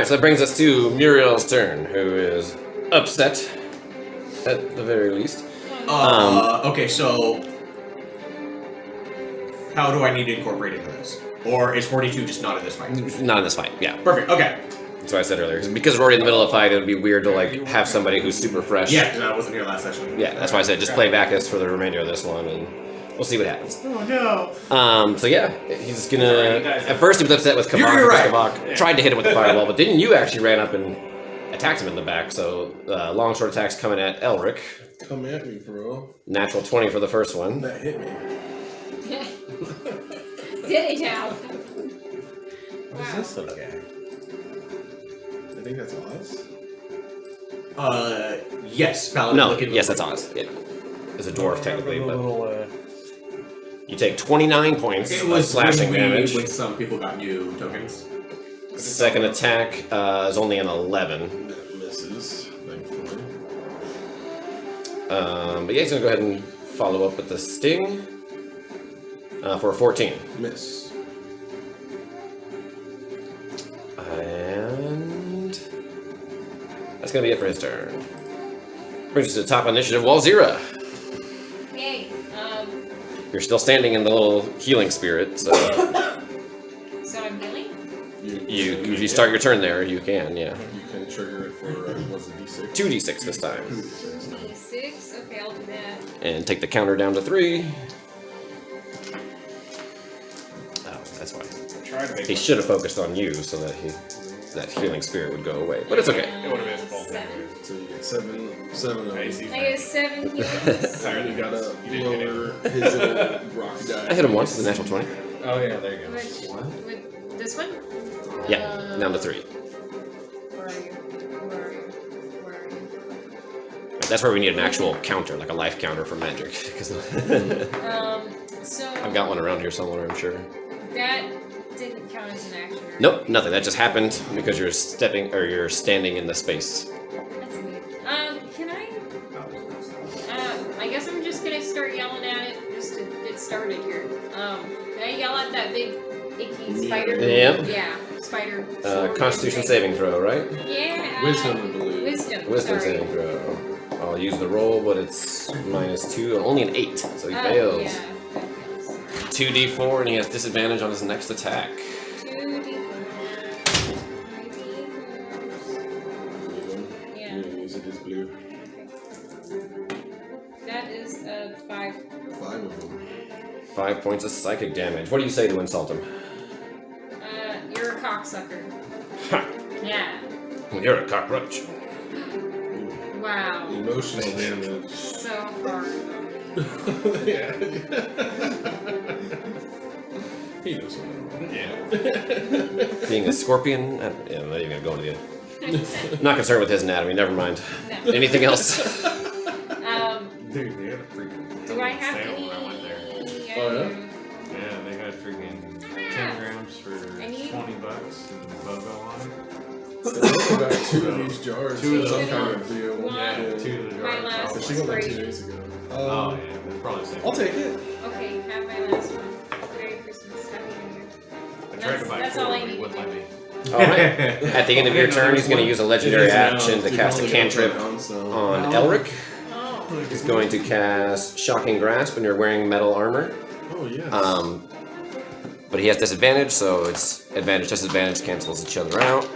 so that brings us to Muriel's turn, who is upset, at the very least. Okay, so how do I need to incorporate into this? Or is 42 just not in this fight? Not in this fight, yeah. Perfect, okay. That's what I said earlier. Because we're already in the middle of a fight, it would be weird to like have somebody who's super fresh. Yeah, because I wasn't here last session. Yeah, that's why I said just play Vacus for the remainder of this one, and we'll see what happens. Oh no. So yeah, he's gonna. At first, he was upset with Kavak. You're right. Kavak tried to hit him with the fireball, but then you actually ran up and attacked him in the back. So long short attacks coming at Elric. Come at me, bro. Natural 20 for the first one. That hit me. Did it now? What is this little guy? I think that's Oz. Yes, Paladin. No, looking yes, that's Oz. Yeah, it's a dwarf technically, but Little, you take 29 points It of was slashing when damage. when some people got new tokens. Second attack is only an 11. that misses, thankfully. But yeah, he's gonna go ahead and follow up with the sting for a 14. Miss. And that's gonna be it for his turn. Brings us to the top initiative, Walzira. Yay. You're still standing in the little healing spirit, so So I'm healing? if you start your turn there, you can, yeah. You can trigger it for, what's it, D6? 2d6 this time. D6. Okay, I'll do that. And take the counter down to 3. Oh, that's why. Try to make He should have focused on you so that that healing spirit would go away. But it's okay. It would have been his fault. 7. So you get seven of Nice. them. I get 7 healings. So you gotta You didn't hit lower his rock die. I hit him once with a natural 20. Oh yeah, there you go. With this one? Yeah, down to 3. Where are you? Where are you? Where are you? That's where we need an actual counter, like a life counter for magic. Because So I've got one around here somewhere, I'm sure. that didn't count as an action. Right? Nope, nothing. That just happened because you're you're standing in the space. That's neat. Can I guess I'm just gonna start yelling at it just to get started here. Can I yell at that big icky spider? Yeah. Yeah, spider. Constitution saving throw, right? Yeah. Wisdom, I believe. Wisdom. Wisdom sorry. saving throw. I'll use the roll, but it's -2, only an 8, so he fails. Yeah, that fails. 2d4, and he has disadvantage on his next attack. 2d4. Yeah. You use it as blue. That is 5. 5 of them. 5 points of psychic damage. What do you say to insult him? You're a cocksucker. Ha! Yeah. You're a cockroach. Wow. Emotional damage. So hard. Yeah. He knows what I'm doing. Yeah. Being a scorpion? Yeah, I'm not even gonna go into the. I'm not concerned with his anatomy, never mind. No. Anything else? Dude, they had a freaking Do I have sale any? when I went there. Oh, yeah? Yeah, they had freaking 10 grams for I need- $20 and logo on it. Still got 2 of these jars. Two of Some them. kind of deal. One. Yeah, 2 of the My jars. last So Oh, she got like 2 Inspiration. days ago. oh yeah, they're probably the same. I'll take it. Okay, have my last one. Merry Christmas. Happy New Year. I tried to buy That's 4, all I but he need wouldn't to let me. Alright. At the end of your turn, he's going to use a legendary action to You cast a only get cantrip one so. on Elric. Oh. He's going to cast Shocking Grasp, and you're wearing metal armor. Oh, yes. But he has disadvantage, so it's advantage, disadvantage cancels each other out.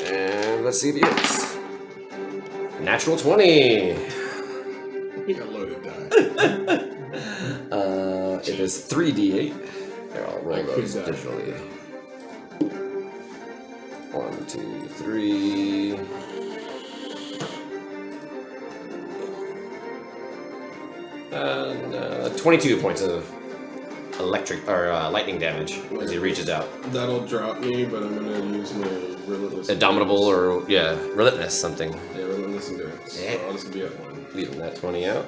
And let's see if he hits. Natural 20. You got loaded die. It is 3d8. Here, I'll roll I those could die. digitally. 1, 2, 3. And 22 points of electric or lightning damage as he reaches out. That'll drop me, but I'm gonna use my relentless. Indomitable or relentless something. Yeah, relentless endurance. Yeah. So I'll just be at 1. Leaving that 20 out.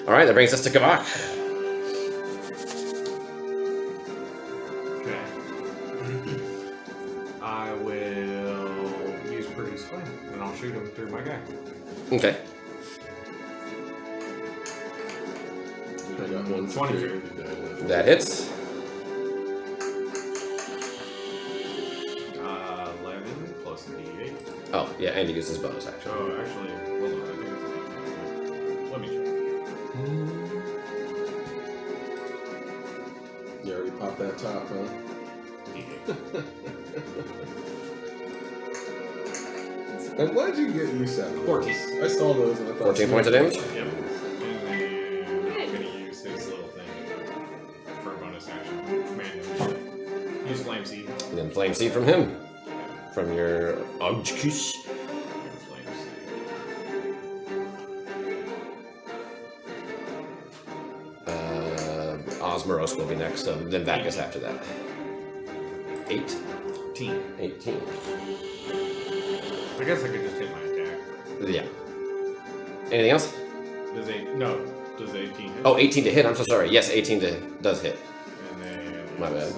All right, that brings us to Kavak. Okay. I will use Pretty Swing, and I'll shoot him through my guy. Okay. I got 1 20. security die left. That hits. 11 plus the Oh, yeah, and he used his bonus action. Oh, actually, hold on. I think it's a D10. Let me check. You already popped that top, huh? D8. I'm glad you get use out of 14. those. I saw those and I thought 14 points of damage? Yep. And then I'm gonna use his little thing for a bonus action. Command. Use Flame Seed. And then Flame Seed from him. From your Ogkus. Flame Osmoros will be next, then Vacus after that. 8? 18. 18. I guess I could just hit my attack. Yeah. Anything else? Does 18 hit? Oh, 18 to hit. I'm so sorry. Yes, 18 does hit. And then... My bad.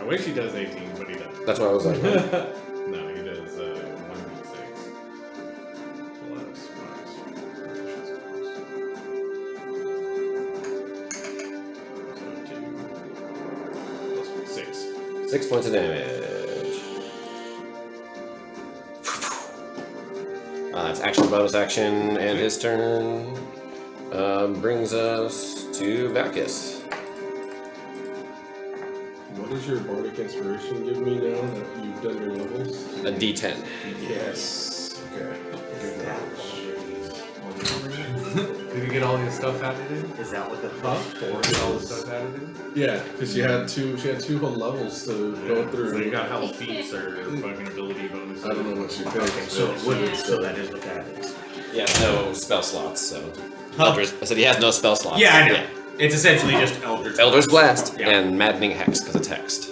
I wish he does 18, but he doesn't. That's what I was like. No, he does 1d6. Plus plus 6. 6 points of damage. That's action, bonus action, and his turn. Brings us to Vacus. What does your bardic inspiration give me now that you've done your levels? A D10. Yes. Okay. Good Did you get all his stuff added in? Is that what the Get all the stuff added in? Yeah, because she had two whole levels to go through. So you got hell feats or fucking ability bonuses. I don't know what she picked. Okay, so it wouldn't. So that is what that is. Yeah, no spell slots, so. Huh? I said he has no spell slots. Yeah, I know. It's essentially just Eldritch. Elder's Blast Yeah. and Maddening Hex because it's hexed.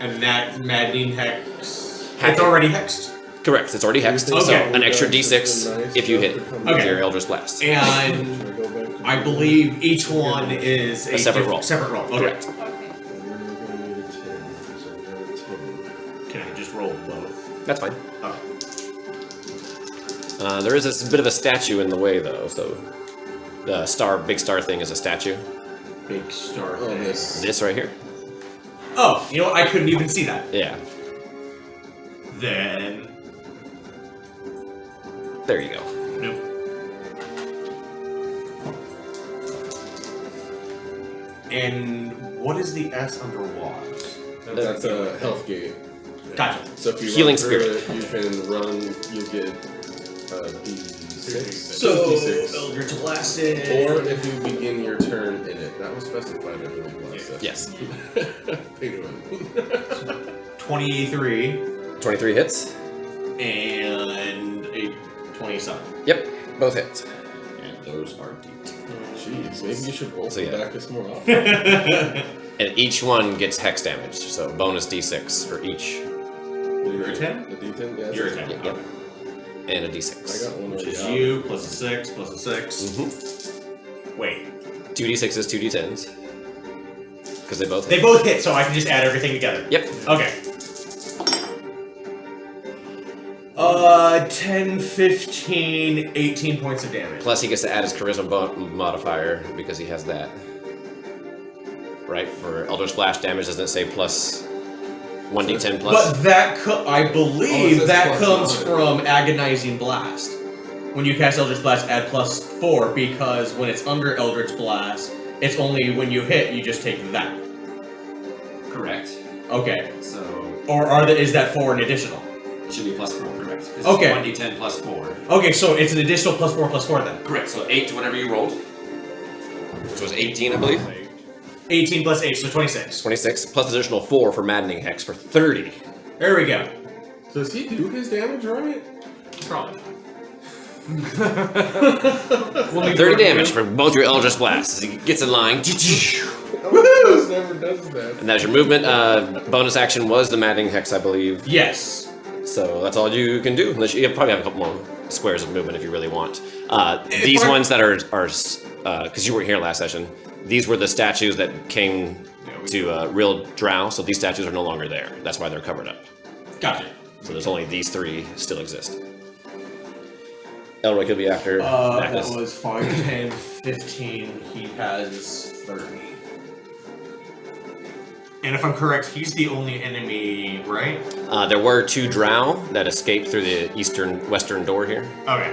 And that Maddening Hex. Hack It's it. already hexed. Correct, it's already hexed, so Okay. an extra D6 if you hit with Okay. your Elder's Blast. And I believe each one is A separate roll. Separate roll. Okay. Correct. Okay. And then we're gonna need a 10. So we're gonna 10. Can I just roll both? That's fine. Okay. There is this bit of a statue in the way, though, so the big star thing is a statue. Big star Oh, thing. This right here. Oh, you know what? I couldn't even see that. Yeah, Then. there you go. Nope. And what is the S under was? That's a health gate. Gotcha. So if you Healing run through spirit. it, you can run. You get D6. So, D6. Eldritch Blasted. Or if you begin your turn in it, that was specified. I believe last session. Yes. They do it. 23 23 hits. and a 27. Yep, both hits. And those are deep. Jeez, maybe you should roll So, for yeah. Bacchus more often. And each one gets hex damage, so bonus D6 for each, You're a 10? The D10? Yeah, You're a that's 10. Yeah. Okay. and a I D6. got one Which already is out. you, plus a 6, plus a 6. Mm-hmm. Wait. 2 D6s, 2 D10s. Because they both They hit. both hit, so I can just add everything together. Yep. Okay. 10, 15, 18 points of damage. Plus he gets to add his charisma modifier because he has that. Right? For Elder Splash damage, doesn't it say plus 1d10 plus? But that, I Oh, believe it says that plus comes 9. from Agonizing Blast. When you cast Eldritch Blast, add plus 4, because when it's under Eldritch Blast, it's only when you hit, you just take that. Correct. Okay. So Or is that 4 an additional? it should be plus 4, correct. 'Cause Okay. It's 1d10 plus 4. Okay, so it's an additional plus 4 then. Correct, so 8 to whatever you rolled. Which was 18, I believe. 18 plus 8, so 26. 26, plus additional 4 for Maddening Hex for 30. There we go. Does he do his damage right? Probably. 30 damage for both your Eldritch Blasts. He gets in line. Woohoo! Never does that. And that's your movement. Bonus action was the Maddening Hex, I believe. Yes. So that's all you can do. Unless you probably have a couple more squares of movement if you really want. These I- ones that are because you weren't here last session. These were the statues that came to real drow. So these statues are no longer there. That's why they're covered up. Gotcha. So there's only these 3 still exist. Elroy could be after. That Bacchus. was 5, 10, 15. He has 30. And if I'm correct, he's the only enemy, right? There were 2 drow that escaped through the western door here. Okay.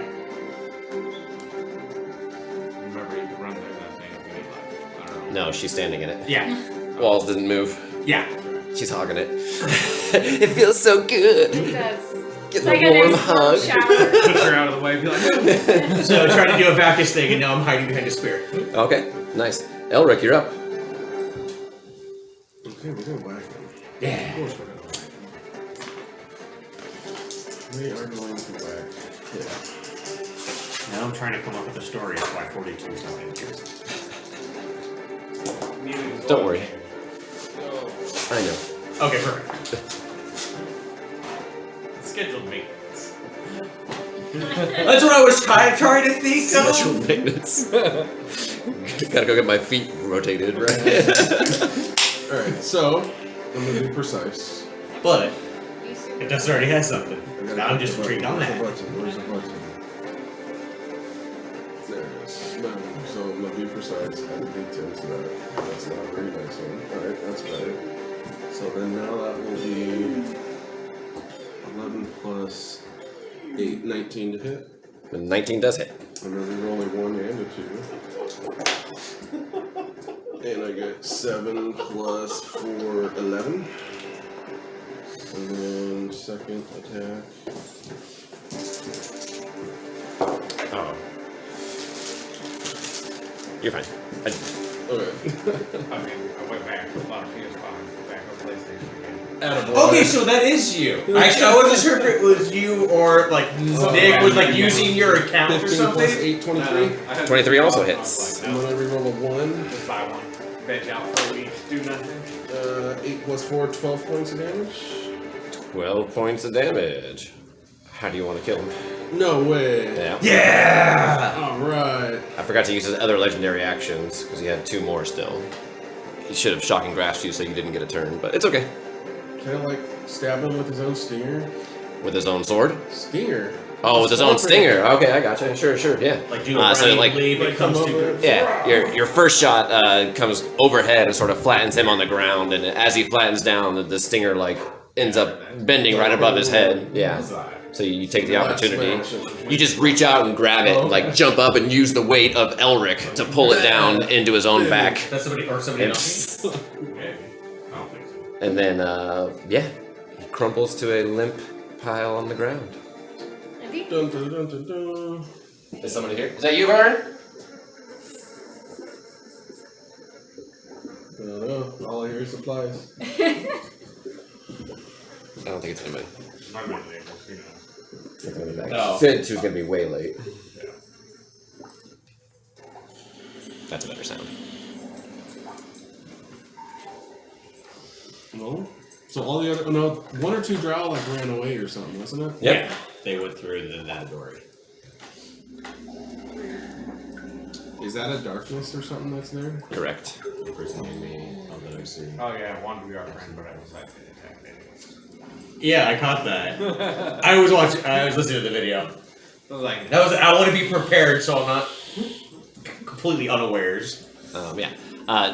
Remember, you can run through that thing if you need life. I don't know. No, she's standing in it. Yeah. Walls didn't move. Yeah. She's hogging it. It feels so good. It does. Get It's a like a warm nice warm hug. shower. Push her out of the way. Be like, So I tried to do a Vacus thing, and now I'm hiding behind a spirit. Okay, nice. Elric, you're up. Okay, we're gonna whack him. Yeah. Of course we're gonna whack him. We are going to whack him. Now I'm trying to come up with a story of why 42 is not interesting. Don't worry. I know. Okay, perfect. Scheduled maintenance. That's what I was trying to think Special of. maintenance. Gotta go get my feet rotated, right? Alright, so I'm gonna be precise. But You super- it does already have something. I gotta Now I'm click just the intrigued on button. that. Where's the button? There it is. No, so I'm gonna be precise. Add a D10 to that. That's not a very nice one. Alright, that's better. So then now that will be 11 plus 8, 19 to hit. The 19 does hit. I'm gonna be rolling 1 and a 2. And I get 7 plus 4, 11. And then second attack. Oh. You're fine. Okay. I mean, I went back to a lot of PS5, back on PlayStation again. Okay, so that is you. Actually, I wasn't sure if it was you or like Nick was like using your account or 15 plus something. 8, 23. I had 23 also I was hits. like, And no, then I reroll a 1. just buy one. Veg out for a week, do nothing. 8 plus 4, 12 points of damage. 12 points of damage. How do you want to kill him? No way. Yeah. Yeah. Alright. I forgot to use his other legendary actions because he had 2 more still. He should have shocking grasped you so you didn't get a turn, but it's okay. Can I like stab him with his own stinger? With his own sword? Stinger. Oh, with his own stinger. Okay, I gotcha. Sure, yeah. Like do a So, running like, leap, it comes to Yeah, your first shot comes overhead and sort of flattens him on the ground, and as he flattens down, the stinger like ends up bending right above his head. Yeah. So you take the opportunity. You just reach out and grab it, and like jump up and use the weight of Elric to pull it down into his own back. That's somebody or somebody And, else. Maybe. I don't think so. and then yeah, he crumples to a limp pile on the ground. I think Dun, dun, dun, dun, dun. Is somebody here? Is that you, Vern? I don't know. All I hear is supplies. I don't think it's anybody. Might be able, you know. They're gonna be back. No. She said she was gonna be way late. Yeah. That's a better sound. No. So all the other, no, 1 or 2 drow like ran away or something, wasn't it? Yep. Yeah, they went through that door. Is that a darkness or something that's there? Correct. Oh yeah, I wanted to be our friend, but I was like, attacked anyways. Yeah, I caught that. I was listening to the video. I was like, I want to be prepared so I'm not completely unawares. Yeah.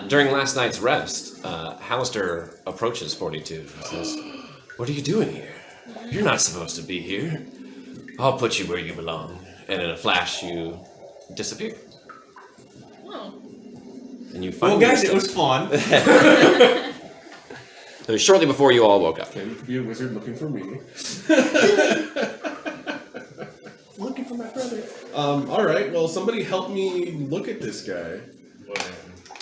During last night's rest, Hallister approaches 42 and says, "What are you doing here? You're not supposed to be here. I'll put you where you belong." And in a flash, you disappear. oh. And you find Well, guys, it yourself- was fun. It was shortly before you all woke up. Okay, you could be a wizard looking for me. Looking for my brother. Alright, well, somebody help me look at this guy. what happened?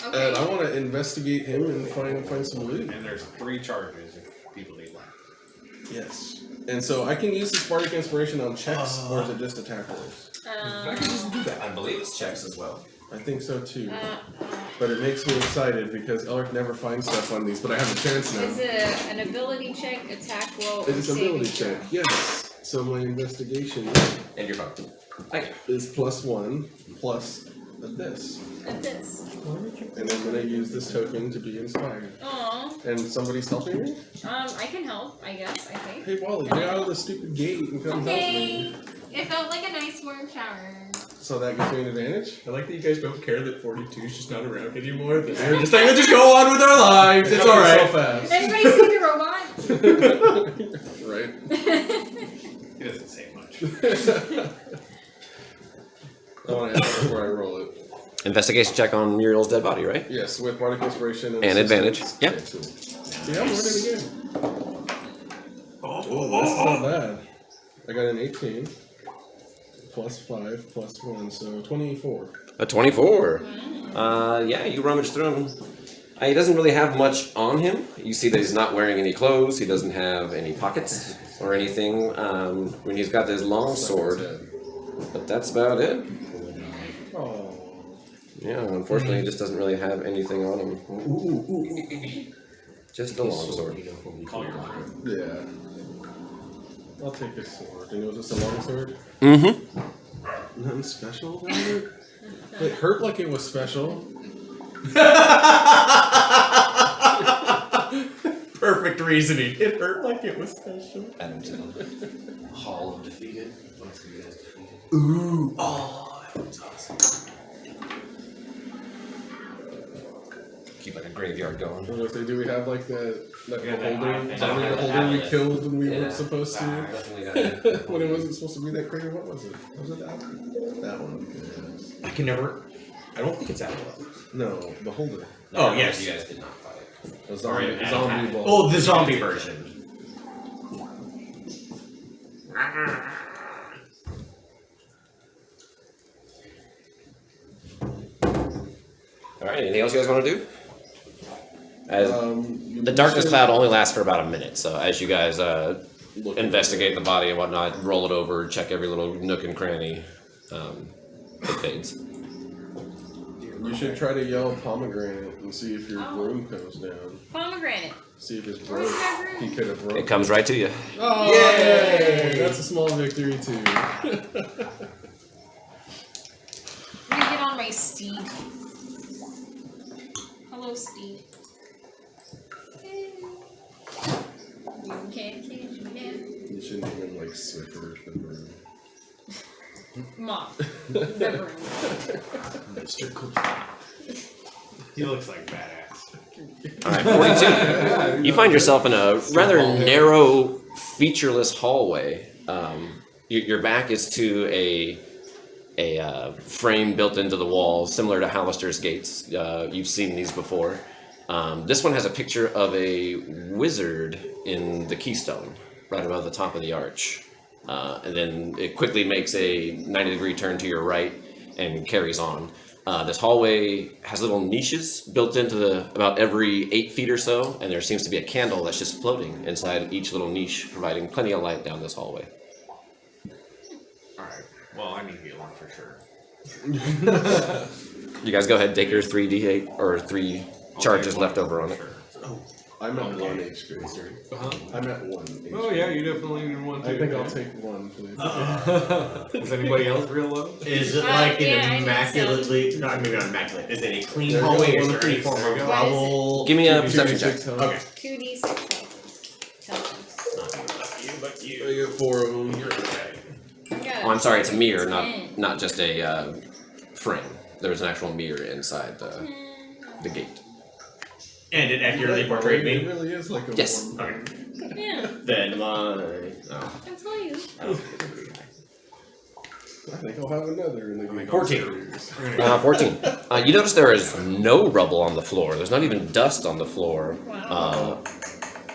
Okay. And I want to investigate him and find some loot. And there's 3 charges if people need life. Yes. And so I can use the Spartic Inspiration on checks, or is it just attack rolls? I believe it's checks as well. I think so too. But it makes me excited because Elric never finds stuff on these, but I have a chance now. Is it an ability check, attack roll, It or is saving ability throw? check, yes. So my investigation And your phone. Thank you. is +1 plus this. At this. And I'm gonna use this token to be inspired. Aw. And somebody's helping me? I can help, I guess, I think. Hey Wally, get out of the stupid gate and come help Okay. me. It felt like a nice warm shower. So that gives me an advantage. I like that you guys don't care that 42 is just not around anymore. That we're just like, let's just go on with our lives. It's all right. So fast. Anybody see the robot? Right. He doesn't say much. I want to ask before I roll it. Investigation check on Muriel's dead body, right? Yes, with bardic inspiration And advantage. assistance. Yep. Okay, cool. Yeah, I'm learning again. Oh, that's not bad. I got an 18. Plus 5, plus 1, so 24. A 24. Yeah, you rummage through him. He doesn't really have much on him. You see that he's not wearing any clothes. He doesn't have any pockets or anything. When he's got this long sword, but that's about it. Oh. Yeah, unfortunately, he just doesn't really have anything on him. Just a long sword. Call your mother. Yeah. I'll take a sword. And it was just a long sword? Mm-hmm. Nothing special about it? It hurt like it was special. Perfect reasoning. It hurt like it was special. Add him to the Hall of Defeated. Once you guys defeated. Ooh. Oh, that was awesome. Keep like a graveyard going. I don't know if they do. We have like that Yeah, that beholder, eye- beholder we killed when we Yeah. weren't supposed to. Definitely got When it wasn't supposed to be that crazy. What was it? Was it that one? That one. Yes. I can never. I don't think it's that one. No, beholder. Oh, yes. You guys did not fight. A zombie, Or- zombie ball. Oh, the zombie version. Alright, anything else you guys want to do? As You the darkness mentioned- cloud only lasts for about a minute, so as you guys Look at investigate the body and whatnot, roll it over, check every little nook and cranny, it fades. You should try to yell pomegranate and see if your Oh. broom comes down. Pomegranate. See if his Where's broom. my broom? He could have broke. It comes right to you. Oh, Yay! That's a small victory too. Let me get on my steed. Hello, steed. Hey. You can't catch me now. You shouldn't even like Swiffer the broom. Mom. Never. Mr. Cool. He looks like badass. Alright, 42. You find yourself in a rather narrow, featureless hallway. Your back is to a frame built into the wall, similar to Hallister's gates. You've seen these before. This one has a picture of a wizard in the keystone, right above the top of the arch. And then it quickly makes a 90-degree turn to your right and carries on. This hallway has little niches built into about every 8 feet or so, and there seems to be a candle that's just floating inside each little niche, providing plenty of light down this hallway. Alright. Well, I need healing for sure. You guys go ahead, take your 3d8 or 3 charges left over on it. I'm at 1 HP. Uh-huh. I'm at 1 HP. Oh yeah, you definitely need one too. I think I'll take 1, please. Is anybody else real low? Is it Uh, like yeah, I an think immaculately? No, maybe not immaculate. Is it a clean There you go, hallway? Is one there any apiece. form There of you go. rubble? Give me a 2d6 perception check. health. Okay. 2d6 But you. I get 4 of them. You're okay. Oh, I'm sorry, it's a mirror, not just a frame. There's an actual mirror inside the gate. And it accurately portrayed It me. really is like a Yes. one. Okay. Yeah, Then my. Oh. I tell you. I think I'll have another in the game. 14. 14. You notice there is no rubble on the floor. There's not even dust on the floor. Wow.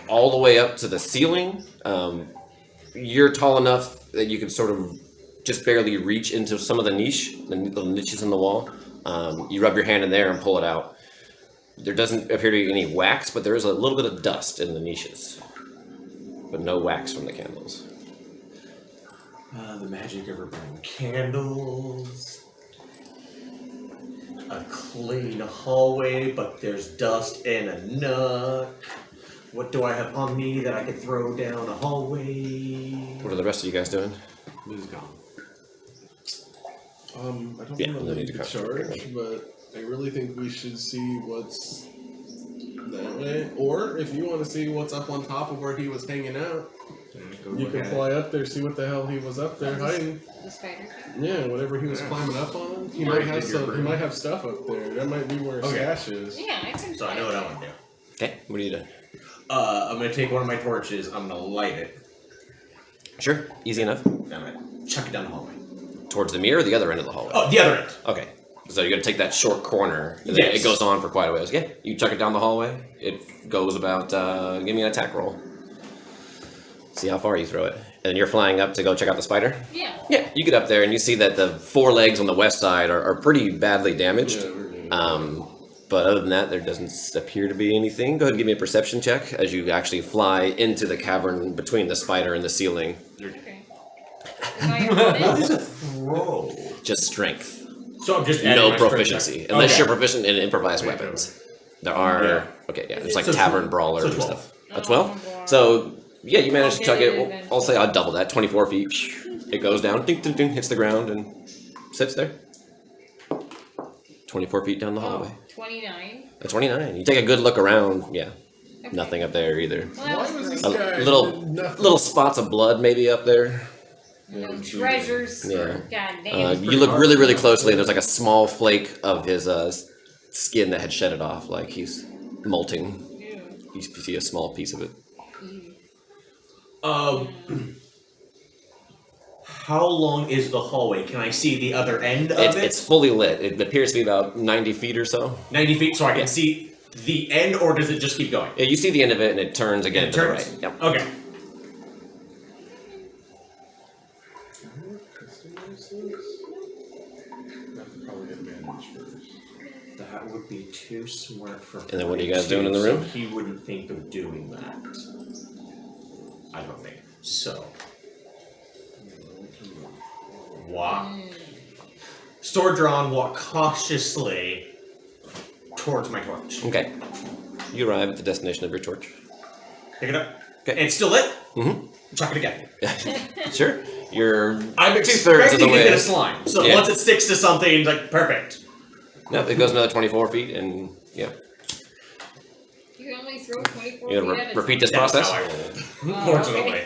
All the way up to the ceiling. You're tall enough that you can sort of just barely reach into some of the little niches in the wall. You rub your hand in there and pull it out. There doesn't appear to be any wax, but there is a little bit of dust in the niches. But no wax from the candles. The magic of burning candles. A clean hallway, but there's dust in a nook. What do I have on me that I can throw down a hallway? What are the rest of you guys doing? Who's gone? I don't Yeah, want to we'll need lead to the concentrate. charge, but I really think we should see what's that way. Or if you want to see what's up on top of where he was hanging out. You can fly up there, see what the hell he was up there hiding. The spider. Yeah, whatever he was climbing up on. He Yeah, might you have did your some. He brain. might have stuff up there. That might be where his Okay. stash is. Yeah, I can. So I know what I want to do. Okay, what are you doing? I'm gonna take one of my torches. I'm gonna light it. Sure, easy enough. And I'm gonna chuck it down the hallway. Towards the mirror or the other end of the hallway? Oh, the other end. Okay. So you're gonna take that short corner. And then Yes. it goes on for quite a ways. Yeah. You chuck it down the hallway. It goes about. Give me an attack roll. See how far you throw it. And then you're flying up to go check out the spider. Yeah. Yeah. You get up there and you see that the four legs on the west side are pretty badly damaged. Yeah, we're good. But other than that, there doesn't appear to be anything. Go ahead and give me a perception check as you actually fly into the cavern between the spider and the ceiling. Okay. Am I on What it? is a throw? Just strength. So I'm just adding No my strength proficiency. check. Unless Okay. you're proficient in improvised weapons. There are. Yeah. Okay, yeah. It's like So tavern 12. brawlers So and 12. stuff. A Oh, 12? God. So, yeah, you managed to I'll chuck get it. it then. I'll say I'll double that. 24 feet. It goes down. Ding, ding, ding, hits the ground and sits there. 24 feet down the hallway. 29. A 29. You take a good look around. Yeah, Okay. nothing up there either. Well, that Why was was great. this A guy little, did nothing? little spots of blood maybe up there. No treasures. Yeah. God damn. You look really, really closely. There's like a small flake of his skin that had shed it off. Like he's molting. You see a small piece of it. How long is the hallway? Can I see the other end of it? It's fully lit. It appears to be about 90 feet or so. 90 feet, so I can see the end, or does it just keep going? Yeah, you see the end of it, and it turns again It to the turns? right. Yep. Okay. Probably get advantage first. That would be too smart for And then what are you guys doing in the so room? he wouldn't think of doing that. I don't think. So. Wow. Sword drawn, walk cautiously towards my torch. Okay. You arrive at the destination of your torch. Pick it up. Okay. It's still lit. Mhm. Chuck it again. Sure. You're I'm 2/3 of expecting the to way. get a slime. So Yeah. once it sticks to something, it's like perfect. Nope, it goes another 24 feet, and yeah. You can only throw 24 You feet gonna at a repeat time. this That's process? how I rolled. Oh, Fortunately. okay.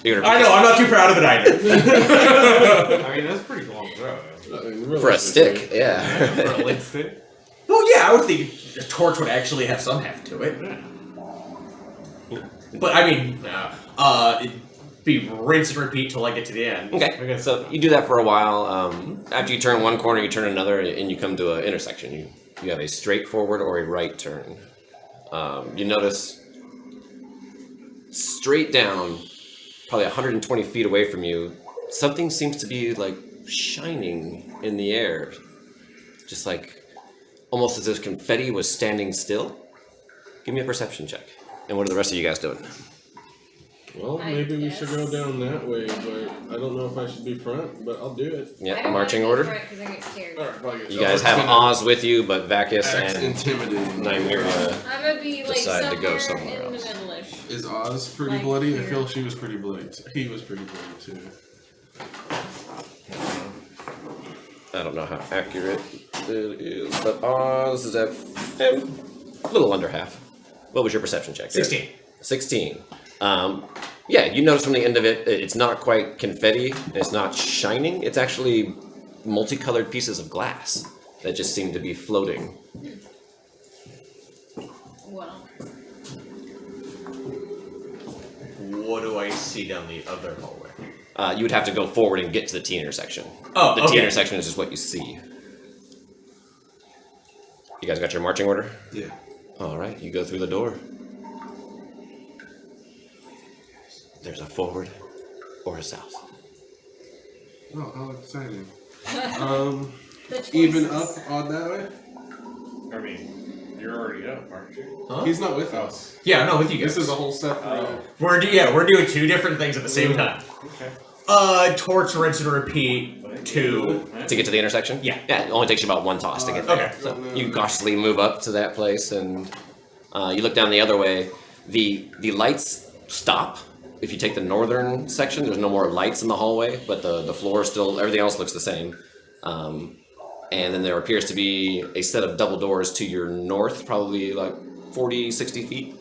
You're gonna I know, I'm not too proud of it either. I mean, that's a pretty long throw. for a stick, yeah. For a lit stick? Well, yeah, I would think a torch would actually have some heft to it. But I mean, it'd be rinse and repeat till I get to the end. Okay, so you do that for a while. After you turn one corner, you turn another, and you come to an intersection. You have a straight forward or a right turn. You notice straight down, probably 120 feet away from you, something seems to be like shining in the air. Just like almost as if confetti was standing still. Give me a perception check. And what are the rest of you guys doing? Well, I maybe we should go guess. down that way, but I don't know if I should be front, but I'll do it. I Yep, don't marching wanna order. go front 'cause I get scared. Alright, fuck it. You guys have Oz with you, but Vacus Axe and intimidating. Nymeria. I'm gonna be like Decide to go somewhere somewhere in else. the middle-ish. Is Oz pretty Like bloody? I here. feel she was pretty bloody. He was pretty bloody too. I don't know how accurate it is, but Oz is at a little under half. What was your perception check? 16. 16. Yeah, you notice from the end of it, it's not quite confetti, it's not shining, it's actually multicolored pieces of glass that just seem to be floating. Well, What do I see down the other hallway? You would have to go forward and get to the T intersection. Oh, The T okay. intersection is just what you see. You guys got your marching order? Yeah. Alright, you go through the door. There's a forward or a south. Oh, how exciting. the Even choices. up on that way? I mean, you're already up, aren't you? Huh? He's not with us. Yeah, no, with you guys. This is a whole separate. We're doing two different things at the same time. Okay. Torch, rinse and repeat. 2. To get to the intersection? Yeah. Yeah, it only takes you about one toss to get there. Okay. So you cautiously move up to that place and you look down the other way. The lights stop. If you take the northern section, there's no more lights in the hallway, but the floor is still, everything else looks the same. And then there appears to be a set of double doors to your north, probably like 40, 60 feet.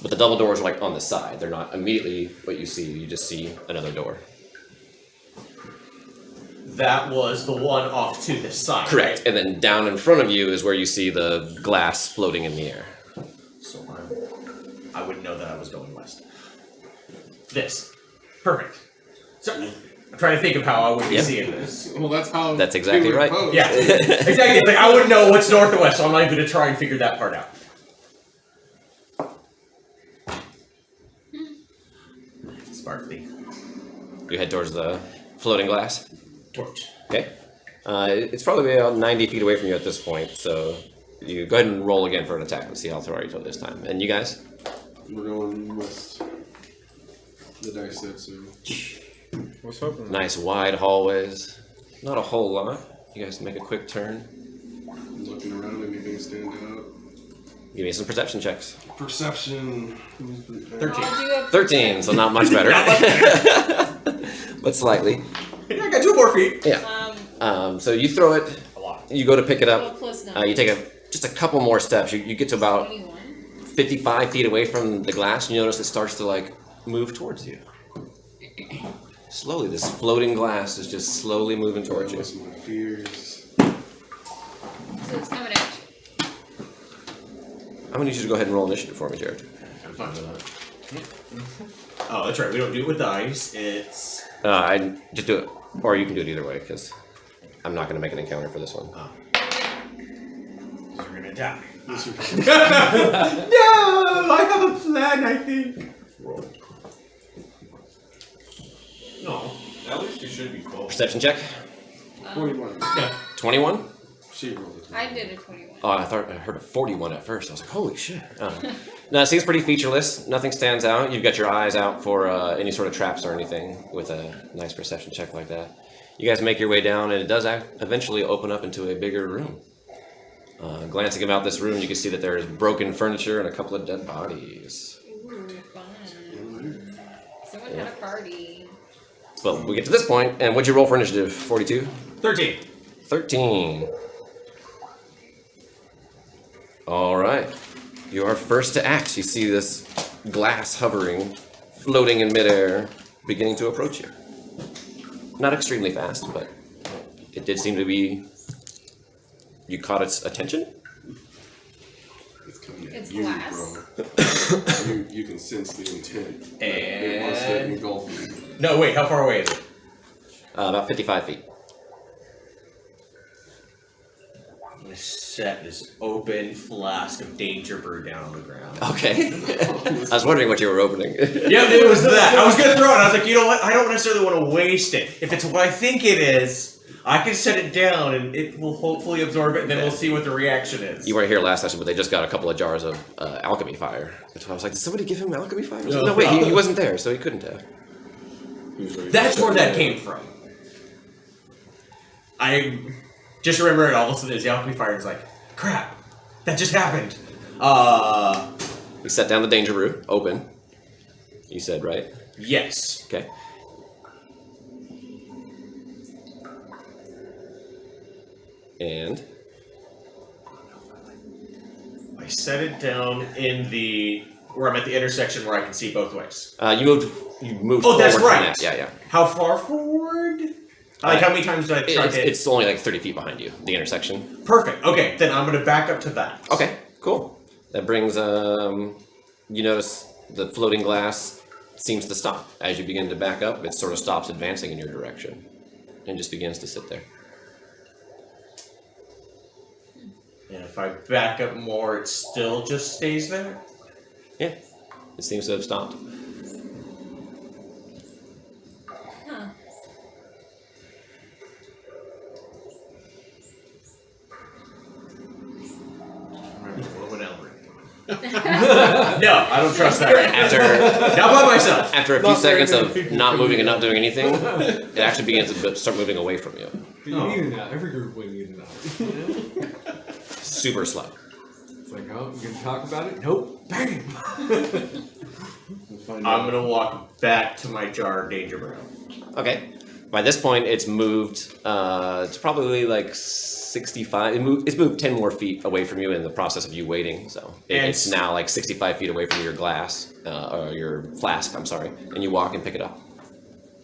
But the double doors are like on the side. They're not immediately what you see. You just see another door. That was the one off to the side. Correct. And then down in front of you is where you see the glass floating in the air. So I wouldn't know that I was going west. This. Perfect. So I'm trying to think of how I would be Yep. seeing this. Well, that's how. That's exactly they would right. pose. Yeah, exactly. It's like I wouldn't know what's north or west, so I'm not even gonna try and figure that part out. Sparkly. You head towards the floating glass. Torch. Okay. It's probably about 90 feet away from you at this point, so you go ahead and roll again for an attack. Let's see how thorough you go this time. And you guys? We're going west. The dice said so. What's hoping? Nice wide hallways. Not a whole lot. You guys make a quick turn. Looking around, anything stand out? Give me some perception checks. Perception. 13. I'll do a 13, so not much better. But slightly. Yeah, I got 2 more feet. Yeah. So you throw it. A lot. You go to pick it well, up. plus 9. You take just a couple more steps. You get to about 21. 55 feet away from the glass. And you notice it starts to like move towards you. Slowly, this floating glass is just slowly moving towards you. What's my fears? So it's coming at you. I'm gonna need you to go ahead and roll initiative for me, Jared. I'm fine with that. Oh, that's right. We don't do it with dice. It's. I just do it, or you can do it either way, because I'm not gonna make an encounter for this one. You're gonna die. This would No! I have a plan, I think. roll. No. At least you should be close. Perception check. 41. Yeah. 21. She rolled it. I did a 21. Oh, I heard a 41 at first. I was like, holy shit. No, it seems pretty featureless. Nothing stands out. You've got your eyes out for any sort of traps or anything with a nice perception check like that. You guys make your way down, and it does eventually open up into a bigger room. Glancing about this room, you can see that there is broken furniture and a couple of dead bodies. Ooh, fun. Someone had a party. Well, we get to this point, and what'd you roll for initiative? 42? 13. 13. All right. You are first to act. You see this glass hovering, floating in midair, beginning to approach you. Not extremely fast, but it did seem to be. You caught its attention? It's coming at It's you, glass. bro. you can sense the intent. It wants to And. engulf you. No, wait, how far away is it? About 55 feet. I'm gonna set this open flask of danger brew down on the ground. Okay. I was wondering what you were opening. Yep, it was that. I was gonna throw it. I was like, you know what? I don't necessarily want to waste it. If it's what I think it is, I can set it down and it will hopefully absorb it, and then we'll see what the reaction is. You weren't here last session, but they just got a couple of jars of alchemy fire. That's why I was like, did somebody give him alchemy fire? I was like, no, wait, he wasn't there, so he couldn't have. That's where that came from. I just remember it all of a sudden. The alchemy fire is like, crap, that just happened. We set down the danger brew, open. You said, right? Yes. Okay. And I set it down in the where I'm at the intersection where I can see both ways. you moved. Oh, that's forward from right. that. Yeah, yeah. How far forward? Like how many times did I try to? It's only like 30 feet behind you, the intersection. Perfect. Okay, then I'm gonna back up to that. Okay, cool. That brings. You notice the floating glass seems to stop as you begin to back up. It sort of stops advancing in your direction, and just begins to sit there. And if I back up more, it still just stays there. Yeah, it seems to have stopped. Huh. What would Elric do? No, I don't trust that. After Not by myself. after a few Not very seconds many of people not can moving do and not doing anything, it actually begins to start moving away from you. But you need it now. Every group will need it now. Super slow. It's like, oh, you gonna talk about it? Nope. Bang! We'll find I'm out. gonna walk back to my jar of danger brew. Okay. By this point, it's moved. It's probably like 65. It's moved 10 more feet away from you in the process of you waiting. So And it's now like 65 feet away from your glass or your flask. I'm sorry, and you walk and pick it up.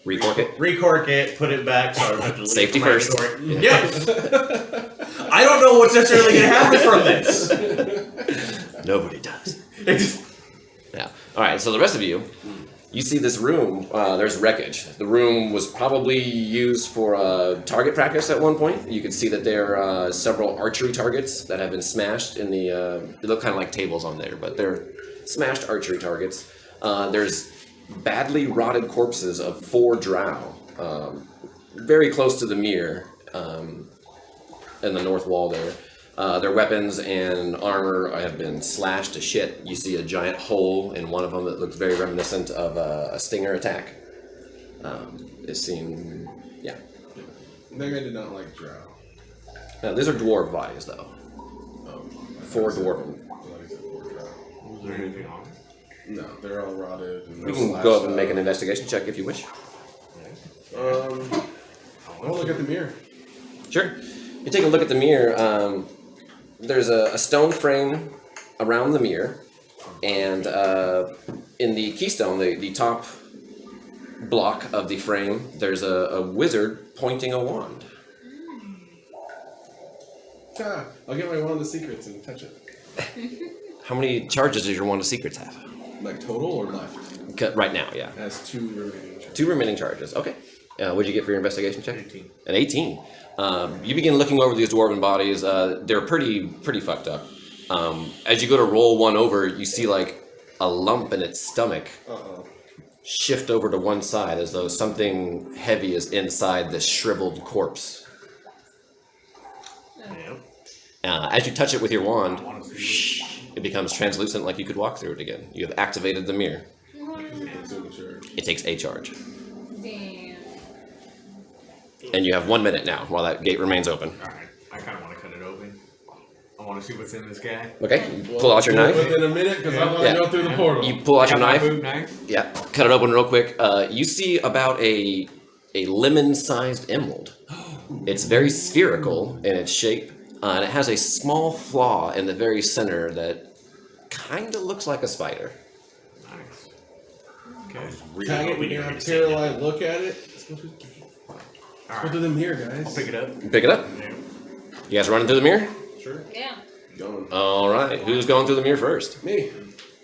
Recork it. Recork it, put it back. So I don't have to leave Safety my first. door. Yeah. I don't know what's necessarily going to happen from this. Nobody does. It's- Yeah. All right. So the rest of you, you see this room. There's wreckage. The room was probably used for target practice at one point. You can see that there are several archery targets that have been smashed in the. They look kind of like tables on there, but they're smashed archery targets. There's badly rotted corpses of 4 drow, very close to the mirror in the north wall there. Their weapons and armor have been slashed to shit. You see a giant hole in one of them that looks very reminiscent of a stinger attack. It's seen, yeah. That guy did not like drow. These are dwarf bodies, though. Oh, 4 dwarven. I thought he said 4 drow. Was there anything on it? No, they're all rotted. And You can go up and make an investigation check if you wish. I'll look at the mirror. Sure. You take a look at the mirror. There's a stone frame around the mirror, and in the keystone, the top block of the frame, there's a wizard pointing a wand. Ah, I'll get my wand of secrets and touch it. How many charges does your wand of secrets have? Like total or left? Right now, yeah. It has 2 remaining. charges. 2 remaining charges. Okay. What'd you get for your investigation check? 18. An 18. You begin looking over these dwarven bodies. They're pretty fucked up. As you go to roll one over, you see like a lump in its stomach Uh-oh. shift over to one side as though something heavy is inside this shriveled corpse. Yep. As you touch it with your I wand, want to see it becomes translucent like you could walk through it again. You have activated the mirror. Consume charge. It takes a charge. Damn. And you have 1 minute now while that gate remains open. Alright, I kind of want to cut it open. I want to see what's in this guy. Okay, you pull out your knife. Within a minute, because I want to Yeah. go through the portal. You pull out your Got my knife. boot knife. Yeah, cut it open real quick. You see about a lemon-sized emerald. It's very spherical in its shape, and it has a small flaw in the very center that kind of looks like a spider. Nice. Okay. Can I get me a Caroline look at it? Let's go through the gate. Go Alright. through the mirror, guys. Pick it up. Pick it up. Yeah. You guys running through the mirror? Sure. Yeah. Going. All right. Who's going through the mirror first? Me.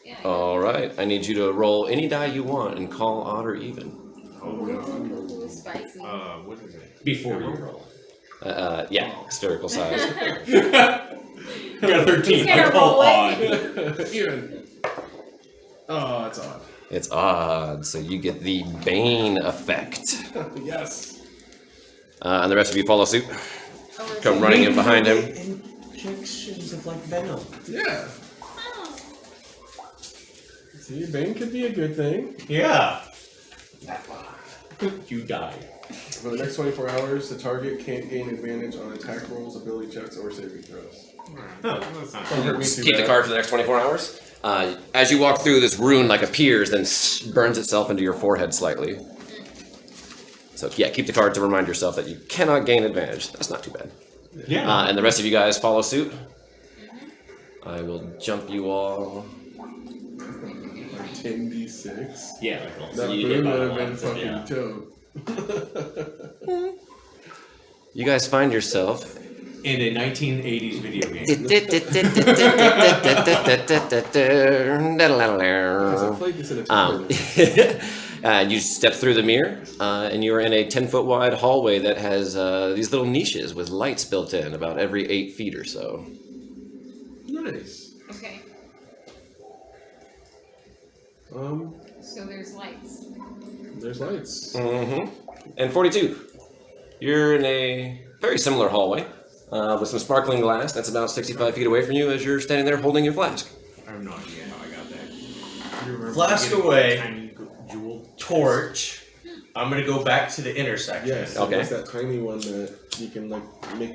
Yeah. All right. I need you to roll any die you want and call odd or even. Oh, no. Ooh, spicy. What is it? Before you roll. Yeah, spherical size. You got a 13. He's gonna I call roll it. odd. Even. Oh, it's odd. It's odd, so you get the Bane effect. Yes. And the rest of you follow suit. Oh, it's Come running in behind him. Injections of like venom. Yeah. Oh. See, Bane could be a good thing. Yeah. You die. For the next 24 hours, the target can't gain advantage on attack rolls, ability checks, or saving throws. Alright. That's not Don't hurt me too Keep the bad. card for the next 24 hours. As you walk through, this rune like appears, then burns itself into your forehead slightly. So yeah, keep the card to remind yourself that you cannot gain advantage. That's not too bad. Yeah. And the rest of you guys follow suit. I will jump you all. 10d6. Yeah. That you boon get would by have been one, fucking yeah. dope. You guys find yourself In a 1980s video game. Because I played this in a tournament. You step through the mirror, and you are in a 10-foot wide hallway that has these little niches with lights built in about every 8 feet or so. Nice. Okay. So there's lights. There's lights. Mm-hmm. And 42, you're in a very similar hallway with some sparkling glass that's about 65 feet away from you as you're standing there holding your flask. I have no idea how I got that. You remember Flask getting away. a tiny jewel? Torch. I'm gonna go back to the intersection. Yes. Okay. It's that tiny one that you can like make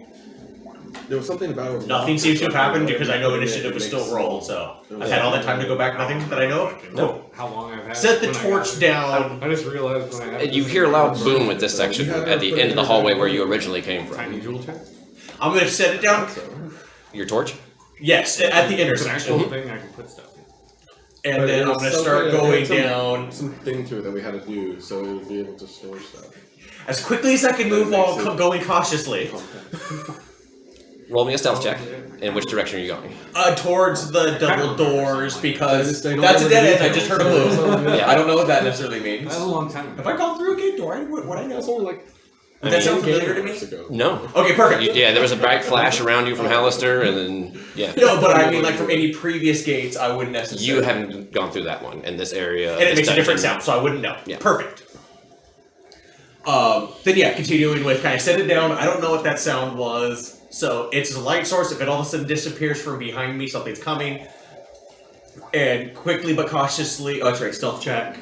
There was something about it. Nothing seems to have happened because I know initiative was still rolled, so I've had all that time to go back. Nothing that I know of. No. How long I've had? Set the when I torch got it. down. I just realized when I had And you this hear a thing, loud boom at this section at the end of the hallway where you originally came Tiny from. jewel chest. I'm gonna set it down. Your torch? Yes, at the It's an actual intersection, thing I can put stuff in. and then I'm gonna start going down Something to it that we had to do, so it would be able to store stuff. as quickly as I can move while going cautiously Roll me a stealth check. In which direction are you going? towards the double doors because I don't that's a know dead the end. I just heard a details. boom. Yeah. I don't know what that necessarily means. That was a long time ago. Have I gone through a gate door? Would I know? That's only like. Does that sound familiar to me? No. Okay, perfect. Yeah, there was a bright flash around you from Hallister, and then, yeah. No, but I mean, like from any previous gates, I wouldn't necessarily. You haven't gone through that one in this area. And it this makes a different dungeon. sound, so I wouldn't know. Yeah. Perfect. Then yeah, continuing with kind of set it down. I don't know what that sound was, so it's a light source. If it all of a sudden disappears from behind me, something's coming. And quickly but cautiously, oh, that's right, stealth check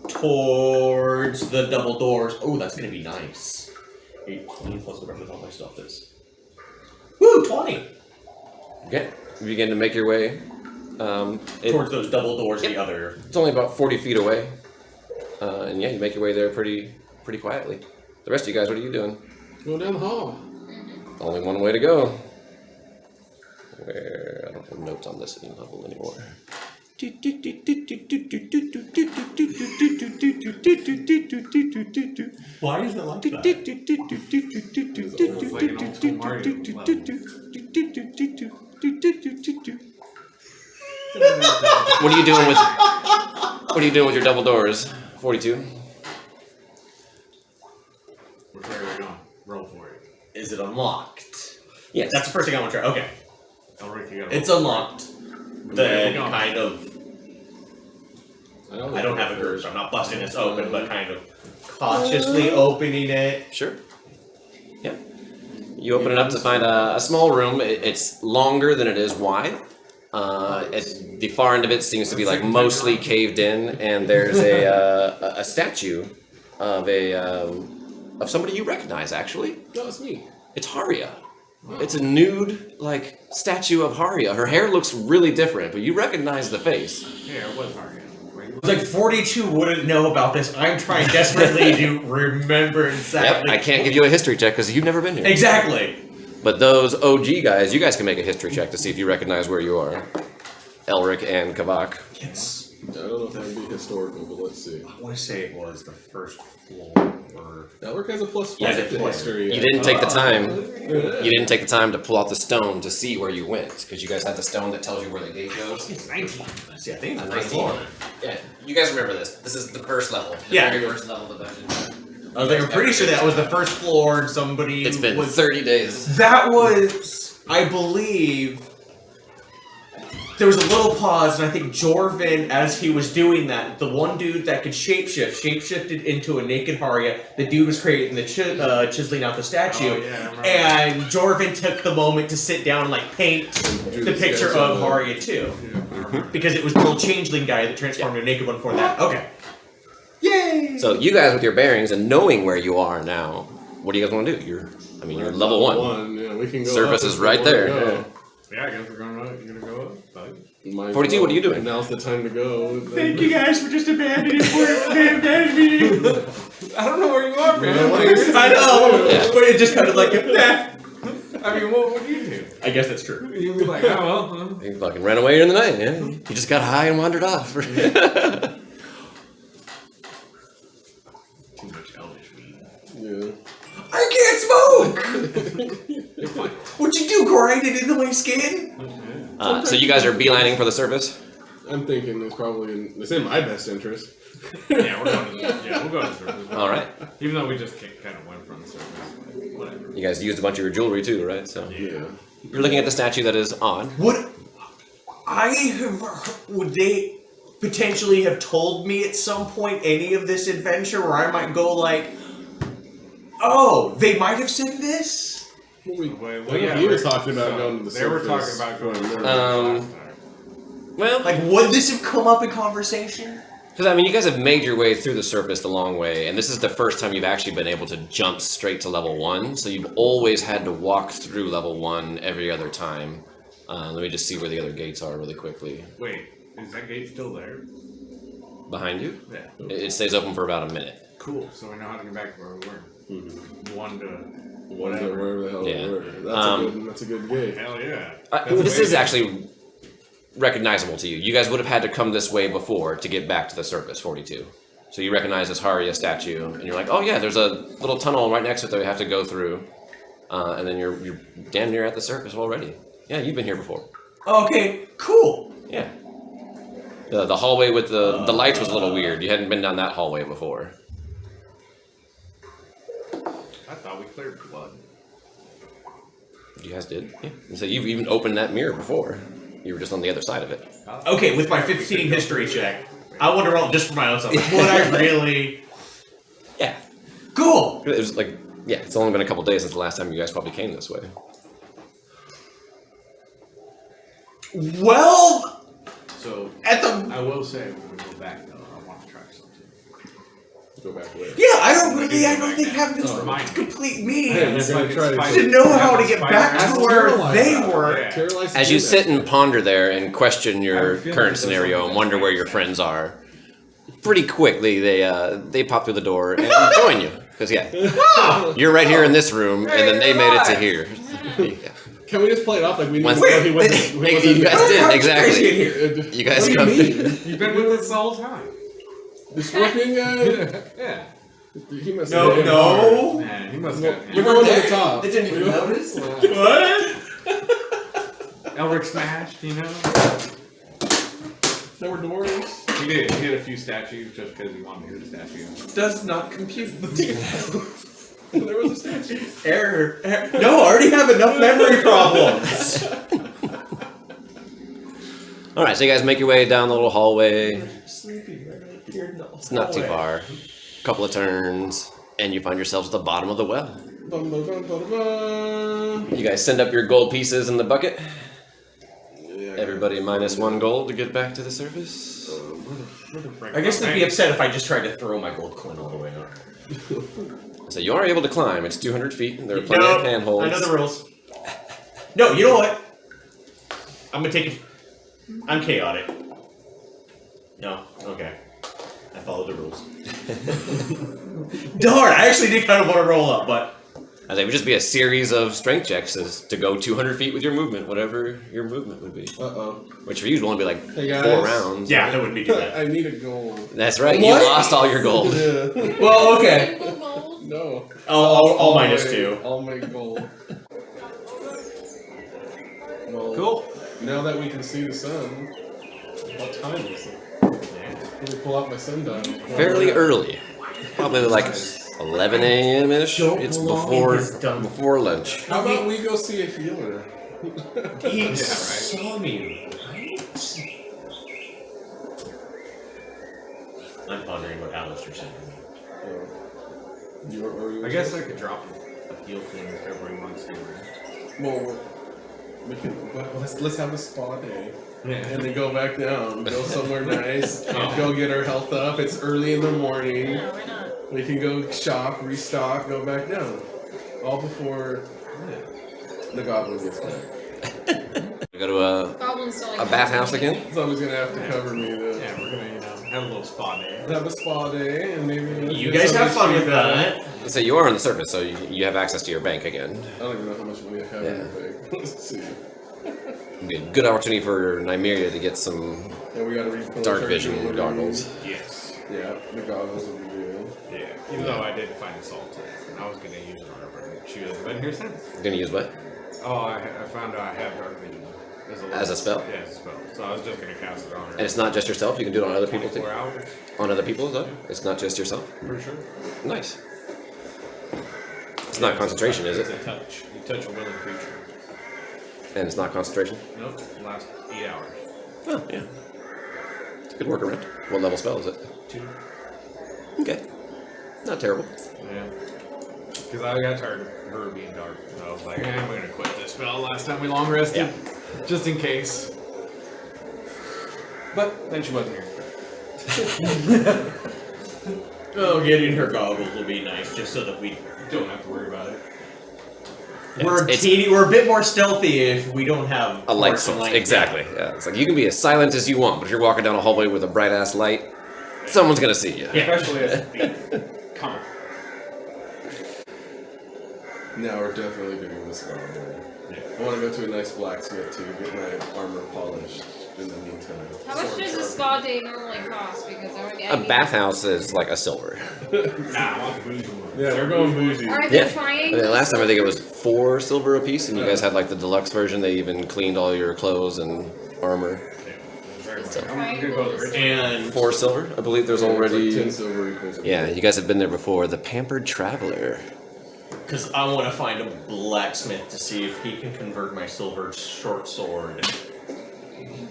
towards the double doors. Oh, that's gonna be nice. 18 plus whatever all my stuff is. Woo, 20 Okay. You begin to make your way. towards those double doors. Yep. The other. It's only about 40 feet away. And yeah, you make your way there pretty quietly. The rest of you guys, what are you doing? Go down the hall. Only one way to go. Where I don't have notes on this level anymore. Why is it like that? It's like an old Super Mario level. What are you doing with? What are you doing with your double doors? 42. Which way are we going? Roll for it. Is it unlocked? Yes. That's the first thing I want to try. Okay. Elric, you gotta It's roll. unlocked. Where Then we going? kind of. I don't have a group, so I'm not busting this open, but kind of cautiously opening it. Sure. Yeah. You open it up to find a small room. It's longer than it is wide. At the far end of it seems to be like mostly caved in, and there's a statue of of somebody you recognize. Actually, No, it's me. it's Haria. It's a nude like statue of Haria. Her hair looks really different, but you recognize the face. Yeah, it was Mario. It's like 42 wouldn't know about this. I'm trying desperately to remember Yep. exactly. I can't give you a history check because you've never been here. Exactly. But those OG guys, you guys can make a history check to see if you recognize where you are. Elric and Kavak. It's. I don't know if that would be historical, but let's see. I want to say it was the first floor. Or... Elric has a +5 Yeah, it's to +4. history. You didn't take the time. Yeah. You didn't take the time to pull out the stone to see where you went, because you guys had the stone that tells you where the gate goes. It's 19. See, I think it's A the first 19. floor. Yeah, you guys remember this. This is the first level. The Yeah. very first level of the dungeon. I was like, I'm pretty sure that was the first floor, and somebody It's been was. 30 days. That was, I believe, there was a little pause, and I think Jorvin, as he was doing that, the one dude that could shapeshifted into a naked Haria. The dude was creating the chiseling out the statue, Oh, yeah, I remember. and Jorvin took the moment to sit down and like paint Drew the picture sketch of the- Haria too, Yeah, I remember. because it was the little changeling guy that transformed into a naked one for that. Okay. Yay! So you guys with your bearings and knowing where you are now, what do you guys want to do? You're level one. Yeah, we can go. Surface up is if right we wanna there, go. yeah. Yeah, I guess we're going right. You're gonna go up. Bye. Might as 42, what are you doing? Now's the time to go. Thank you guys for just abandoning me. I don't know where you are, man. I know, Yeah. but it just kind of like, nah. I mean, what would you do? I guess that's true. You'd be like, oh well. Huh? You fucking ran away in the night, yeah? You just got high and wandered off. Too much elvish weed. Yeah. I can't smoke! What'd you do, grind it into my skin? So you guys are beelining for the surface? I'm thinking it's in my best interest. Yeah, we'll go to the surface. All right. Even though we just kind of went from the surface, like, whatever. You guys used a bunch of your jewelry too, right? So Yeah. you're looking at the statue that is on. Would they potentially have told me at some point any of this adventure where I might go like, oh, they might have said this? He was talking about going to the They were talking surface about going to the for a surface minute. last time. Well, Like, would this have come up in conversation? Because, I mean, you guys have made your way through the surface the long way, and this is the first time you've actually been able to jump straight to level 1, so you've always had to walk through level 1 every other time. Let me just see where the other gates are really quickly. Wait, is that gate still there? Behind you? Yeah. It stays open for about a minute. Cool. So we know how to get back to where we were. Mm-hmm. One to Whatever, wherever the hell Yeah. we were. That's a good gate. hell yeah. This That's is amazing. actually recognizable to you. You guys would have had to come this way before to get back to the surface, 42. So you recognize this Haria statue, and you're like, oh yeah, there's a little tunnel right next to it that we have to go through. And then you're damn near at the surface already. Yeah, you've been here before. Okay, cool. Yeah. The hallway with the lights was a little weird. You hadn't been down that hallway before. I thought we cleared blood. You guys did? Yeah. And so you've even opened that mirror before. You were just on the other side of it. Okay, with my 15 history check, I want to roll just for my own self. Would I really? Yeah. Cool. It was like, yeah, it's only been a couple days since the last time you guys probably came this way. Well, So at the I will say when we go back though, I want to try something. Go back where? yeah, I don't think having this Remind me. complete meeting Hey, It's you're like gonna try it's to to know how to get back Ask to where Caroline they about it. were. Yeah. Caroline As you said sit that. and ponder there and question your I feel current like scenario this and wonder where your friends are, pretty quickly they pop through the door and join you. Because yeah, you're right here in this room, and then they made it to here. Yeah. Can we just play it off like we knew Once- before he wasn't? He You wasn't guys How did, did you exactly. guys get here? You guys What do you come. mean? You've been with us the whole time. This working guy? Yeah. He must No, have hit him no. Man, he must hard. have. We're going to the top. They didn't even notice. What? Elric smashed, you know. There were doors. He did. He hit a few statues just because he wanted to hit a statue. Does not compute. There was a statue. Error. No, I already have enough memory problems. All right, so you guys make your way down the little hallway. Sleeping right up here in the It's not too far. Couple of turns, and you find yourselves at the bottom of the well. Bum, bum, bum, bum, bum. You guys send up your gold pieces in the bucket. Yeah, Everybody minus 1 gold to get back to the surface. I guess they'd be upset if I just tried to throw my gold coin all the way up. So you are able to climb. It's 200 feet. And there are plenty of handholds. I know the rules. No, you know what? I'm gonna take it. I'm chaotic. No, okay. I followed the rules. Darn, I actually did kind of want to roll up, but And it would just be a series of strength checks as to go 200 feet with your movement, whatever your movement would be. Uh-oh. Which for you would only be like Hey, 4 guys. rounds. yeah, that wouldn't be too bad. I need a gold. That's right. What? You lost all your gold. Yeah. Well, okay. Single gold. No. All minus my- 2. All my gold. Well, Cool. now that we can see the sun, what time is it? Let me pull out my sundial. Fairly early. Probably like 11 a.m. ish. Don't It's belong in his dumb- before lunch. How about we go see a healer? He right. saw me, right? I'm pondering what Alistair said. You I guess I could drop a heal thing every once in a while. Well, we can. Well, let's have a spa day. Yeah. And then go back down, go somewhere nice, and go get our health up. It's early in the morning. Yeah, why not? We can go shop, restock, go back down. All before the goblin gets back. Go to Goblins don't like a bathhouse again. Someone's gonna have to cover me to Yeah, we're gonna, you know, have a little spa day. have a spa day and maybe. You get guys some have fun with cheap- that. So you are on the surface, so you have access to your bank again. I don't even know how much money I have in Yeah. the bank. Let's see. It'd be a good opportunity for Nymeria to get some And we gotta replenish dark our vision jewelry. goggles. Yes. Yeah, the goggles would be good. Yeah. Even though I did find salt today, and I was gonna use it on her, but she hasn't been here since. You're gonna use what? Oh, I found out I have dark vision As a spell? Yeah, as a spell. So I was just gonna cast it on her. And it's not just yourself. You can do it on other people too. 24 hours, On other people though. It's not just yourself. for sure. Nice. It's not concentration, is It's it? a touch. You touch a willing creature. And it's not concentration. Nope. Last 8 hours. Oh yeah. It's a good workaround. What level spell is it? 2. Okay. Not terrible. Yeah. Because I got tired of her being dark. And I was like, I'm gonna quit this spell last time we long rested. Just in case. But then she wasn't here. Oh, getting her goggles will be nice, just so that we Don't have to worry about it. we're a bit more stealthy if we don't have A light parts and source. light. Exactly. Yeah. It's like you can be as silent as you want, but if you're walking down a hallway with a bright ass light, someone's gonna see you. Yeah. Especially as a thief. Come on. Now we're definitely doing this one. I want to go to a nice blacksmith to get my armor polished in the meantime. How much does a spa day normally cost? Because A bathhouse is like a silver. Nah, I want the bougie one. Yeah, we're going bougie. Are they Yeah. trying? I mean, last time I think it was 4 silver apiece, and you guys had like the deluxe version. They even cleaned all your clothes and armor. Yeah, very much. So I'm gonna go with the rich. And 4 silver, I believe. There's It's like already. 10 silver equals. Yeah, you guys have been there before. The Pampered Traveler. because I want to find a blacksmith to see if he can convert my silver short sword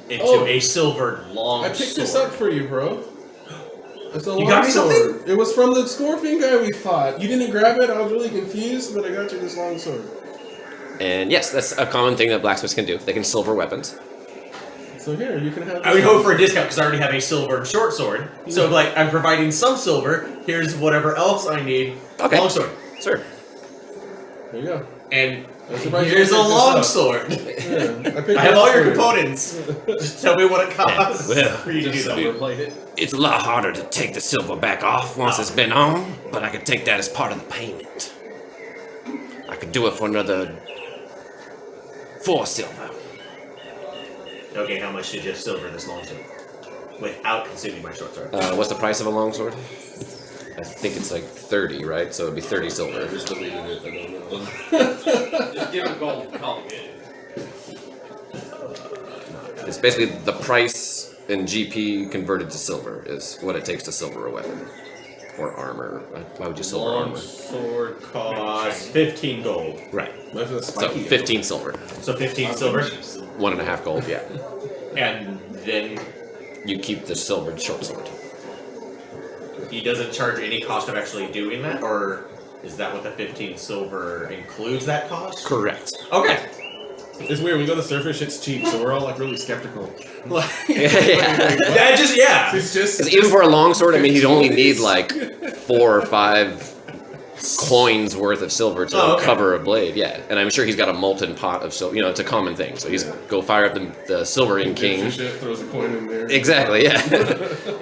into Oh. a silvered long I picked sword. this up for you, bro. It's a You got me longsword. something? It was from the scorpion guy we fought. You didn't grab it. I was really confused, but I got you this long sword. And yes, that's a common thing that blacksmiths can do. They can silver weapons. So here, you can have. I would hope for a discount because I already have a silver short sword. So like I'm providing some silver. Here's whatever else I need. Okay. Long sword. Sure. There you go. And I'm surprised you here's a didn't pick this long up. sword. Yeah, I picked I have it all up your for you. components. Just tell me what it costs well, for you to do Just that. silver plate it. It's a lot harder to take the silver back off once it's been on, but I could take that as part of the payment. I could do it for another 4 silver. Okay, how much to just silver this long sword? Without consuming my short sword. What's the price of a longsword? I think it's like 30, right? So it'd be 30 I silver. just deleted it. I don't know. Just give it gold and call it good. It's basically the price in GP converted to silver is what it takes to silver a weapon. Or armor. Why would you silver Long armor? sword costs 15 gold. Right. Mine's a So spiky 15 silver. So 15 silver. 1.5 gold, yeah. And then You keep the silvered short sword. he doesn't charge any cost of actually doing that? Or is that what the 15 silver includes that cost? Correct. Okay. It's weird. We go to Surface, it's cheap, so we're all like really skeptical. Like, Yeah. That just, yeah. it's just. Because even for a longsword, I mean, you'd only need like 4 or 5 coins worth of silver to Oh, okay. cover a blade. Yeah, and I'm sure he's got a molten pot of silver. You know, it's a common thing. So he's go fire up the Silvering King. Shit, throws a coin in there. Exactly. Yeah.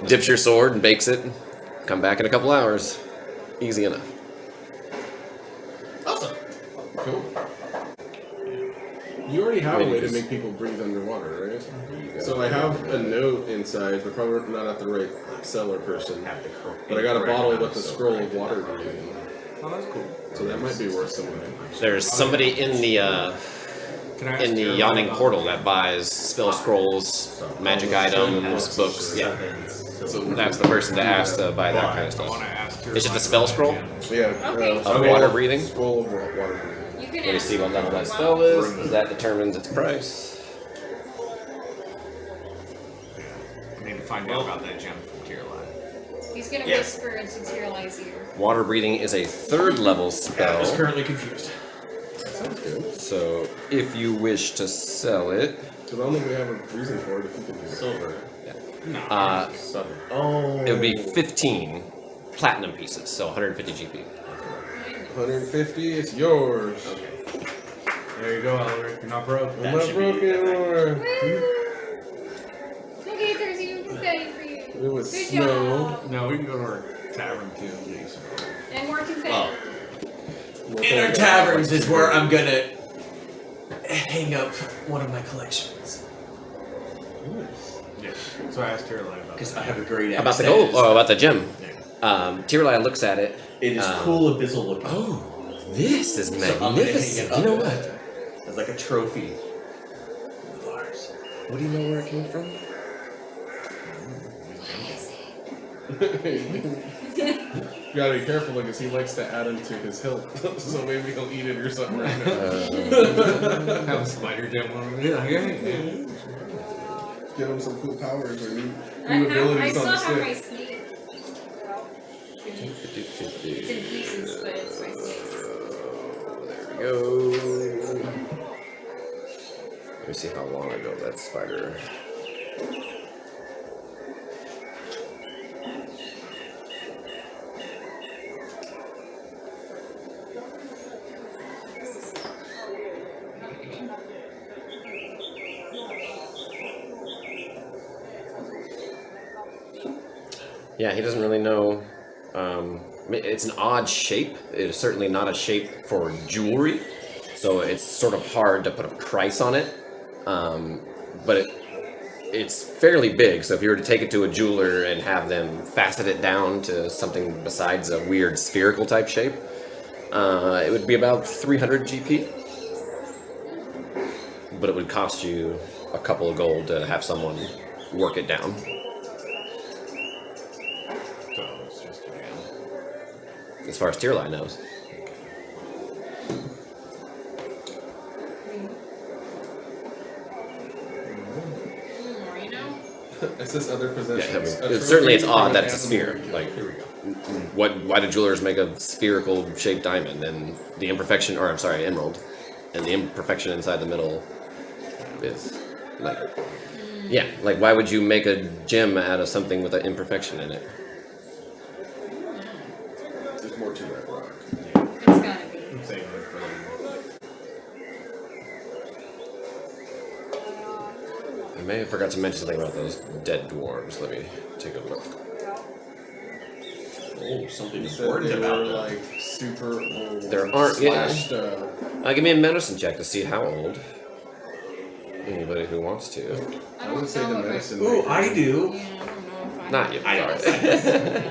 Dips your sword and bakes it. Come back in a couple hours. Easy enough. Awesome. Cool. You already have a way to make people breathe underwater, right? So I have a note inside, but probably not at the right seller person. But I got a bottle with a scroll of water breathing. Oh, that's cool. So that might be worth some money. There's somebody in the Can I ask in the Caroline yawning about- portal that buys spell scrolls, magic items, books. Yeah, So that's the person to ask to buy that kind of I stuff. want to ask It's just a Caroline spell about scroll? that again. yeah. Okay. Of water breathing. Scroll of water breathing. You can Let me ask see what him level that as spell well. is, because that determines its price. I need to find out about that gem from Caroline. He's gonna Yeah. whisper into Tyrli's ear. Water breathing is a 3rd level I was spell, currently confused. Sounds good. so if you wish to sell it, So I don't think we have a reason for it if you can do it. Silver. No. Southern. Oh. it would be 15 platinum pieces, so 150 GP. 150, it's yours. There you go, Elric. You're not broke. I'm That not should be- broken anymore. Okay, Thursday, we're confetti for you. It was Good snow. job. No, we can go to our tavern too. And more confetti. Well, in our taverns is where I'm gonna hang up one of my collections. Yeah. So I asked Caroline about Because that. I have a great About the that gold, is- oh, about the gem. Yeah. Tyrli looks at it. It is um, cool abyssal looking. Oh, this is So I'm gonna hang magnificent. it You know up what? As like a trophy of ours. What do you know where it came from? You gotta be careful because he likes to add into his hilt. So maybe he'll eat it or something right now. Have a spider gem on it. Yeah, yeah. Give him some cool powers or new I abilities still on the have my stick. snake. Well, it's in pieces, but it's my snake. There we go. Let me see how long ago that spider. Yeah, he doesn't really know. It's an odd shape. It is certainly not a shape for jewelry, so it's sort of hard to put a price on it. But it's fairly big, so if you were to take it to a jeweler and have them facet it down to something besides a weird spherical type shape, it would be about 300 GP. But it would cost you a couple of gold to have someone work it down. So it's just a gem. As far as Tierline knows. Rhino? It says other Yeah, possessions. I mean, certainly it's from odd an that it's a animal sphere. or Like, Here we go. why do jewelers make a spherical shaped diamond and the imperfection, or I'm sorry, emerald, and the imperfection inside the middle is like, yeah, like why would you make a gem out of something with an imperfection in it? There's more to that rock. It's gotta be. I'm saving it for I may have forgot to mention something about those dead dwarves. Let me take a look. Oh, something He said important they about were them. like super old. There aren't- yeah. slashed, Give me a medicine check to see how old. Anybody who wants to. I I don't would say the know if medicine. Ooh, maker. I do. Yeah, I don't know if I Not you. I Sorry.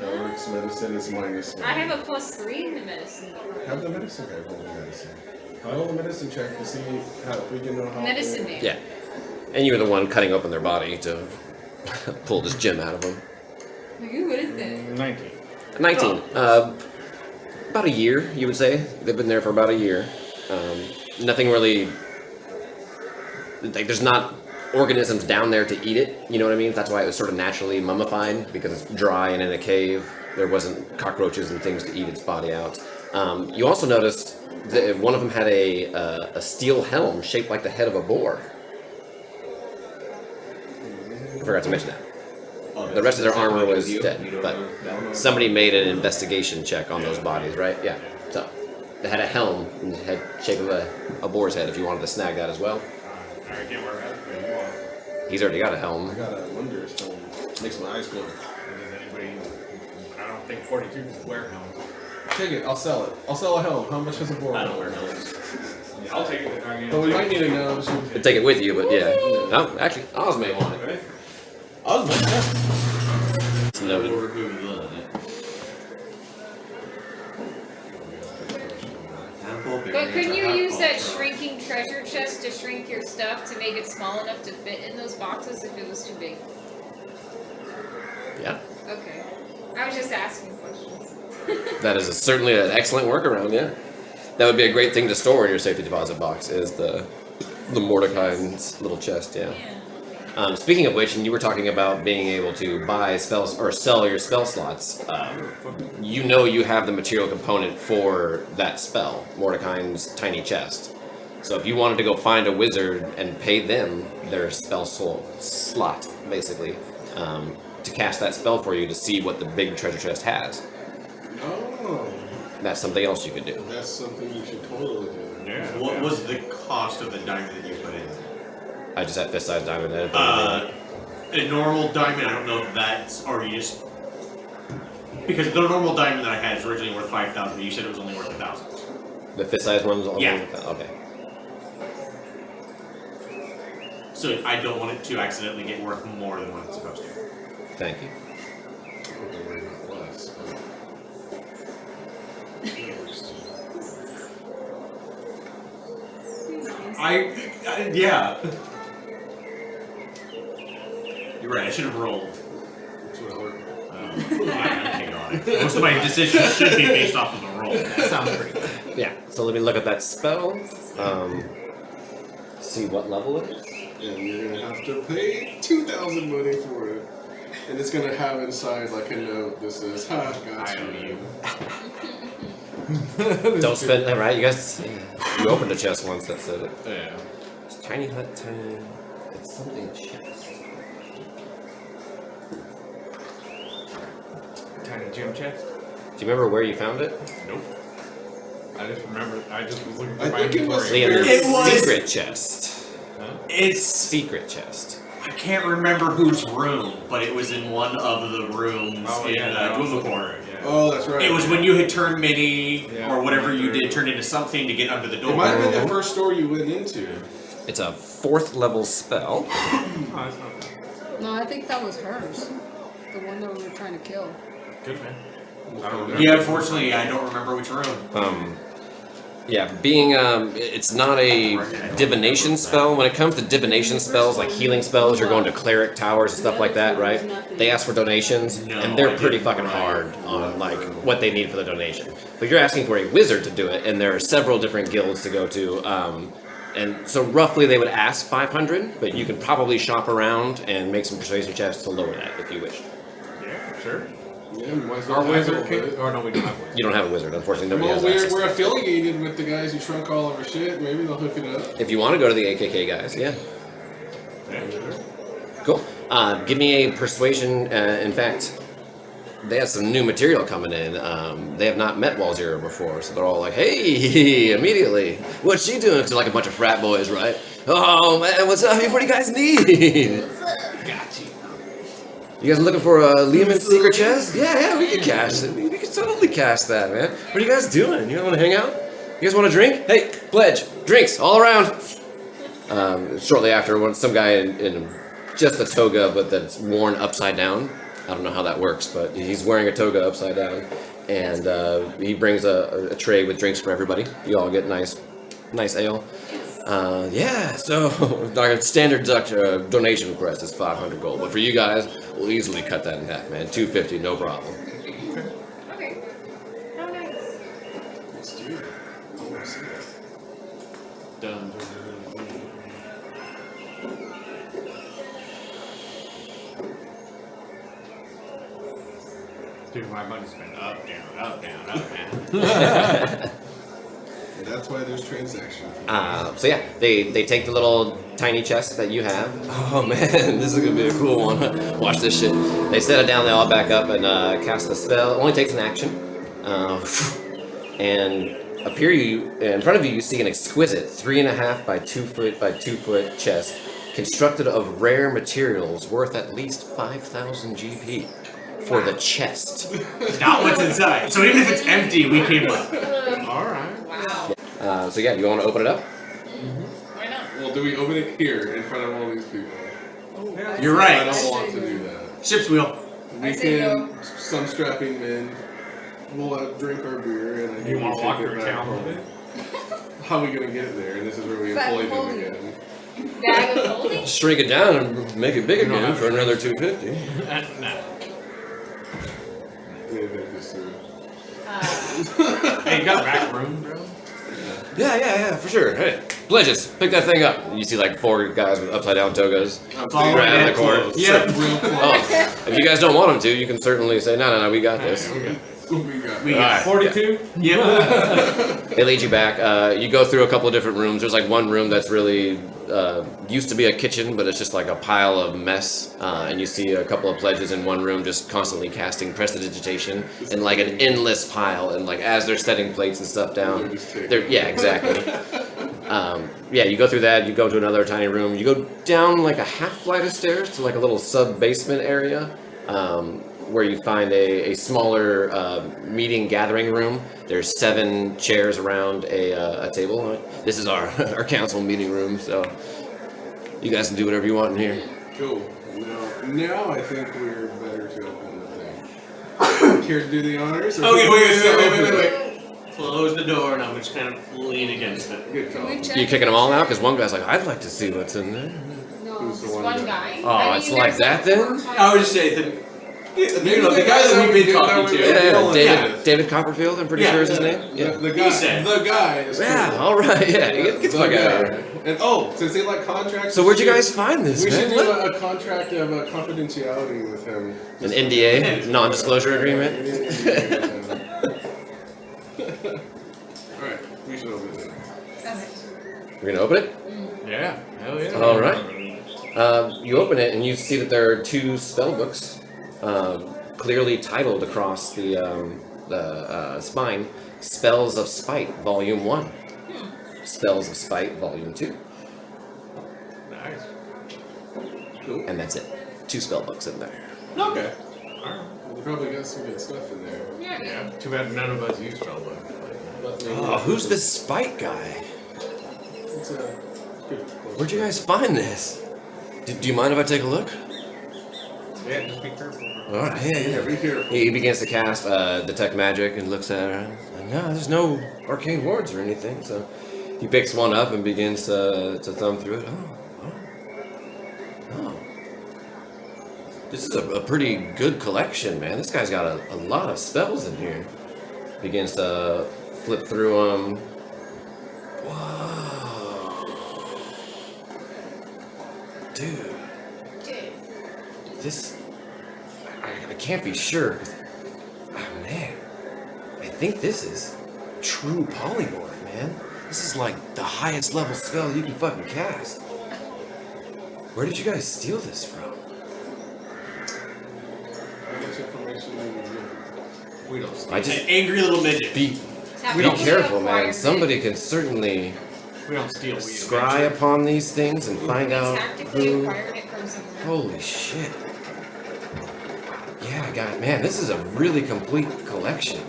Eric's medicine is -1. I have a +3 in the medicine. Have the medicine guy roll the medicine. Roll the medicine check to see how if we can know how. Medicine man. Yeah. And you were the one cutting open their body to pull this gem out of them. Ooh, what is this? 19. 19. About a year, you would say. They've been there for about a year. Nothing really. Like, there's not organisms down there to eat it. You know what I mean? That's why it was sort of naturally mummified, because it's dry and in a cave. There wasn't cockroaches and things to eat its body out. You also noticed that one of them had a steel helm shaped like the head of a boar. I forgot to mention that. The rest of their armor was dead, but somebody made an investigation check on those bodies, right? Yeah. So they had a helm and had shape of a boar's head. If you wanted to snag that as well, I can't wear that, but you want. he's already got a I helm. got a wonder stone. Makes my eyes glow. Does anybody? I don't think 42 can wear helms. Take it. I'll sell it. I'll sell a helm. How much is a board? I don't wear helmets. Yeah, I'll take it. I mean, But we might need to know. Could take it with you, but yeah. No, actually, Oz may want it. It's noted. Over who you love, But couldn't you use that shrinking treasure chest to shrink your stuff to make it small enough to fit in those boxes if it was too big? Yeah. Okay. I was just asking questions. That is certainly an excellent workaround, yeah. That would be a great thing to store in your safety deposit box, is the Mordecai's little chest, yeah. Speaking of which, and you were talking about being able to buy spells or sell your spell slots, you know you have the material component for that spell, Mordecai's tiny chest. So if you wanted to go find a wizard and pay them their spell slot, basically, to cast that spell for you to see what the big treasure chest has, Oh, that's something else you could do. that's something you should totally do. yeah. What was the cost of the diamond that you put in? I just had fist-sized diamond. A normal diamond, I don't know if that's, or you just... Because the normal diamond that I had is originally worth 5,000, but you said it was only worth 1,000. The fist-sized one's only Yeah. okay. So I don't want it to accidentally get worth more than what it's supposed to. Thank you. Don't worry about less. Yeah. You're right, I should have rolled. That's what I work with. I'm chaotic. Most of my decisions should be based off of a roll. That sounds pretty good. Yeah. So let me look at that spell. See what level it is. And you're gonna have to pay 2,000 money for it. And it's gonna have inside like a note that says, "Ha, got I owe you. Don't spend that, right? You guys, you opened a chest once that said it. Yeah. It's tiny hut, tiny. It's something chest. Tiny gem chest? Do you remember where you found it? Nope. I just remember. I just was looking for I my think it was inventory. Liam, It was- secret chest. It's Secret chest. I can't remember whose room, but it was in one of the rooms in Dwindleport. Oh, that's right. It was when you had turned mini Yeah, or whatever you third. did, turned into something to get under the door. It might have been the first store you went into. It's a 4th level spell. Oh, that's not bad. No, I think that was hers. The one that we were trying to kill. Good man. Yeah, unfortunately, I don't remember which room. Yeah, being it's not a divination spell. When it comes to divination spells, like healing spells, you're going to cleric towers and stuff like that, right? They ask for donations, No, and they're I pretty didn't. fucking hard on like what they need for the donation. But you're asking for a wizard to do it, and there are several different guilds to go to. And so roughly they would ask 500, but you can probably shop around and make some persuasion checks to lower that if you wish. Yeah, sure. Yeah, we might as well Our tackle wizard it. can. Or no, we don't have one. You don't have a wizard, unfortunately. Nobody Well, has access. we're affiliated with the guys who shrunk all of our shit. Maybe they'll hook it up. If you want to go to the AKK guys, yeah. Yeah, sure. Cool. Give me a persuasion. In fact, they have some new material coming in. They have not met Wall Zero before, so they're all like, "Hey!" immediately. What's she doing? To like a bunch of frat boys, right? Oh man, what's up? What do you guys need? Got you. You guys looking for a Lehman's secret chest? Yeah, we can cash it. We can totally cash that, man. What are you guys doing? You guys want to hang out? You guys want to drink? Hey, pledge, drinks all around. Shortly after, some guy in just a toga, but that's worn upside down. I don't know how that works, but he's wearing a toga upside down, and he brings a tray with drinks for everybody. You all get nice ale. Yeah, so our standard donation request is 500 gold, but for you guys, we'll easily cut that in half, man. 250, no problem. Okay. How nice. Let's do it. I want to see that. Done. Dude, my money's been up, down, up, down, up, down. And that's why there's transaction. So yeah, they take the little tiny chest that you have. Oh man, this is gonna be a cool one. Watch this shit. They set it down, they all back up and cast the spell. It only takes an action. And in front of you, you see an exquisite 3.5 by 2 foot by 2 foot chest constructed of rare materials worth at least 5,000 GP for the chest. Not what's inside. So even if it's empty, we came up. Alright. Wow. So yeah, you want to open it up? Why not? Well, do we open it here in front of all these people? You're I right. don't want to do that. Ship's wheel. We I say can, some strapping men, we'll drink our beer and I You think want we to lock take your it back account home. with it? How are we gonna get it there? And this is where we Fat employ them Napoleon. again. Bag of holding? Shrink it down and make it big You don't again have for to. another 250. Nah. We need to make this through. Hey, you got back room, bro? Yeah, for sure. Hey, pledges, pick that thing up. You see like 4 guys with upside down togas. I'm Follow Right it in in the corner. close. Yep. real close. Oh, if you guys don't want them to, you can certainly say, no, we got this. We got We Alright. got 42? Yep. They lead you back. You go through a couple of different rooms. There's like one room that's really used to be a kitchen, but it's just like a pile of mess. And you see a couple of pledges in one room just constantly casting prestidigitation in like an endless pile. And like as they're setting plates and stuff down, yeah, exactly. Yeah, you go through that. You go to another tiny room. You go down like a half flight of stairs to like a little sub basement area. Where you find a smaller meeting gathering room. There's 7 chairs around a table. This is our our council meeting room, so you guys can do whatever you want in here. Cool. Now I think we're better to open the thing. Care to do the honors? or- Okay, wait. Close the door and I'm just kind of lean against it. Good Can we call. check? You kicking them all out? Because one guy's like, I'd like to see what's in there. No. Who's the Just one one guy? guy. Oh, I mean, it's you like guys that have then? 4 I would just say the guy that we've been talking to. Yeah, Yeah. David Copperfield. I'm pretty Yeah. sure is his name. Yeah. The He guy. said. The guy is Yeah. cool. All right. Yeah. Get the fuck out of here. And since they like contracts. So where'd you guys find this, We should man? do What? a contract of confidentiality with him. An NDA, non-disclosure agreement. Alright, we should open it. Okay. We're gonna open it. Yeah. Hell yeah. All right. You open it and you see that there are 2 spell books, clearly titled across the spine: "Spells of Spite, Volume 1, "Spells of Spite, Volume 2." Nice. Cool. and that's it. 2 spell books in there. Okay. Alright. Well, they probably got some good stuff in there. Yeah, too bad none of us use spellbook. But maybe Oh, who's this Spike guy? It's a good Where'd you guys find this? Do you mind if I take a look? Yeah, just be careful. Alright, yeah. Be careful. He begins to cast Detect Magic and looks at her. Like, no, there's no arcane wards or anything. So he picks one up and begins to thumb through it. Oh. This is a pretty good collection, man. This guy's got a lot of spells in here. Begins to flip through them. Whoa. Dude. This... I can't be sure. Oh, man. I think this is true polymorph, man. This is like the highest level spell you can fucking cast. Where did you guys steal this from? How much information do you give? We don't steal. I An just... angry little midget. Be We don't careful, acquire man. Somebody can certainly We don't steal. We scry adventure. upon these things and find out tactically who... acquired it from somewhere. Holy shit. Yeah, God, man, this is a really complete collection.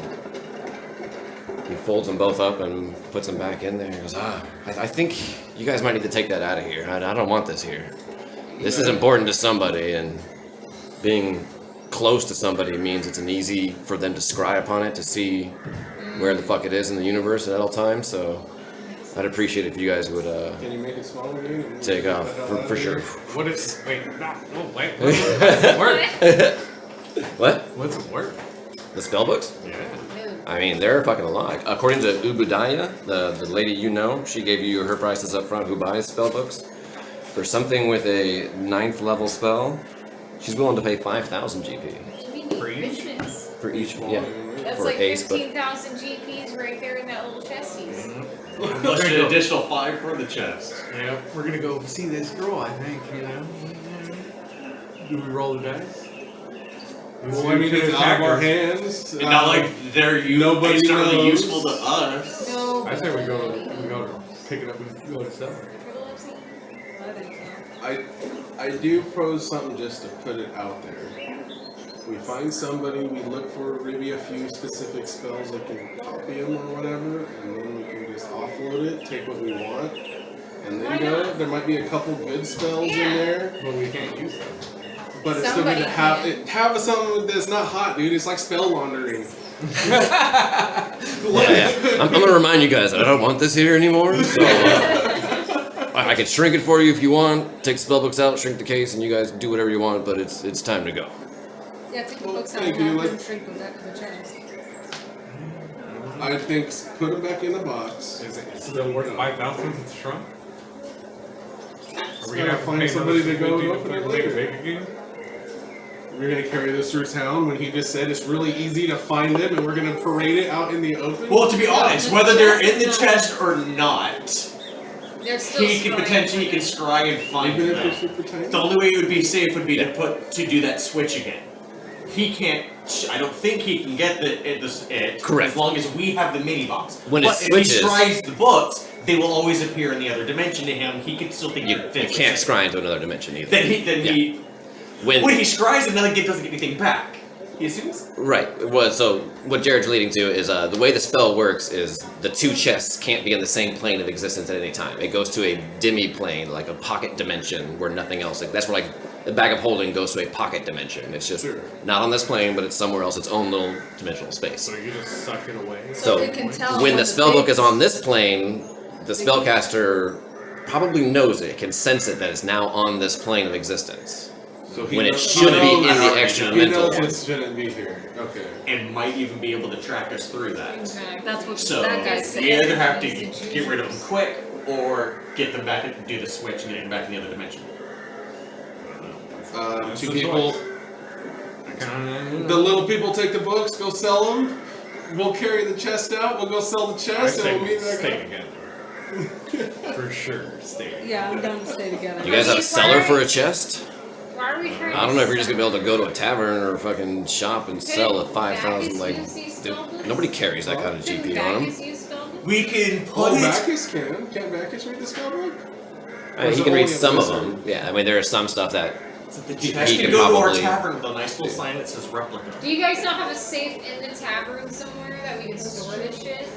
He folds them both up and puts them back in there. He goes, I think you guys might need to take that out of here. I don't want this here. This is important to somebody, and being close to somebody means it's an easy for them to scry upon it to see where the fuck it is in the universe at all times, so I'd appreciate if you guys would Can you make it smaller again? and take get off, the hell out for of sure. here? What is? Wait, no, wait. What's work? What? What's work? The spellbooks? Yeah. I mean, they're fucking alive. According to Ubudaya, the lady you know, she gave you her prices up front who buys spellbooks. For something with a 9th level spell, she's willing to pay 5,000 GP We need For each? business. for each. Yeah, That's for like ace, but 15,000 GPs right there in that little chesties. Plus an additional 5 for the chest. Yeah, we're gonna go see this girl, I think, you know. Do we roll the dice? Well, I mean, it's out of our hands. It's not like they're nobody externally knows. useful to us. No. I say we go pick it up and go to sell it. I think so. I do propose something just to put it out there. We find somebody, we look for maybe a few specific spells that can copy them or whatever, and then we can just offload it, take what we want, and then Why go. not? There might be a couple good spells in Yeah. there, But we can't use them. but it's still Somebody gonna have can. it have something that's not hot, dude. It's like spell laundering. yeah. I'm gonna remind you guys that I don't want this here anymore. So I can shrink it for you if you want. Take the spellbooks out, shrink the case, and you guys do whatever you want. But it's time to go. Yeah, take the Well, books out thank and you, have like- them shrink them back to the chest. I think put them back in the box. Is it still worth 5,000 if it's shrunk? Are we Gotta gonna have to find pay somebody another to go 50 and open to it make it later. big again? We're gonna carry this through town when he just said it's really easy to find them, and we're gonna parade it out in the open. Well, to be honest, the whether they're chest in the is chest or not, They're still he can scrying potentially for it. scry and find even if them. it's super tiny. The only way it would be safe would be to do that switch again. He can't. I don't think he can get it. Correct. As long as we have the mini box. When it but switches- if he scries the books, they will always appear in the other dimension to him. He can still think You, they're you finished. can't scry into another dimension either. Then Yeah. he When when he scries another kid doesn't get anything back. He assumes. right. So what Jared's leading to is the way the spell works is the 2 chests can't be in the same plane of existence at any time. It goes to a demi-plane, like a pocket dimension, where nothing else. Like, that's where like the bag of holding goes to a pocket dimension. It's just Sure. not on this plane, but it's somewhere else, its own little dimensional space. So you just suck it away? So they can tell when the when spell book the is on this plane, the spellcaster probably knows it, can sense it that it's now on this plane of existence. So he When it knows- should he be knows- in the He extra He knows mental. it shouldn't be here. Okay. And might even be able to track us through that. Exactly. That's what So that guy's saying. we either have to get rid of them quick or get them back and do the switch and get them back in the other dimension. That's 2 the people. choice. I kinda- The little people take the books, go sell them. We'll carry the chest out. We'll go sell the I chest, and we'll meet back stay up. together. For sure, stay together. Yeah, I'm down to stay together. You guys have a seller for a chest? Why are we trying I don't know if you're just gonna be able to go to a tavern or a fucking shop and sell a 5,000 like. Dude, nobody carries that kind of GP on them. We can put Oh, it. Bacchus can. Can't Bacchus read the spell book? is He it can read only a some of wizard? them. Yeah, I mean there is some stuff that So the He chest can can go to our probably- tavern with a nice little sign that says replica. Do you guys not have a safe in the tavern somewhere that we can store this shit?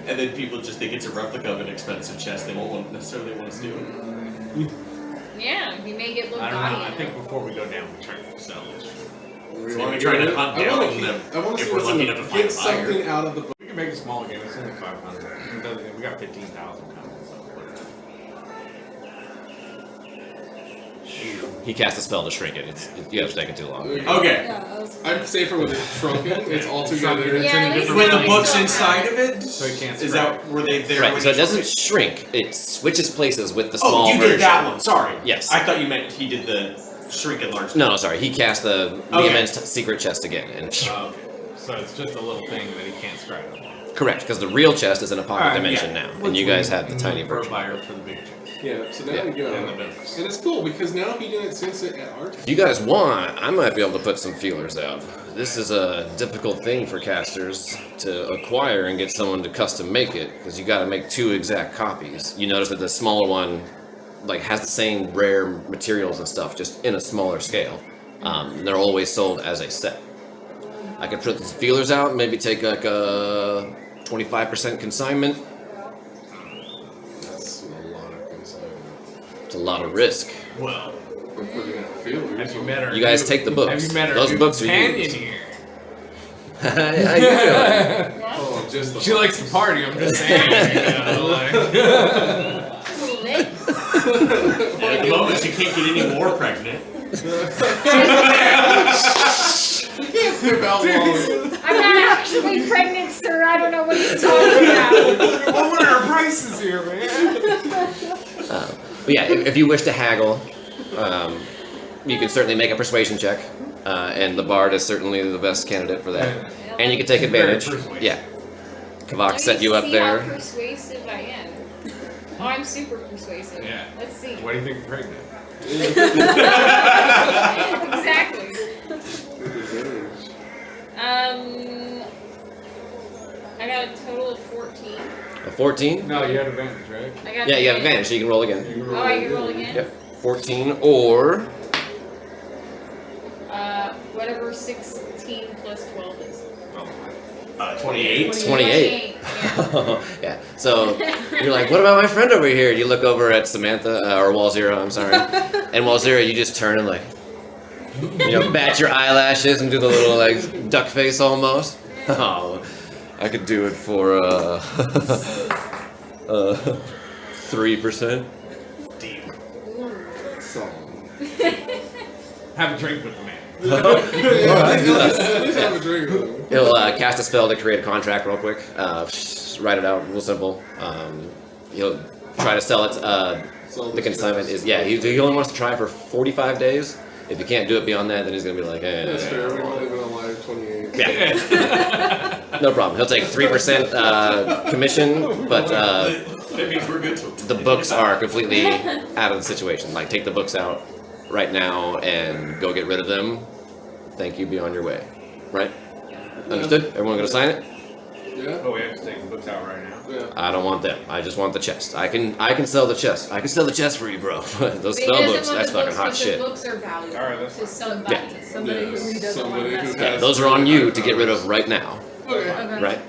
And then people just think it's a replica of an expensive chest. They won't necessarily want to steal it. Yeah, you make it look I don't know. gaudy. I think before we go down, we try to sell it. We So wanna we're trying to get it? hunt I wanna down keep- them I want to if see we're what's lucky in enough to the, find get a buyer. something out of the book. We can make a small game. It's only 500. It doesn't- We got 15,000 now. he casts a spell to shrink it. You guys are taking too long. Okay. Yeah, I was. I'm safer with it shrunken. It's all together. Shrunken. Yeah, at least With now the we books still inside have- of it? So you can't Is spread that were they there? Right, when so it you doesn't shrunk shrink. It switches places with the it? small Oh, you version. did that one. Sorry. Yes. I thought you meant he did the shrink and large. No, sorry. He cast the Okay. immense secret chest again, and Oh, okay. So it's just a little thing that he can't spread. correct because the real chest is in a pocket Alright, dimension yeah. now, and you guys have the tiny For a version. buyer for the big chest. Yeah, so now Yeah, we go. and the bonus. And it's cool because now he didn't sense it at our time. If you guys want, I might be able to put some feelers out. This is a difficult thing for casters to acquire and get someone to custom make it, because you got to make 2 exact copies. You notice that the smaller one, like, has the same rare materials and stuff, just in a smaller scale. They're always sold as a set. I could put the feelers out, maybe take like a 25% consignment. That's a lot of consignment. It's a lot of risk. Well, We're putting out feelers. have you met our You guys new- take the books. Have you met our Those new books are companion yours. here? How you doing? Oh, just the She likes to party. I'm just saying. You know, like. Lit. And at the moment, she can't get any more pregnant. about long. I'm not actually pregnant, sir. I don't know what he's talking about. What are our prices here, man? But yeah, if you wish to haggle, you can certainly make a persuasion check, and the bard is certainly the best candidate for that. And you can take advantage. Very persuasive. Yeah, Kavak Let set me you up see there. How persuasive I am. Oh, I'm super persuasive. Yeah. Let's see. What do you think of pregnant? Exactly. I got a total of 14. A 14. No, you had advantage, right? I got Yeah, you have advantage. advantage, so you can roll again. You Oh, I can roll again? Yep, 14 or Whatever 16 plus 12 is. 28. 28. Yeah. Yeah. So you're like, what about my friend over here? You look over at Samantha or Walzira, I'm sorry, and Walzira, you just turn and like, bat your eyelashes and do the little like duck face almost. Oh, I could do it for 3%. Deep. Song. Have a drink with the man. At least have a drink with him. He'll cast a spell to create a contract real quick. Write it out, real simple. He'll try to sell it. Sell The this consignment chest. is he only wants to try for 45 days. If you can't do it beyond that, then he's gonna be like, That's fair. We're only living alive 28. yeah, no problem. He'll take 3% commission, but That means we're good. the books are completely out of the situation. Like, take the books out right now and go get rid of them. Thank you. Be on your way. Right? Understood? Everyone gonna sign it? Yeah? Oh, we have to take the books out right now. Yeah. I don't want them. I just want the chest. I can sell the chest. I can sell the chest for you, bro. Those But he spell doesn't books, want that's the fucking books hot because shit. The books are valuable Alright, that's to somebody. Yeah. Somebody who he doesn't want Somebody to who mess Okay, has- those are on you to get rid of right now. Okay. Okay. Right?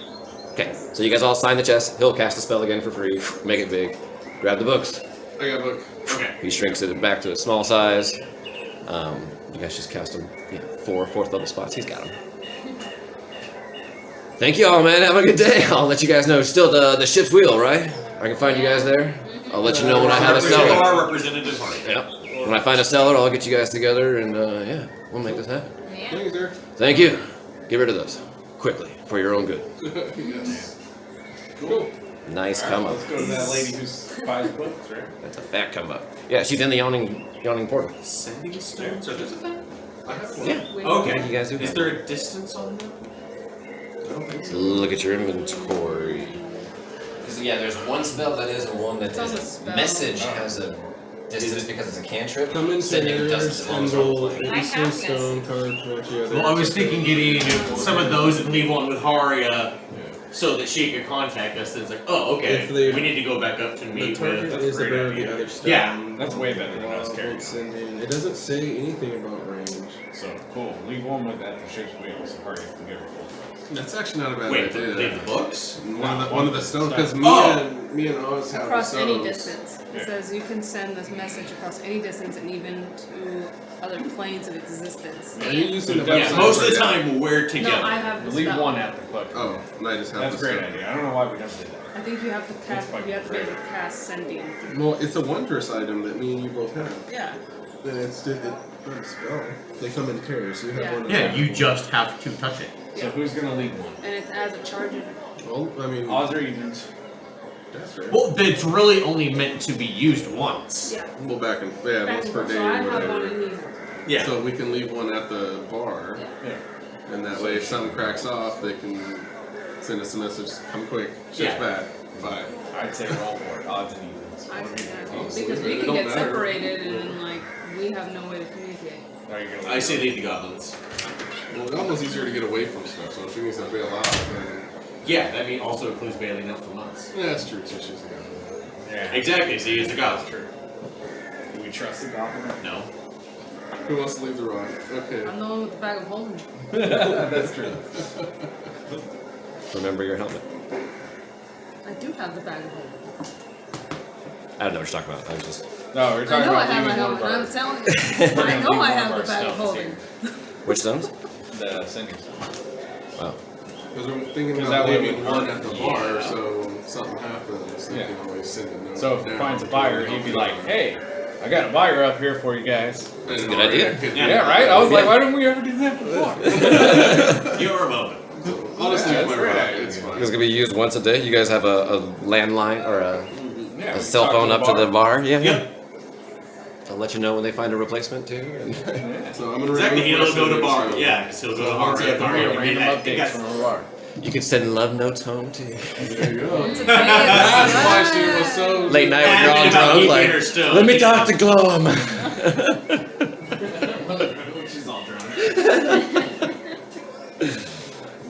Okay, so you guys all sign the chest. He'll cast the spell again for free. Make it big. Grab the books. I got a book. Okay. He shrinks it back to a small size. You guys just cast him. Yeah, 4 fourth level spots. He's got them. Thank you all, man. Have a good day. I'll let you guys know. Still the ship's wheel, right? I can find you guys there. I'll let you know when I have a seller. Our representative party. Yep. When I find a seller, I'll get you guys together, and yeah, we'll make this happen. Yeah. Thanks, sir. Thank you. Get rid of those quickly for your own good. Yes. Cool. Nice Alright, come up. let's go to that lady who buys books, right? That's a fat come up. Yeah, she's in the yawning portal. Sending stones? Are those a thing? I have one. Yeah. Okay. You guys do Is have there a distance on them? I don't think so. Look at your inventory. Because yeah, there's one spell that is and one that It's on the spell. Message has a distance because it's a cantrip. Come in Sending doesn't as long as roll roleplay. I have stone card. Well, I was thinking getting some of those and leave one with Haria so that she could contact us. And it's like, oh, okay, If they- we need to go back up to The meet target with. is great above idea. the other stone. Yeah. That's way better than us While carrying. sending. It doesn't say anything about range. So cool. Leave one with at the ship's wheels. Hurry to get her full size. That's actually not a bad Wait, idea. leave the books? One of the stones, because Oh. me and Oz have Across the any stones. distance. Yeah. It says you can send this message across any distance and even to other planes of existence. Are you using the Yeah, Yeah, website most of right the now? time we're together. No, I have the Leave spell. one at the fucking. Oh, and I just have That's a the great stone. idea. I don't know why we never did that. I think you have to cast. fucking You have to be able to great. cast sending. Well, it's a wondrous item that me and you both have. Yeah. Then it's not a spell. They come in pairs. You have Yeah. one. of Yeah, them. you just have to touch it. So Yeah. who's gonna lead one? And it's as a charger. Well, I mean, Odds or evens? that's right. Well, it's really only meant to be used once. Yeah. Well, back and Back once and per forth. day So I or have one whatever. in here. Yeah. So we can leave one at the bar, Yeah. Yeah. and that way, if something cracks off, they can send us a message. Come quick. Shit's Yeah. bad. Bye. I'd say roll for it. Odds and evens. I see that. Honestly, Because it we can don't get matter. separated and then like we have no way to communicate. Are you gonna? I lead say one? leave the goblins. Well, it's almost easier to get away from stuff. So if she needs to bail out, then Yeah, that mean also includes bailing out from us. yeah, that's true. Too. She's the guy. Yeah. Exactly, see, it's the goblins. True. Do we trust the goblin? No. Who wants to leave the rock? Okay. I'm the one with the bag of holding. That's true. Remember your helmet. I do have the bag of holding. I don't know what you're talking about. I was just. No, we're I talking know I about have my leaving one helmet. of our. I'm telling We're you. gonna I leave know one I of have our the bag of spells holding. here. Which stones? The sending stone. Wow. Because we're thinking 'Cause about that way leaving we- one at the bar, Yeah. so something happens, they Yeah. can always send a note. So if he down finds a to buyer, the he'd be company. like, "Hey, I got a buyer up here for you guys." That's a good idea. Yeah, right. I was like, "Why didn't we ever do that before?" You're welcome. Honestly, Yeah, if that's we're right. right, it's fine. It's gonna be used once a day. You guys have a landline or Yeah, a we cell talked phone up to the bar. Yeah. Yep. I'll let you know when they find a replacement too. And Yeah. So I'm gonna Exactly, remember he'll go to for bar. sending, Yeah, because he'll go to So bar. once at the bar, Random Random updates from a bar. you can send love notes home too. so there you go. Today That's is why she was so Late night when you're all Adamant about drunk, keeping her like, still. let me talk to Glom. She's all drunk.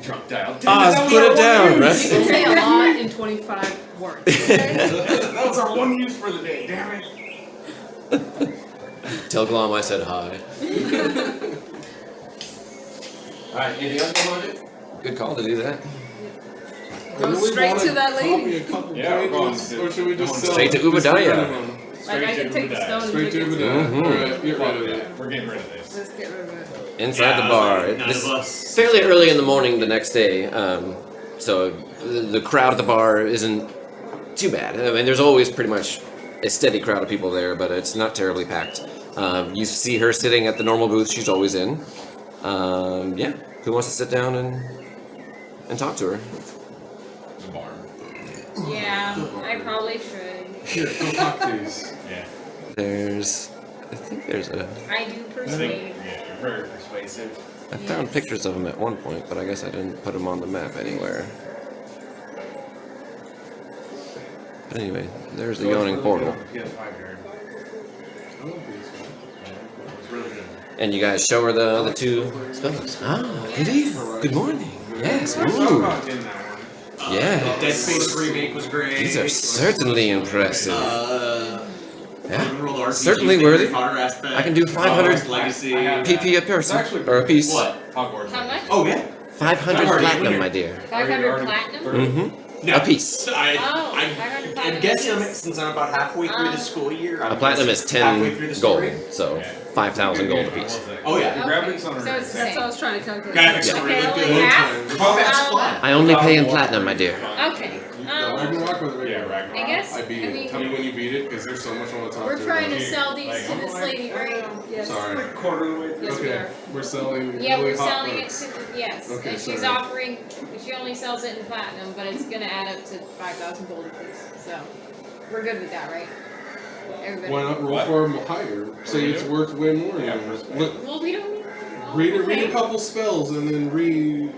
Drunk dial. Oz, put it down, You right? can say a lot in 25 words. Okay? That was our one use for the day. Damn it. Tell Glom I said hi. Alright, anything else going on? Good call to do that. Go Do we straight wanna to that lady. copy a couple Yeah, we're going pages, to- or should we just going sell straight to it? Just get Ubudaya. rid of them. Like I can take the stone and Straight take to it. Ubudaya. Mhm. Alright, get rid of it. We're getting rid of this. Let's get rid of it. Inside Yeah, the I was bar. like, none This of us. fairly early in the morning the next day, so the crowd at the bar isn't too bad. I mean, there's always pretty much a steady crowd of people there, but it's not terribly packed. You see her sitting at the normal booth she's always in. Yeah, who wants to sit down and talk to her? The bar. Yeah, I probably should. Here, go talk to these. Yeah. I think there's a. I do I persuade. think, yeah, you're very persuasive. I found pictures of them at one point, but I guess I didn't put them on the map anywhere. But anyway, there's the yawning portal. PS5 here. It's really good. And you guys show her the two spells. Ah, indeed. Good morning. Yes. Let's talk Ooh. about in that one. Yeah. Dead Space remake was great. These are certainly impressive. Yeah. World RPG, Certainly the worthy. Harry Potter aspect, I can do 500 Hogwarts Legacy. I have PP a person actually or a piece. What? Hogwarts. How much? Oh yeah. 500 Already in platinum, here. my dear. 500 platinum? Mm-hmm. No. A piece. So Oh, 500 I'm platinum guessing pieces. since I'm about halfway through the school year. A I'm platinum is guessing halfway through 10 the gold, story. so 5,000 gold a piece. Oh yeah. The Okay, graphics on so it's the That's what I same. was trying to calculate. Graphics Yeah. are really Okay, good. only half? Combat's fun. I only pay in platinum, my dear. Okay. Ragnarok or the Yeah, Ragnarok? Ragnarok. I guess. I beat I it. mean, Tell me when you beat it, because there's so much I want to talk we're to trying to about. sell these Like, to this lady, right? Yes. Sorry. Quarter of the way through. Yes, we Okay, are. we're selling Yeah, really we're hot selling it books. to yes, Okay, and she's sorry. offering. She only sells it in platinum, but it's gonna add up to 5,000 gold a piece. So we're good with that, right? Everybody. Why not roll What? for them higher? Say it's worth way more. Yeah, than for- Look, Well, we don't. read a Okay. couple spells and then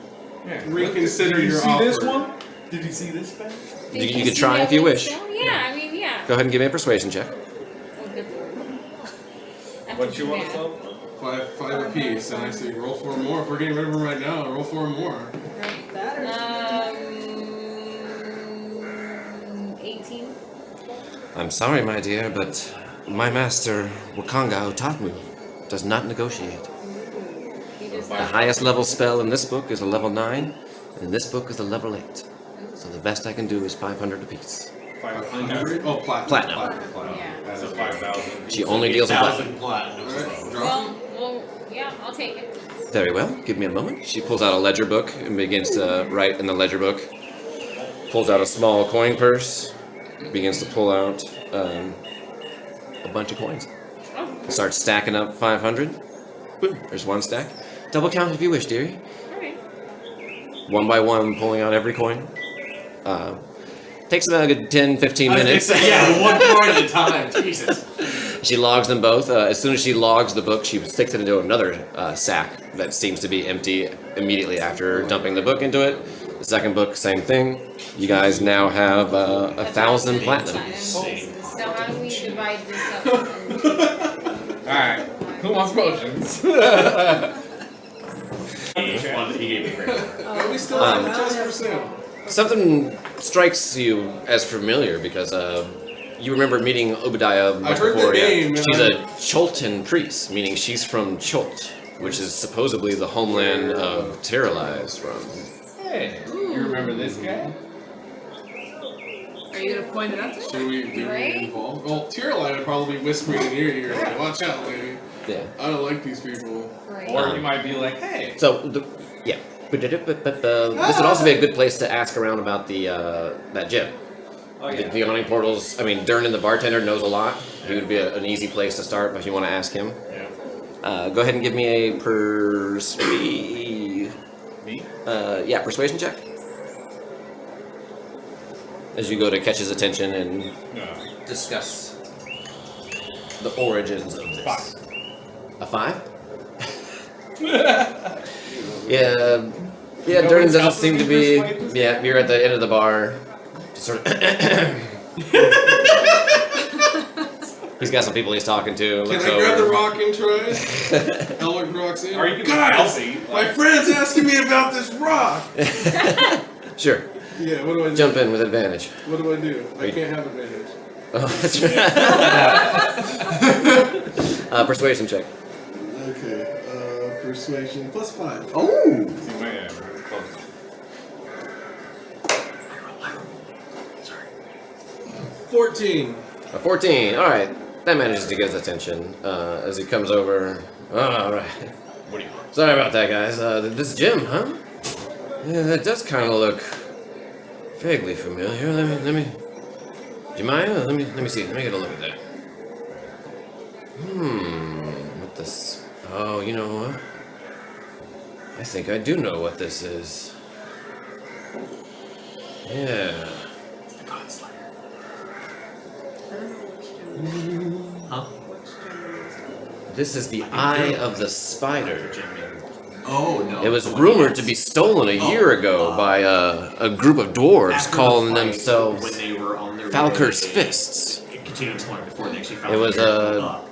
Yeah. reconsider Did you your see offer. this one? Did you see this spell? Did You could see try that if you one wish. sell? Yeah, I mean, yeah. Go ahead and give me a persuasion check. Oh, good lord. That's What you want to bad. sell? Five apiece, and I say roll for more. If we're getting rid of them right now, roll for more. That or I'm sorry, my dear, but my master, Wakanga Otatmu, does not negotiate. He does The not. highest level spell in this book is a level 9, and in this book is a level 8. So the best I can do is 500 apiece. 500? Oh, platinum. Platinum. Yeah. So 5,000. She only deals in platinum. 1,000 platinum. Alright, drop Well, yeah, I'll take it. Very well, give me a moment. She pulls out a ledger book and begins to write in the ledger book. Pulls out a small coin purse, begins to pull out a bunch of coins. Starts stacking up 500. Boom, there's one stack. Double count if you wish, dearie. Alright. One by one, pulling out every coin. Takes about a good 10, 15 minutes. Yeah, one coin at a time. Jesus. She logs them both. As soon as she logs the book, she sticks it into another sack that seems to be empty immediately after dumping the book into it. The second book, same thing. You guys now have 1,000 platinum. So how do we divide this up? Alright. Who wants potions? He gave me credit. it. We still have a chest for sale. Something strikes you as familiar because you remember meeting Obadiah much I've heard before. the Yeah. name, She's man. a Choltan priest, meaning she's from Cholt, which is supposedly the homeland of Tiralai is from. Hey, you remember this guy? Are you gonna point it out to me? Should we do Right? we involve? Well, Tyrrell would probably be whispering in your ear, like, watch out, lady. Yeah. I don't like these people. Right. Or you might be like, hey. So, yeah. This would also be a good place to ask around about the that gym. Oh The yeah. yawning portals. I mean, Durnan, the bartender, knows a lot. He would be an easy place to start if you want to ask him. Yeah. Go ahead and give me a Me? persuasion check. As you go to catch his attention and No. discuss the origins of this. 5. A 5? Yeah. Yeah, No Durnan one's doesn't helping seem me to be. persuade this Yeah, guy? you're at the end of the bar. Just sort of. He's got some people he's talking to. Can looks I grab the over. rock and try? Elric rocks in. Are you Guys, healthy? my friend's asking me about this rock. Sure. Yeah, what do I do? Jump in with advantage. What do I do? I Wait. can't have advantage. Oh, that's right. Persuasion check. Okay, persuasion plus 5. Oh! See, my, close. 14. A 14. All right. That manages to get his attention as he comes over. All right. What do you want? Sorry about that, guys. This gym, huh? Yeah, that does kind of look vaguely familiar. Let me. Do you mind? Let me see. Let me get a look at that. What this? Oh, you know what? I think I do know what this is. Yeah. The God Slayer. Huh? This is the Eye of the Spider. Oh no. It was rumored to be stolen a year ago by a group of dwarves After the calling fight, themselves when they were on their Falker's way, Fists. Continuing exploring before they actually found It was, the area up,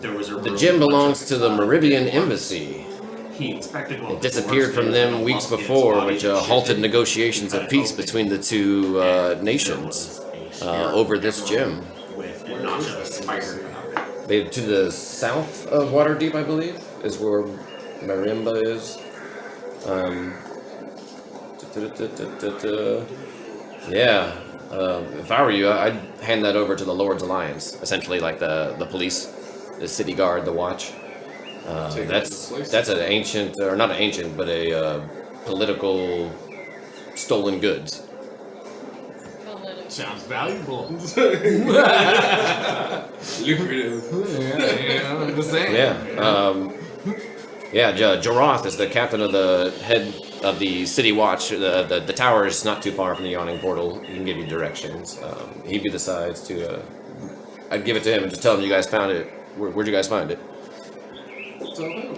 there was a The room gym with a bunch belongs of, to the Meridian Embassy. He inspected one It of the disappeared dwarves, from there was them a weeks lump in its before, body which that halted shifted. negotiations of peace between the two nations over this gym. With a notch of a spider. To the south of Waterdeep, I believe, is where Marimba is. Yeah. If I were you, I'd hand that over to the Lord's Alliance, essentially like the police, the city guard, the watch. Take That's over the place. that's an ancient, or not an ancient, but a political stolen goods. Sounds valuable. Lucrative. Yeah, I'm just saying. Yeah. Jaroth is the captain of the head of the city watch. The tower is not too far from the yawning portal. He can give you directions. He decides to. I'd give it to him and just tell him you guys found it. Where'd you guys find it? Tell them.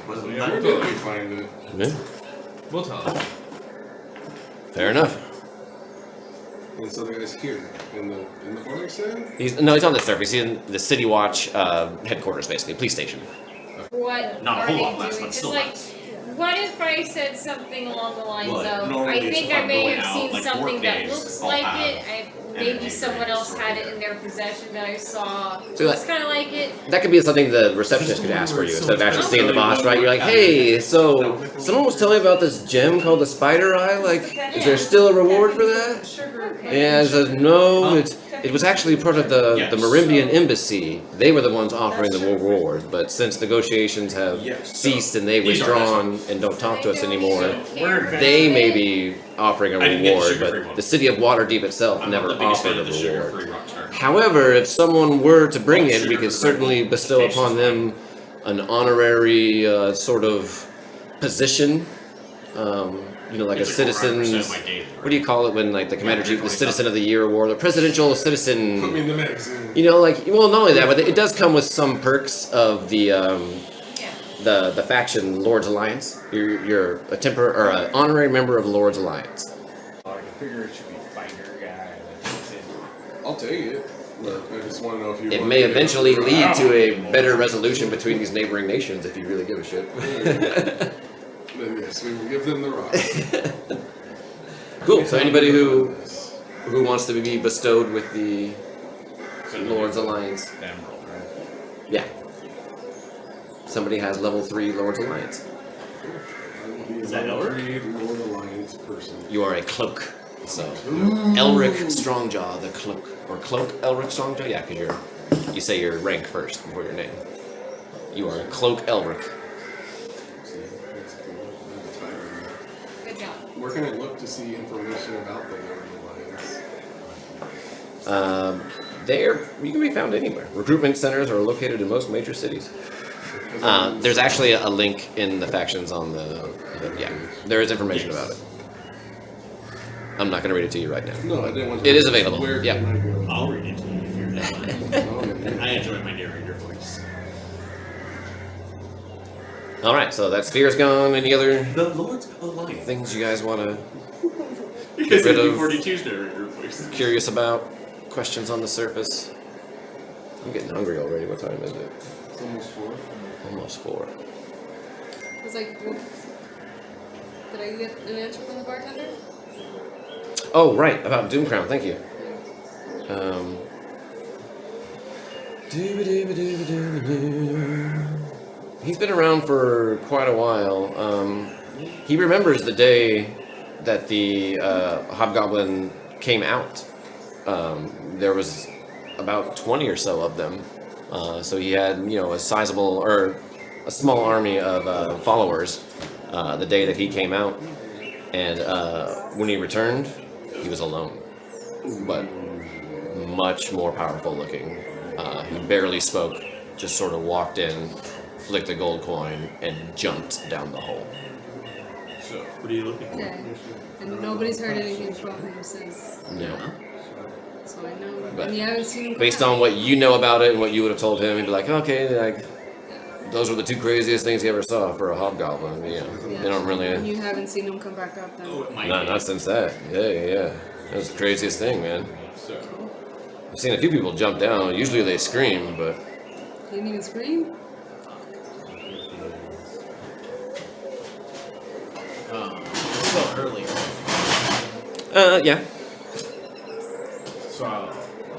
Wasn't Where that did we find it? Yeah, We'll tell him. fair enough. And so the guy's here in the bar set? He's on the surface. He's in the city watch headquarters, basically, police station. What Not a are whole they lot less, doing? but Just still like, less. what if I said something along the lines Look, of, normally I if think I'm I may going have out, seen like something work that days, looks I'll like have it. maybe someone else had it in their possession that I saw. So It's kind of like it. That could be something the receptionist could ask for you instead of actually seeing the boss, right? You're like, hey, so someone was telling me about this gem called the Spider Eye. Like, is there still a reward for that? And it says, no, it was actually part of the Marimbian embassy. They were the ones offering the reward, but since negotiations have ceased and they've withdrawn and don't talk to us anymore, they may be offering a reward, but the city of Waterdeep itself never offered a reward. However, if someone were to bring it, we could certainly bestow upon them an honorary sort of position. Like a citizen's. What do you call it when like the commander chief, the Citizen of the Year award, the presidential citizen? Put me in the mix. Well, not only that, but it does come with some perks of the faction Lord's Alliance. You're a an honorary member of Lord's Alliance. I figure it should be fighter guy. That's it. I'll take it. But I just want to know if you. It want may to eventually lead to a better resolution between these neighboring nations if you really give a shit. Then yes, we will give them the rock. Cool. So anybody who wants to be bestowed with the Lord's Alliance, Emerald, right? yeah. Somebody has level 3 Lord's Alliance. I will be Is that a Elric? Lord Alliance person. You are a cloak. So Elric Strongjaw, the cloak, or cloak Elric Strongjaw. Yeah, because you say your rank first before your name. You are a cloak Elric. See, that's cool. That's fine. Good job. Where can I look to see information about the Lord Alliance? You can be found anywhere. Recruitment centers are located in most major cities. There's actually a link in the factions on there is information about it. I'm not going to read it to you right now. No, I didn't want to. It is available, Where yeah. can I go? I'll read it to you if you're down. Okay. I enjoy my narrator voice. All right, so that sphere's gone. Any other The Lord's Alliance. things you guys want to Because rid it'd of- be 42's narrator voice. curious about? Questions on the surface? I'm getting hungry already. What time is it? It's almost 4. Almost 4. I was like, well, did I get an answer from the bartender? Oh, right, about Doomcrown. Thank you. He's been around for quite a while. He remembers the day that the Hobgoblin came out. There was about 20 or so of them. So he had, a sizable or a small army of followers the day that he came out. And when he returned, he was alone, but much more powerful looking. He barely spoke, just sort of walked in, flicked a gold coin, and jumped down the hole. So, what are you looking for? Okay. And nobody's heard anything from him since. No. So I know. But and you haven't seen him come Based back. on what you know about it and what you would have told him, he'd be like, okay, like, those were the 2 craziest things he ever saw for a hobgoblin. Yeah, they don't And really. you haven't seen him come back up then. Oh, it might Not, be. not since that. Yeah. That was the craziest thing, man. So, I've seen a few people jump down. Usually they scream, but He didn't even scream? It's a little early. yeah. So,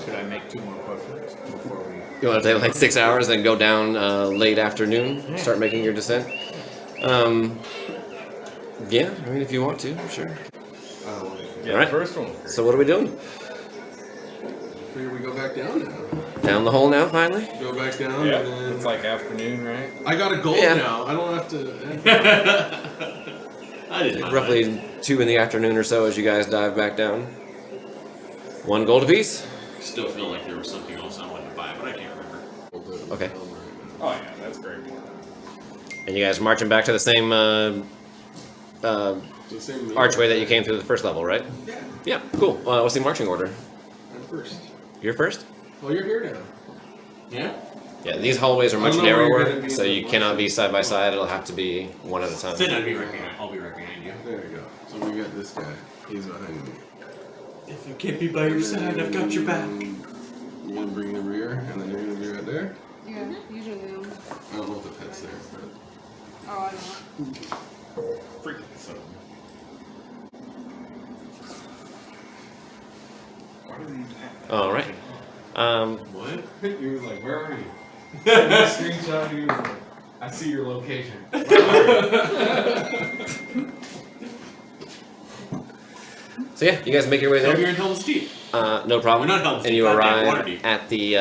should I make 2 more questions before we? You want to take like 6 hours and go down late afternoon, start making your descent? Yeah, I mean, if you want to, sure. Yeah, Alright. the first one. So what are we doing? Figure we go back down now. Down the hole now, finally? Go back down Yeah, and then. it's like afternoon, right? I got a goal Yeah. now. I don't have to. I didn't mind. Roughly 2 in the afternoon or so as you guys dive back down. 1 gold apiece? Still feel like there was something else I wanted to buy, but I can't remember. Okay. Oh yeah, that's great. And you guys marching back to the same The same archway that you came through the first level, right? Yeah, Yeah, cool. What's the marching order? I'm first. You're first? Well, you're here now. Yeah? Yeah, these hallways are much I don't know where you're narrower, gonna be so in you the cannot be marching side by side. It'll have to be one at a time. Then I'll be right behind you. There you go. So we got this guy. He's behind me. If you can't be by your side, I've got your back. You're gonna bring the rear, and then you're gonna be right there. Yeah, usually. I don't know if the pet's there, but Oh, I don't know. Freaking so. Why does All right. What? He was like, "Where are you?" Screenshot. He was like, "I see your location." So yeah, you guys make your way So there. you're in Helm's Deep. No problem. We're not Helm's And you Deep, goddamn arrive Waterdeep. at the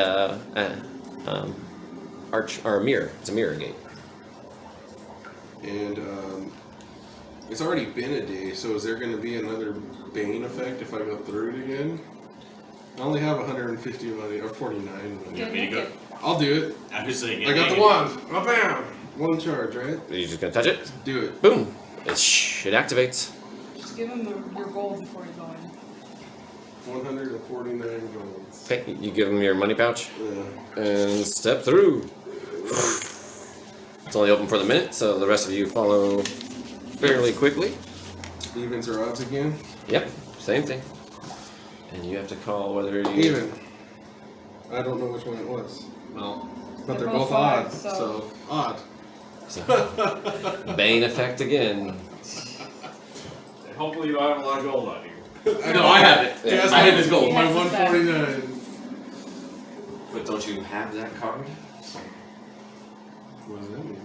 arch or mirror. It's a mirror gate. And it's already been a day, so is there going to be another Bane effect if I go through it again? I only have 150 money, or 49 money. Get me to go? naked. I'll do it. I'm just saying. I got the wand. Oh, bam! One charge, right? Are you just gonna touch it? Do it. Boom! It activates. Just give him your gold before you go in. 149 golds. Okay, you give him your money pouch Yeah. and step through. It's only open for the minute, so the rest of you follow fairly quickly. Evens or odds again? Yep, same thing. And you have to call whether you Even. I don't know which one it was. Well, But They're they're both both odd, five, so- so odd. So, Bane effect again. Hopefully, you don't have a lot of gold on you. no, I have it. Yeah, I have his gold. He My has his back. 149. But don't you have that card? What does that mean?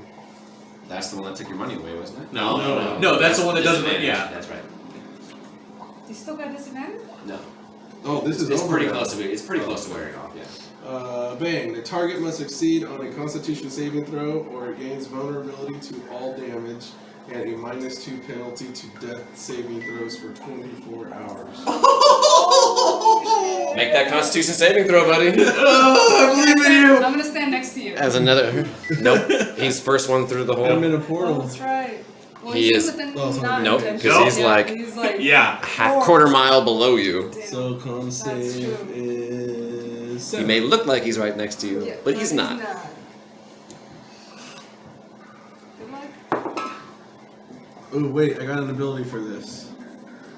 That's the one that took your money away, wasn't it? No, that's the one that doesn't. Disadvantage. Yeah. That's right. You still got disadvantage? No. Oh, this is It's over pretty now. close to it's pretty close to wearing off, yeah. Bang. The target must succeed on a Constitution saving throw, or it gains vulnerability to all damage and a -2 penalty to death saving throws for 24 hours. Make that Constitution saving throw, buddy. I believe in you. I'm gonna stand next to you. As another. Nope. He's first one through the I'm hole. in a Oh, portal. that's right. Well, He he's is- within Oh, sorry. 9 Nope, inches. 'cause he's Yeah, like- he's like Yeah. Half quarter mile below you. So con save true. is He 7. may look like he's right next to you, Yeah, but he's not. Good luck. Oh wait, I got an ability for this.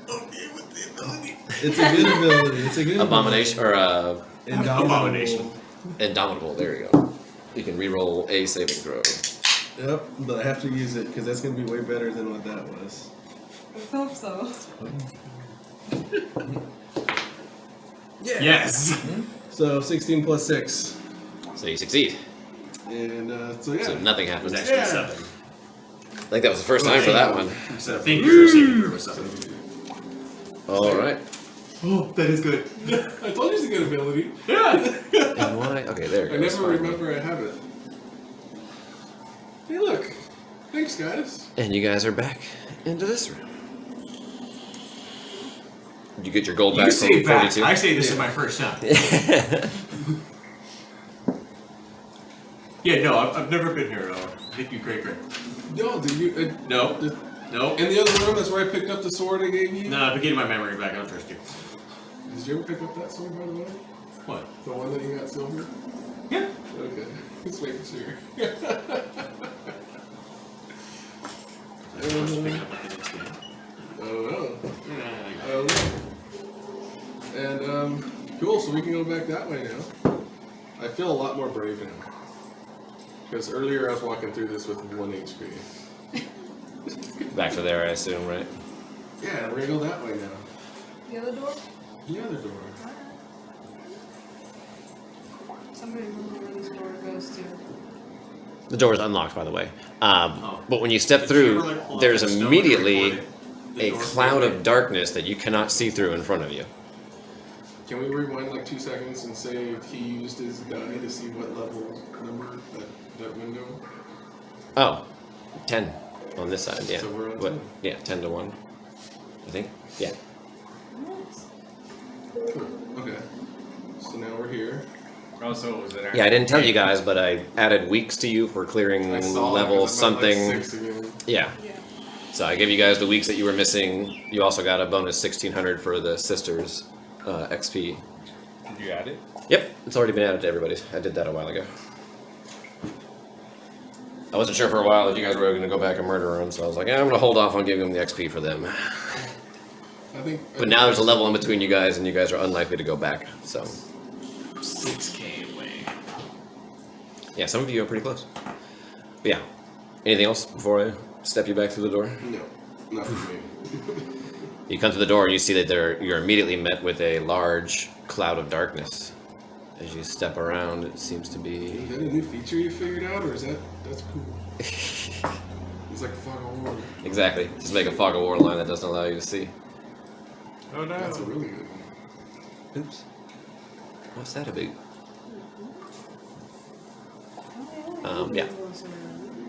Okay, what's the ability? It's a good ability. It's a good Abomination or ability. Indomitable. Abomination. Indomitable. There you go. You can re-roll a saving throw. Yep, but I have to use it because that's gonna be way better than what that was. Let's hope so. Yes. So 16 plus 6, So you succeed. and so yeah. So nothing happens. It's actually Yeah. 7. I think that was the first time for that one. So I think your saving throw was 7. All right. Oh, that is good. I told you it's a good ability. And why? Okay, there it I goes. never finally. remember I have it. Hey, look. Thanks, guys. And you guys are back into this room. You get your gold You back say from back. 42. I say this is my first time. Yeah, no, I've never been here at all. Thank you, great. No, did you? No. No. In the other room, that's where I picked up the sword I gave you. No, I'm getting my memory back. I don't trust you. Did you ever pick up that sword, by the way? What? The one that you got silver? Yeah. Okay, just making sure. I'm supposed to pick it up at the next game. I don't know. Yeah, I don't know. And cool. So we can go back that way now. I feel a lot more brave now. Because earlier I was walking through this with 1 HP. Back to there, I assume, right? Yeah, we're gonna go that way now. The other door? The other door. Somebody remember where this door goes to. The door is unlocked, by the way. Oh. But when you step Did you through, ever, like, pull out there's that stone and immediately record it? The a door's cloud open. of darkness that you cannot see through in front of you. Can we rewind like 2 seconds and say he used his die to see what level number that window? Oh, 10 on this side, yeah. So we're on What? 10. Yeah, 10 to 1. I think? Yeah. Okay. So now we're here. Oh, so it was an Yeah, I didn't tell you guys, but I added weeks to you for clearing I saw level that 'cause I'm at, like, something. 6 again. Yeah. Yeah. So I gave you guys the weeks that you were missing. You also got a bonus 1600 for the sisters XP. Did you add it? Yep, it's already been added to everybody. I did that a while ago. I wasn't sure for a while if you guys were going to go back and murder them, so I was like, I'm going to hold off on giving them the XP for them. I think. But now there's a level in between you guys, and you guys are unlikely to go back. So 6K away. yeah, some of you are pretty close. But yeah, anything else before I step you back through the door? No, not for me. You come to the door and you see that you're immediately met with a large cloud of darkness. As you step around, it seems to Is be. that a new feature you figured out, or is that's cool? It's like fog of war. Exactly. Just make a fog of war line that doesn't allow you to see. Oh no. That's a really good one. Oops. What's that about? Yeah.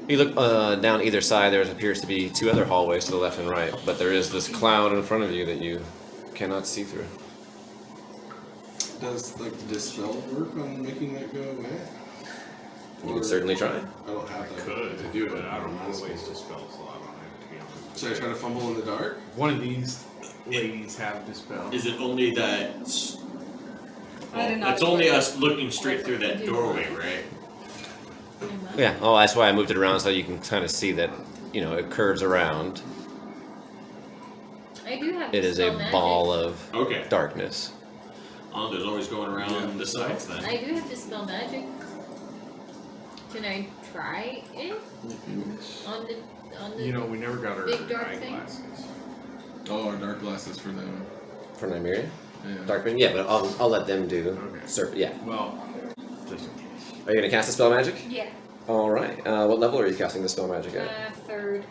You look down either side, there appears to be two other hallways to the left and right, but there is this cloud in front of you that you cannot see through. Does like the dispel work on making that go away? You can certainly try. I don't have that. Could to do it. I don't want to waste a spell slot on it, to be honest. Should I try to fumble in the dark? One of these ladies have dispel. Is it only that? I did not It's only play. us looking straight through that doorway, right? Yeah, oh, that's why I moved it around so you can kind of see that, you know, it curves around. I do have It is a dispel magic. ball of Okay. darkness. Oh, there's always going around Yeah. the sides then. I do have dispel magic. Can I try it on the You know, we never got her Big dark thing? eyeglasses. Oh, our dark glasses for them. For Nymeria? Yeah. Darkman? Yeah, but I'll let them do Okay. surf. Yeah. Well, just in case. Are you gonna cast a spell magic? Yeah. Alright. What level are you casting the spell magic at? Third.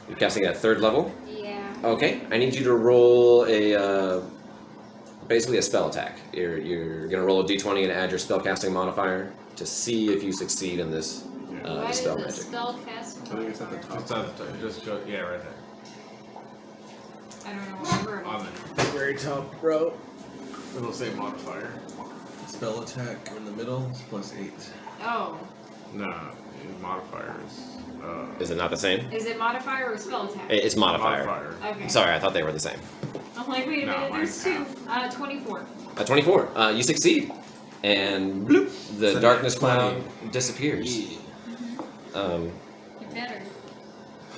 You're casting it at third level? Yeah. Okay. I need you to roll a basically a spell attack. You're gonna roll a d20 and add your spellcasting modifier to see if you succeed in this Why does spell the magic. spell cast? I think it's at the top. It's on the, just go, yeah, right there. I don't know whatever. On the very top row. It'll say modifier. Spell attack in the middle is +8. Oh. No, modifier is Is it not the same? Is it modifier or spell attack? It's modifier. Okay. Sorry, I thought they were the same. I'm like, wait a No, minute, mine's there's two. 24. 24. You succeed. And bloop, the So darkness that's cloud 20. disappears. Yeah. It better.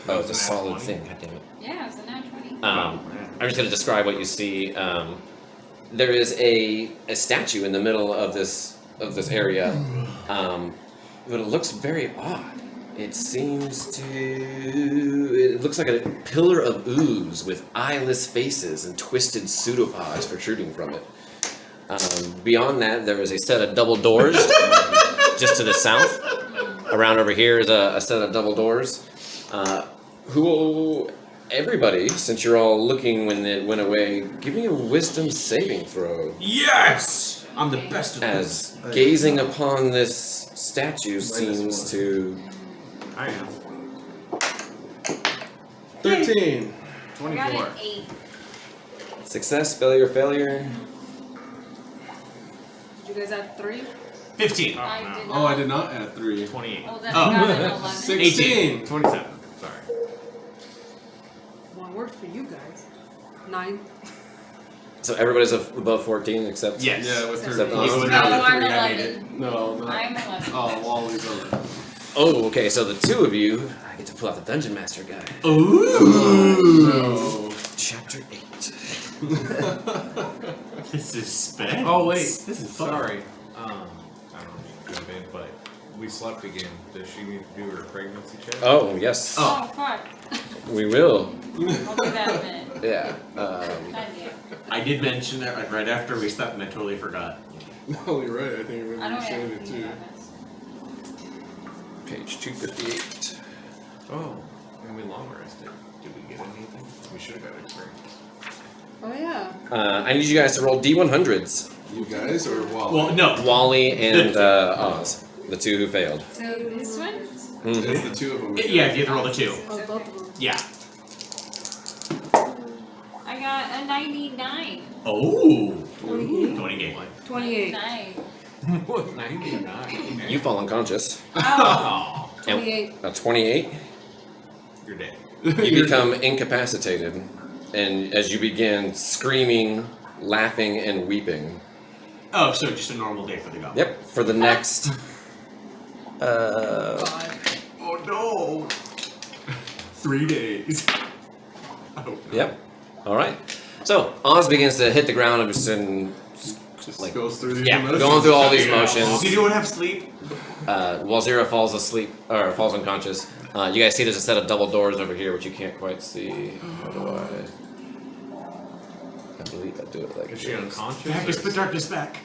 Oh, it's a It's a nat solid 20. thing. God damn it. Yeah, it's a nat 20. I'm just going to describe what you see. There is a statue in the middle of this area, but it looks very odd. It seems to. It looks like a pillar of ooze with eyeless faces and twisted pseudopods protruding from it. Beyond that, there is a set of double doors just to the south. Around over here is a set of double doors. Everybody, since you're all looking when it went away, give me a wisdom saving throw. Yes! I'm the best of As gazing upon this statue seems one. to. I am. 13. I 24. got an 8. Success, failure. Did you guys have 3? 15. I no. did Oh, I not. did not add 3. 28. Oh, then Oh. I got an 11. 16. 27. Sorry. Well, it worked for you guys. 9. So everybody's above 14 except. Yes. Yeah, with Except 13. Oz. Even No, out of the I'm 3, I made 11. it. No, not. I'm 11. Oh, Wally's 11. Oh, okay. So the two of you, I get to pull out the dungeon master guy. No. Chapter 8. This is suspense. Oh wait, This is fun. sorry. I don't mean to jump in, but we slept again. Does she need to do her pregnancy check? Oh yes, Oh, fuck. we will. I'll do that in a minute. Yeah. God damn. I did mention that like, right after we slept and I totally forgot. No, you're right. I think you're I going don't to be saying have it to too. do that. Page 258. Oh, and we long rested. Did we get anything? We should have got experience. Oh, yeah. I need you guys to roll D100s. You guys or Wally? Well, no. Wally and Oz, the two who failed. So this one? Mhm. It's the two of them. Yeah, if you have to roll the 2. Oh, both of them. Yeah. I got a 99. Oh. 28. 20 game. 28. 9. What, 99? You fall unconscious. Oh. 28. A 28. You're dead. You become incapacitated, and as you begin screaming, laughing, and weeping. Oh, so just a normal day for the goblin. Yep. For the next. 5. Oh no. 3 days. Oh. Yep. All right. So Oz begins to hit the ground and Just like- goes through these yeah, emotions. going through all these motions. Did anyone have sleep? While Zero falls asleep or falls unconscious. You guys see there's a set of double doors over here, which you can't quite see. How do I? believe I do it like Is she this. unconscious? Darkness, or- put darkness back.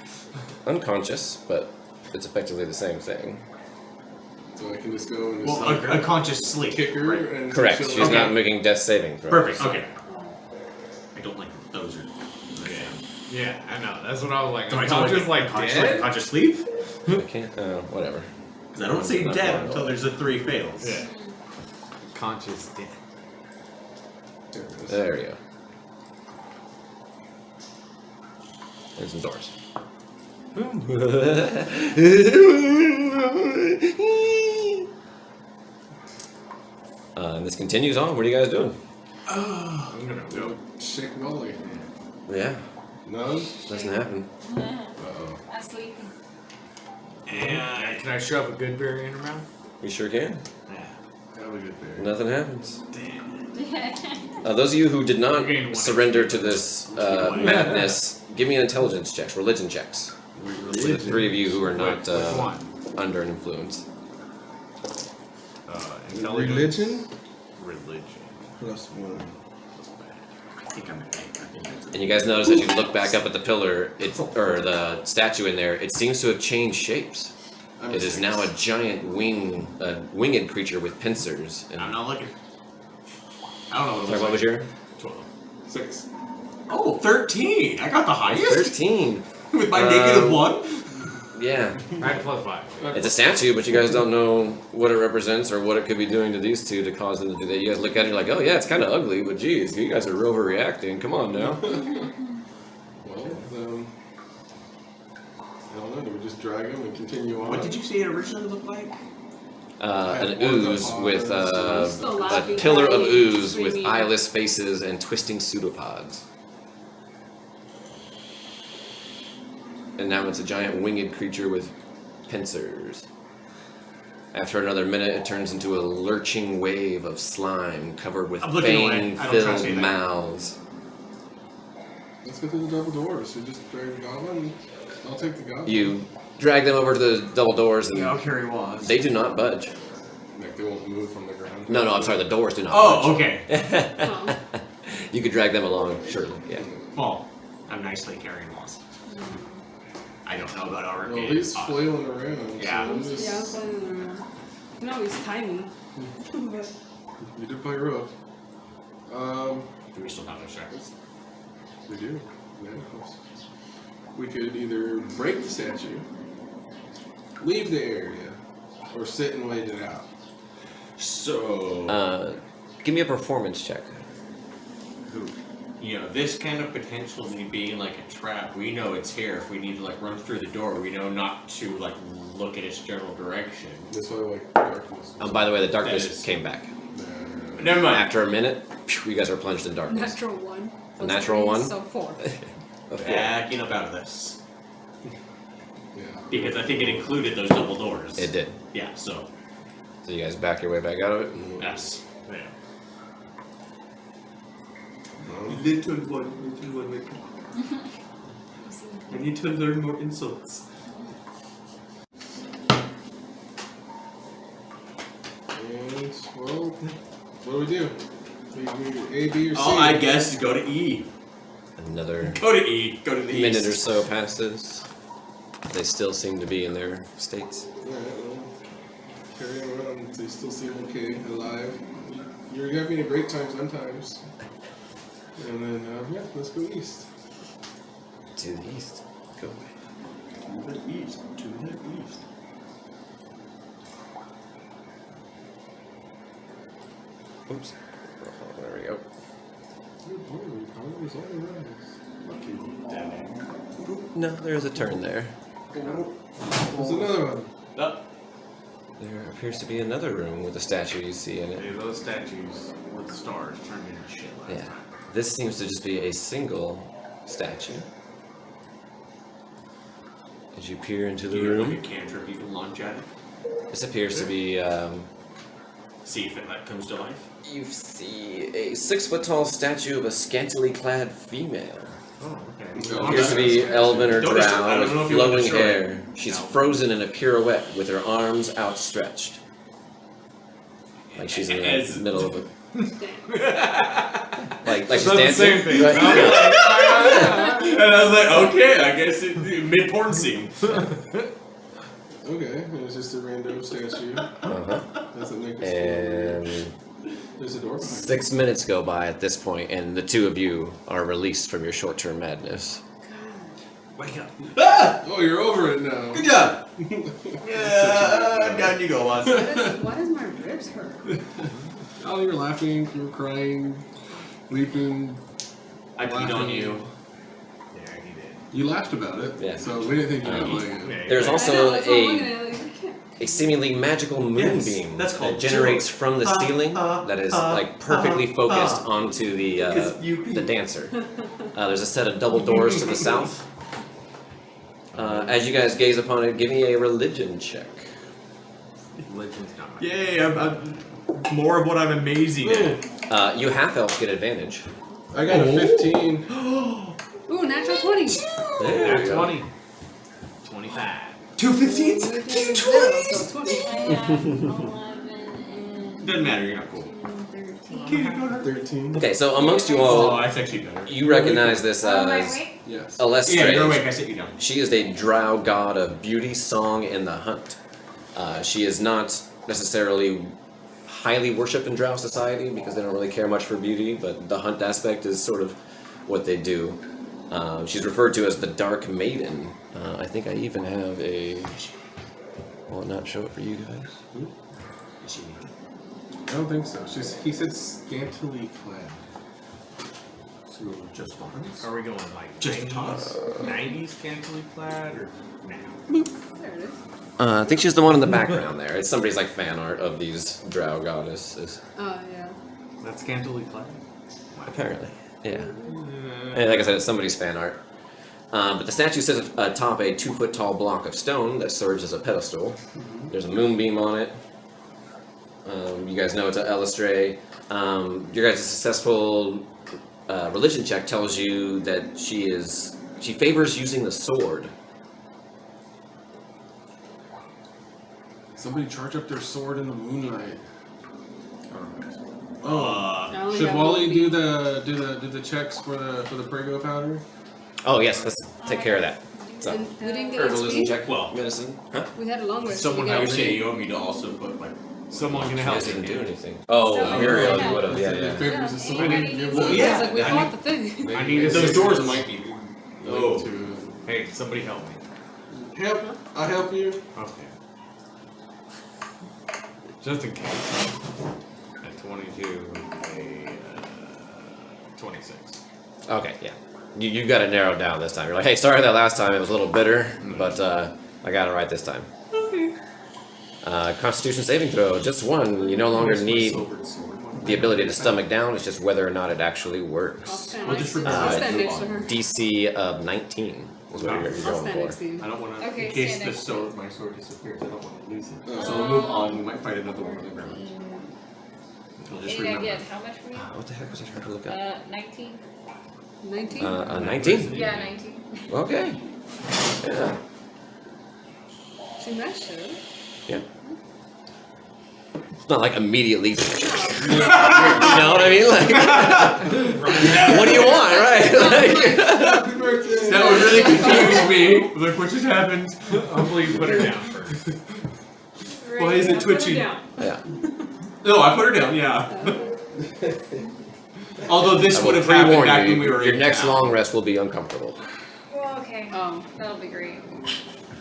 Unconscious, but it's effectively the same thing. So I can just go and just Well, like a conscious sleep. kick her and Correct. she'll- She's Okay. not making death saving throws. Perfect. Okay. I don't like those. Yeah, I know. That's what I was like. Do I Unconscious, like conscious, dead? conscious sleep? I can't. Whatever. Because I don't say Not dead fine. until there's a 3 fails. Yeah. Conscious dead. There it is. There we go. And some doors. And this continues on. What are you guys doing? I'm gonna go. Shake Molly. Yeah, None? doesn't happen. Uh-oh. I'm sleeping. And can I shove a good berry in her mouth? You sure can. Have a good day. Nothing happens. Those of you who did not Gain one. surrender to this madness, give me an intelligence checks, religion checks. For the three of you who are not Which one? under an influence. Intelligence. Religion? Religion. +1. I think I'm And you guys notice as you look back up at the pillar, or the statue in there, it seems to have changed shapes. I'm It is 6. now a giant winged creature with pincers. And I'm not looking. I don't know what it sorry, looks what was like. your 12. 6. Oh, 13! I got the highest! 13? With my Um, -1? Yeah, I had +5. it's a statue, but you guys don't know what it represents or what it could be doing to these two to cause them to do that. You guys look at it like, oh yeah, it's kind of ugly, but geez, you guys are overreacting. Come on now. Well, I don't know. Do we just drag him and continue on? What did you say it originally looked like? An ooze with Still a laughing, pillar of crying, ooze with screaming. eyeless faces and twisting pseudopods. And now it's a giant winged creature with pincers. After another minute, it turns into a lurching wave of slime covered with I'm looking away. I don't trust fang-filled anything. mouths. Let's go through the double doors. We just drag the goblin. I'll take the goblin. You drag them over to the double doors, and Carrie was. they do not budge. Like they won't move from the ground. No, I'm sorry, the doors do not Oh, budge. okay. Oh. You could drag them along, surely, yeah. Well, I'm nicely carrying Moss. I don't know about our Well, he's uh, flailing around. Yeah. So I'm just, Yeah, so, you know he's tiny. You did play rough. Do we still have those shackles? We do. Yeah, of course. We could either break the statue, leave the area, or sit and wait it out. So, Give me a performance check. you know, this kind of potentially being like a trap, we know it's here. If we need to like run through the door, we know not to like look at its general direction. That's why I like darkness. By the way, the darkness That is- came back. Never mind. After a minute, phew, you guys are plunged in darkness. Natural 1. A natural 1? So 4. A four. Backing up out of this. Yeah. Because I think it included those double doors. It did. Yeah, so, So you guys back your way back out of it? yes. Yeah. No. Little one. I need to learn more insults. And, well, what do we do? We A, B, or C? Oh, I guess go to E. Another Go to E. Go to the minute or east. so passes. They still seem to be in their states. Alright, well, carry them around. They still seem okay, alive. You're having a great time sometimes. And then, yeah, let's go east. To the east. Go. To the east. To the east. Oops. Oh, there we go. Good boy, I was all around. Fucking damn it. No, there's a turn there. There's another one. Oh, There appears to be another room with a statue you see in it. Hey, those statues with stars turned into shit last Yeah. time. This seems to just be a single statue. As you peer into the do you have like room, a cantrip you can launch at it? this appears to be, See if it like comes to life. you see a 6-foot tall statue of a scantily clad female. Oh, okay. No, Appears to be elven or Don't destroy- I drow don't with know if you wanna flowing destroy it. hair. She's No. frozen in a pirouette with her arms outstretched. Like she's in the As- middle of a Damn. like she's Not the dancing. same thing. Right? And I was like, okay, I guess mid porn scene. Okay, it's just a random statue. Uh-huh. Doesn't make us feel And weird. There's a door behind 6 minutes go by at this point, and the two of you are released from your short-term madness. Wake up. Ah! you. Oh, you're over it now. Good job. Yeah, down you go, Watson. Why does my ribs hurt? Oh, you're laughing, you're crying, weeping. I peed on you. Yeah, he did. You laughed about it, Yeah. so we didn't think you didn't like it. Yeah, There's I know, also that's what I'm looking a at, like, I can't- seemingly magical moonbeam Yes, that's called that generates joy. from the ceiling that is like perfectly focused onto Because you the dancer. There's a set of double doors to the south. As you guys gaze upon it, give me a religion check. Religion's not my Yay, I'm more of what I'm amazing at. You half elves get advantage. I got a 15. Ooh, natural 20. There you go. 20. 25. 2 15s? So 20. I have 11 and Doesn't matter, you're not cool. 13. 13. Okay, so amongst you Oh, all, that's actually better. you recognize this Oh, my as way? Yes. Alestre. Yeah, you're awake, I sit you down. She is a drow god of beauty, song, and the hunt. She is not necessarily highly worshipped in drow society because they don't really care much for beauty, but the hunt aspect is sort of what they do. She's referred to as the Dark Maiden. I think I even have a... Will it not show it for you guys? I don't think so. He said scantily clad. So, just bottoms? Are we going like Just 90s, toss? 90s scantily clad or now? There it is. I think she's the one in the background there. It's somebody's like fan art of these drow goddesses. Oh, yeah. That's scantily clad? Apparently, yeah. And like I said, it's somebody's fan art. But the statue sits atop a 2-foot tall block of stone that serves as a pedestal. There's a moonbeam on it. You guys know it's an Elistre. Your guys' successful religion check tells you that she favors using the sword. Somebody charge up their sword in the moonlight. I Oh, only should got Wally one do the checks for the Prego powder? Oh yes, let's take care of that. So, And we didn't get herbalism XP? check. Well, Medicine. Huh? We had a long rest. Someone we I got would help say XP. you owe me to also put my. Someone can You help guys me. didn't do anything. Oh, So- Muriel, Yeah. you would have. Yeah, yeah. Favors Yeah, of somebody. anybody needs Well, to- yeah. It's like we I fought the thing. I need Those assistance. doors might be. Oh. Oh. Hey, somebody help me. Help! I'll help you. Okay. Just in case. At 22, a 26. Okay, yeah. You got it narrowed down this time. You're like, hey, sorry that last time it was a little bitter, but I got it right this time. Constitution saving throw, just one. You no longer need the ability to stomach down. It's just whether or not it actually I'll works. stand, We'll next, just I'll remember stand that. next to her. DC of 19 is what you're I'll going stand for. next to you. I don't want to. Okay, in case stand the next to sword, my sword disappears, I don't want to lose it. Oh. So we'll move on. We might fight another one on the ground. We'll just Any remember. idea how much for you? What the heck was I trying to look at? 19? 19? 19? Yeah, 19. Okay. Yeah. She matched it. Yeah. It's not like immediately. You know what I mean? Like, what do you want, right? Like, Happy birthday! That would really confuse me. Like, what just happened? Please put her down first. Why is it Put her twitching? down. yeah. No, I put her down. Yeah. Although this I would will have happened pre-warn back you, when we were your in next town. long rest will be uncomfortable. Well, okay. That'll be great.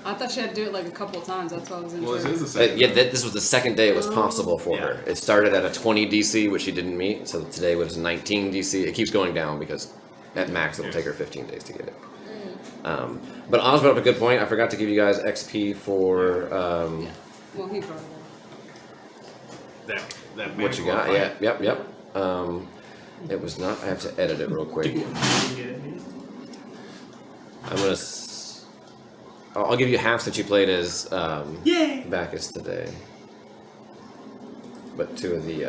I thought she had to do it like a couple of times. That's why I was Well, this into is it. the second. Yeah, this was the second day it was possible for Yeah. her. It started at a 20 DC, which she didn't meet, so today was 19 DC. It keeps going down because at max it'll take her 15 days to get it. But Oz brought up a good point. I forgot to give you guys XP for Well, he brought it That what you got. Yeah, yep. It was not. I have to edit it real quick. I'm gonna. I'll give you half that you played as Bacchus today. But 2 of the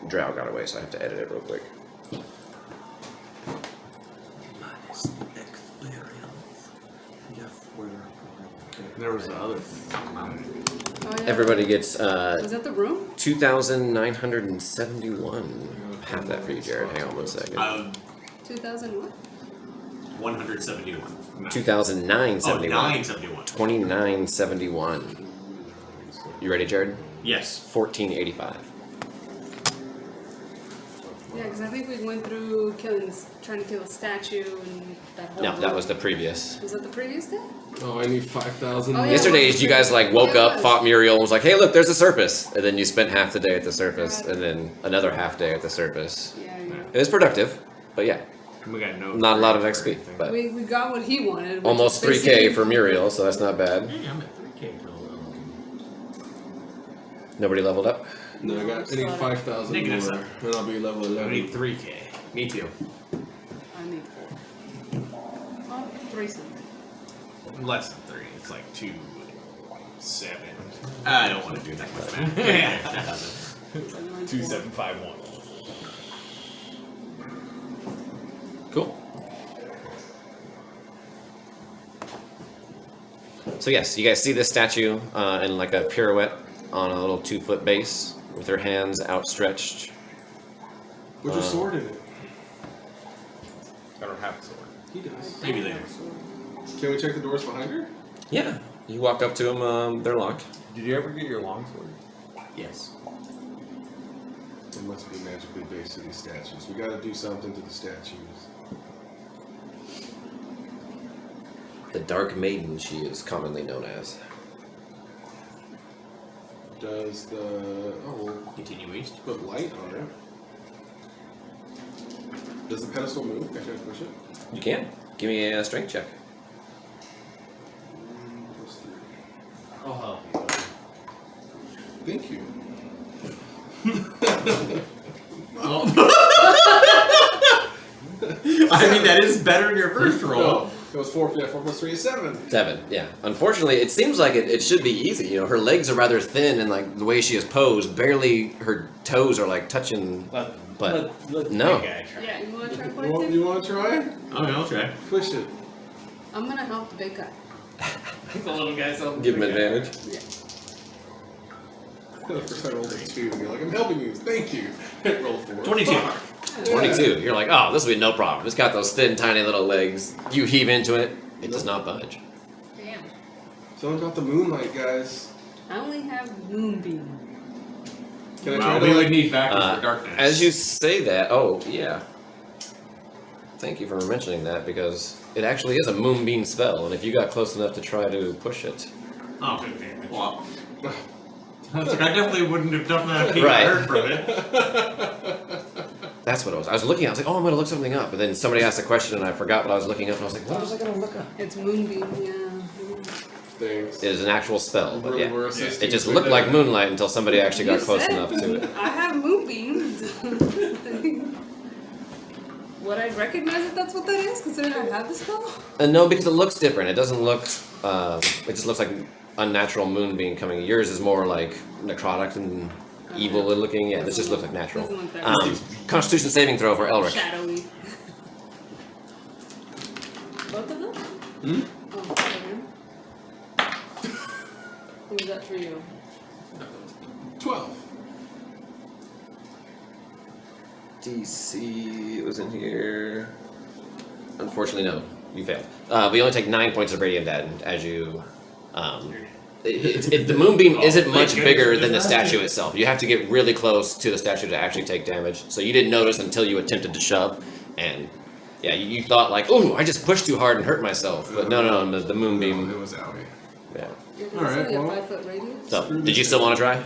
drow got away, so I have to edit it real quick. There was the other thing. Oh, Everybody gets Was that the room? 2,971. Half that for you, Jared. Hang on one second. 2000 what? 171. 2,971. 971. 2971. You ready, Jared? Yes. 1485. Yeah, because I think we went through trying to kill a statue and that whole. No, that was the previous. Was that the previous day? Oh, I need 5,000. Oh, yeah. Yesterday, you guys like woke Yeah, it up, was. fought Muriel, and was like, "Hey, look, there's a surface," and then you spent half the day at the surface, and then another half day at the surface. Yeah, It was productive, but yeah, We got no. not a lot of or XP, anything. but We got what he wanted. which almost was 3K basically- for Muriel, so that's not bad. Hey, I'm at 3K till. Nobody leveled up. No, I need 5,000 Negative more, seven. and I'll be level I 11. need 3K. Me too. I need 4. Oh, 3 something. Less than 3. It's like 2, 7. I don't want to do that much math. Yeah. 2751. Cool. So yes, you guys see this statue in like a pirouette on a little 2-foot base with her hands outstretched. What's your sword in it? I don't have a sword. He does. Maybe later. Can we check the doors behind her? Yeah. You walk up to them, they're locked. Did you ever get your longsword? Yes. It must be magically based to these statues. We gotta do something to the statues. The Dark Maiden, she is commonly known as. Does the... Oh, well, Continue east. put light on her. Does the pedestal move? Can I push it? You can. Give me a strength check. +3. I'll help you. Thank you. I mean, that is better than your first roll. No, it was 4. Yeah, 4 + 3 is 7. 7, yeah. Unfortunately, it seems like it should be easy. You know, her legs are rather thin, and like the way she is posed, barely her toes are like touching. But no. Yeah, you want to try You pointing? you want to try? Okay, I'll try. Push it. I'm going to help the big guy. The little guy's helping. Give him advantage. Yeah. The first time I rolled a 2, and you're like, I'm helping you. Thank you. Roll 4. 22. Fuck. 22. You're like, oh, this will be no problem. It's got those thin, tiny little legs. You heave into it, it does not budge. Damn. Something about the moonlight, guys. I only have Moonbeam. Can I Well, try we to would like... need factors for darkness. As you say that, oh, yeah. Thank you for mentioning that, because it actually is a moonbeam spell, and if you got close enough to try to push it. Oh, good damage. Well, that's like, I definitely wouldn't have done that if he Right. heard from it. That's what it was. I was looking, I was like, oh, I'm gonna look something up, and then somebody asked a question, and I forgot what I was looking up, and I was like, what was I gonna look up? It's Moonbeam, yeah. Thanks. It is an actual spell, but Really yeah. were assisting It just with looked like that. moonlight until somebody actually got You close said enough to it. I have Moonbeam. Would I recognize if that's what that is, considering I have the spell? No, because it looks different. It doesn't look. It just looks like unnatural moonbeam coming. Yours is more like necrotic and evil looking. Yeah, this just looks like natural. Doesn't look that Constitution saving throw for Elric. shadowy. Both of them? Oh, okay. What was that for you? 12. DC, it was in here. Unfortunately, no, you failed. We only take 9 points of radiant damage as you. The moonbeam isn't much bigger than the statue itself. You have to get really close to the statue to actually take damage. So you didn't notice until you attempted to shove, and yeah, you thought like, "Ooh, I just pushed too hard and hurt myself." But no, the It moonbeam. was owie. Yeah. You're Alright, considering a well. 5-foot radius? So, did you still want to try?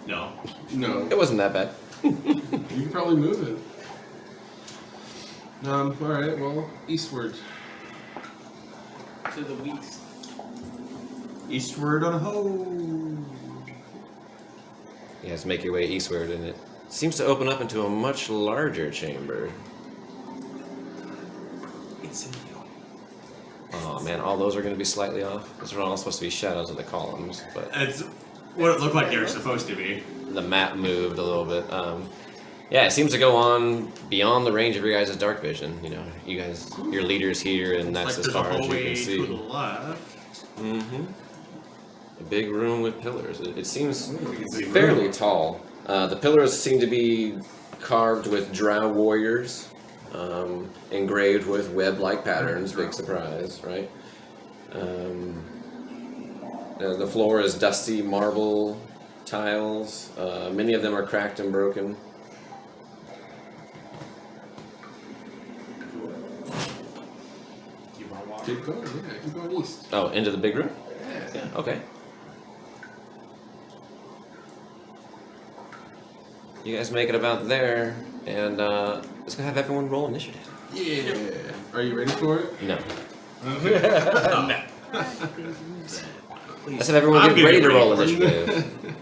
No. No. It wasn't that bad. You could probably move it. Alright, well, eastward. To the east. Eastward on a hoe. You guys make your way eastward, and it seems to open up into a much larger chamber. It's in the Oh man, all those are going to be slightly off. Those are all supposed to be shadows of the columns, but It's what it looked like they were supposed to be. the map moved a little bit. Yeah, it seems to go on beyond the range of your guys' dark vision. You know, you guys, your leader's here, and that's Like as there's far a as you hallway can to see. the left. Mm-hmm. A big room with pillars. It seems fairly tall. The pillars seem to be carved with drow warriors, engraved with web-like patterns. Big surprise, right? The floor is dusty marble tiles. Many of them are cracked and broken. Keep on walking. Keep going, yeah, keep going east. Oh, into the big room? Yeah, okay. You guys make it about there, and let's go have everyone roll initiative. Yeah. Are you ready for it? No. No. Let's have everyone I'm get ready to getting roll ready. initiative.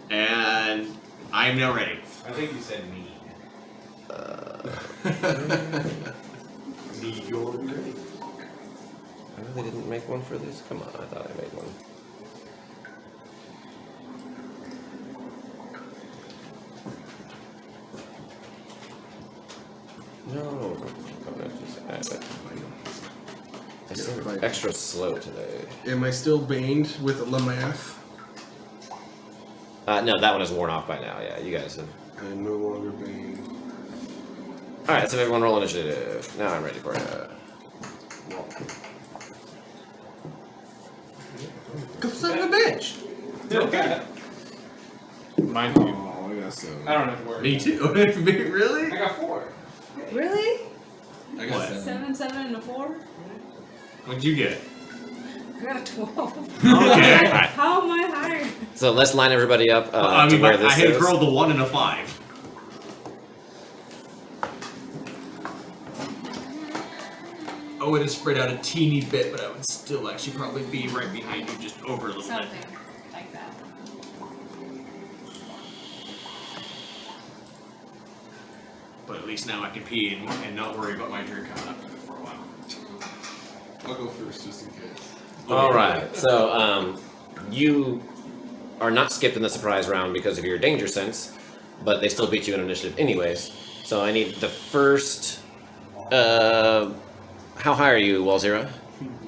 And I'm now ready. I think you said me. Me, you're ready. I really didn't make one for this? Come on, I thought I made one. No, just add it. I seem extra slow today. Am I still baned with Lamath? No, that one is worn off by now. Yeah, you guys have. I'm no longer baned. All right, so everyone roll initiative. Now I'm ready for it. Go sit on the bench. Okay. Mine too. Oh, I got seven. I don't have to worry. Me too. Really? I got 4. Really? I got What? 7. 7 and a 4? What'd you get? I got a 12. Okay. How am I higher? So let's line everybody up I to mean, where I this hit a is. girl with a 1 and a 5. I would have spread out a teeny bit, but I would still actually probably be right behind you, just over a little bit. Something like that. But at least now I can pee and not worry about my turn coming up for a while. I'll go first just in case. All right. So you are not skipped in the surprise round because of your danger sense, but they still beat you in initiative anyways. So I need the first. How high are you, Walzira?